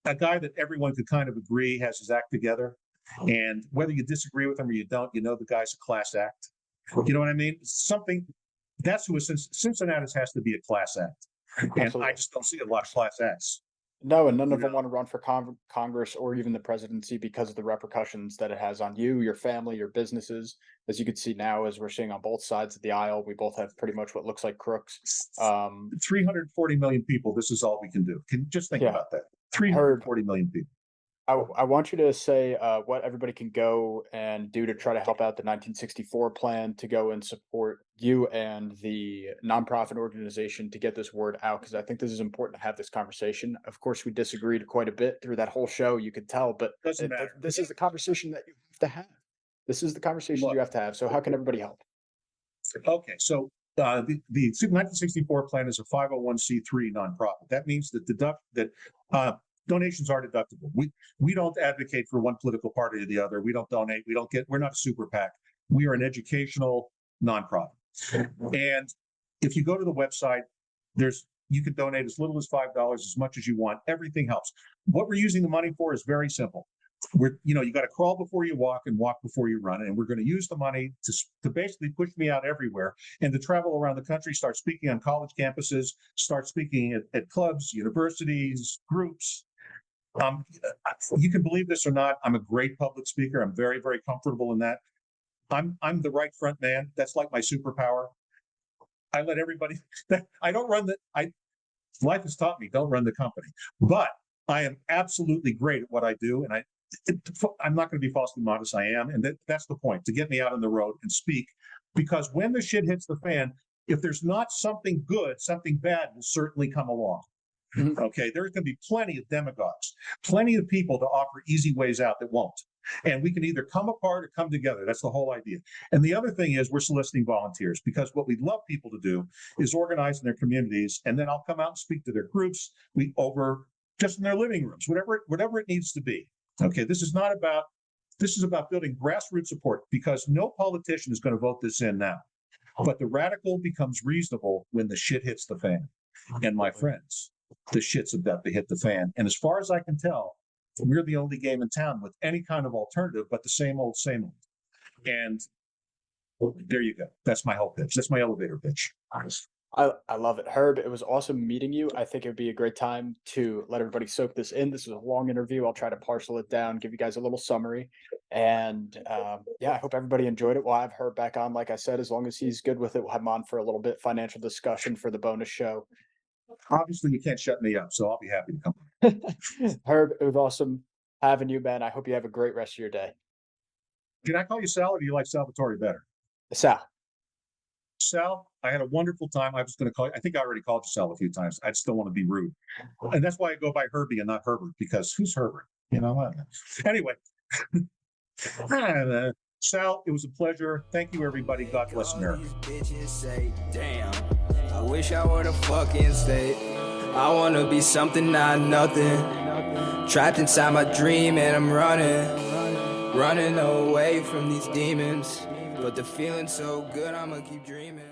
a guy that everyone could kind of agree has his act together. And whether you disagree with him or you don't, the guy's a class act. You know what I mean? Something that's who Cincinnati has to be a class act. And Absolutely. I just don't see a lot of class acts. No, and none of them want to run for Congress or even the presidency because of the repercussions that it has on you, your family, your businesses. As you can see now, as we're seeing on both sides of the aisle, we both have pretty much what looks like crooks. 340 million people, this is all we can do. Can just think about that. 340 million people. I want you to say what everybody can go and do to try to help out the 1964 plan, to go and support you and the nonprofit organization to get this word out, because I think this is important to have this conversation. Of course, we disagreed quite a bit through that whole show, you could tell, but Doesn't matter. this is the conversation that you have to have. This is the conversation you have to have. So how can everybody help? Okay, so the 1964 plan is a 501c3 nonprofit. That means that donations are deductible. We don't advocate for one political party or the other. We don't donate. We're not a super PAC. We are an educational nonprofit. And if you go to the website, you can donate as little as $5, as much as you want. Everything helps. What we're using the money for is very simple. You got to crawl before you walk and walk before you run. And we're going to use the money to basically push me out everywhere and to travel around the country, start speaking on college campuses, start speaking at clubs, universities, groups. You can believe this or not, I'm a great public speaker. I'm very, very comfortable in that. I'm the right front man. That's like my superpower. I let everybody, I don't run life has taught me, don't run the company, but I am absolutely great at what I do. And I'm not going to be falsely modest. I am. And that's the point, to get me out on the road and speak, because when the shit hits the fan, if there's not something good, something bad will certainly come along. Okay, there's going to be plenty of demagogues, plenty of people to offer easy ways out that won't. And we can either come apart or come together. That's the whole idea. And the other thing is we're soliciting volunteers, because what we'd love people to do is organize in their communities, and then I'll come out and speak to their groups, just in their living rooms, whatever it needs to be. Okay, this is about building grassroots support, because no politician is going to vote this in now. But the radical becomes reasonable when the shit hits the fan. And my friends, the shit's about to hit the fan. And as far as I can tell, we're the only game in town with any kind of alternative but the same old, same old. And there you go. That's my whole pitch. That's my elevator pitch. I love it. Herb, it was awesome meeting you. I think it would be a great time to let everybody soak this in. This is a long interview. I'll try to parcel it down, give you guys a little summary. And I hope everybody enjoyed it. We'll have Herb back on, like I said, as long as he's good with it. We'll have him on for a little bit, financial discussion for the bonus show. Obviously, you can't shut me up, so I'll be happy to come. Herb, it was awesome having you, man. I hope you have a great rest of your day. Can I call you Sal, or do you like Salvatore better? Sal. Sal, I had a wonderful time. I was going to call you. I think I already called you Sal a few times. I just don't want to be rude. And that's why I go by Herbie and not Herbert, because who's Herbert? Anyway. Sal, it was a pleasure. Thank you, everybody. God bless America. Bitches say, damn, I wish I were the fucking state. I want to be something, not nothing. Trapped inside my dream and I'm running away from these demons. But the feeling's so good, I'ma keep dreaming.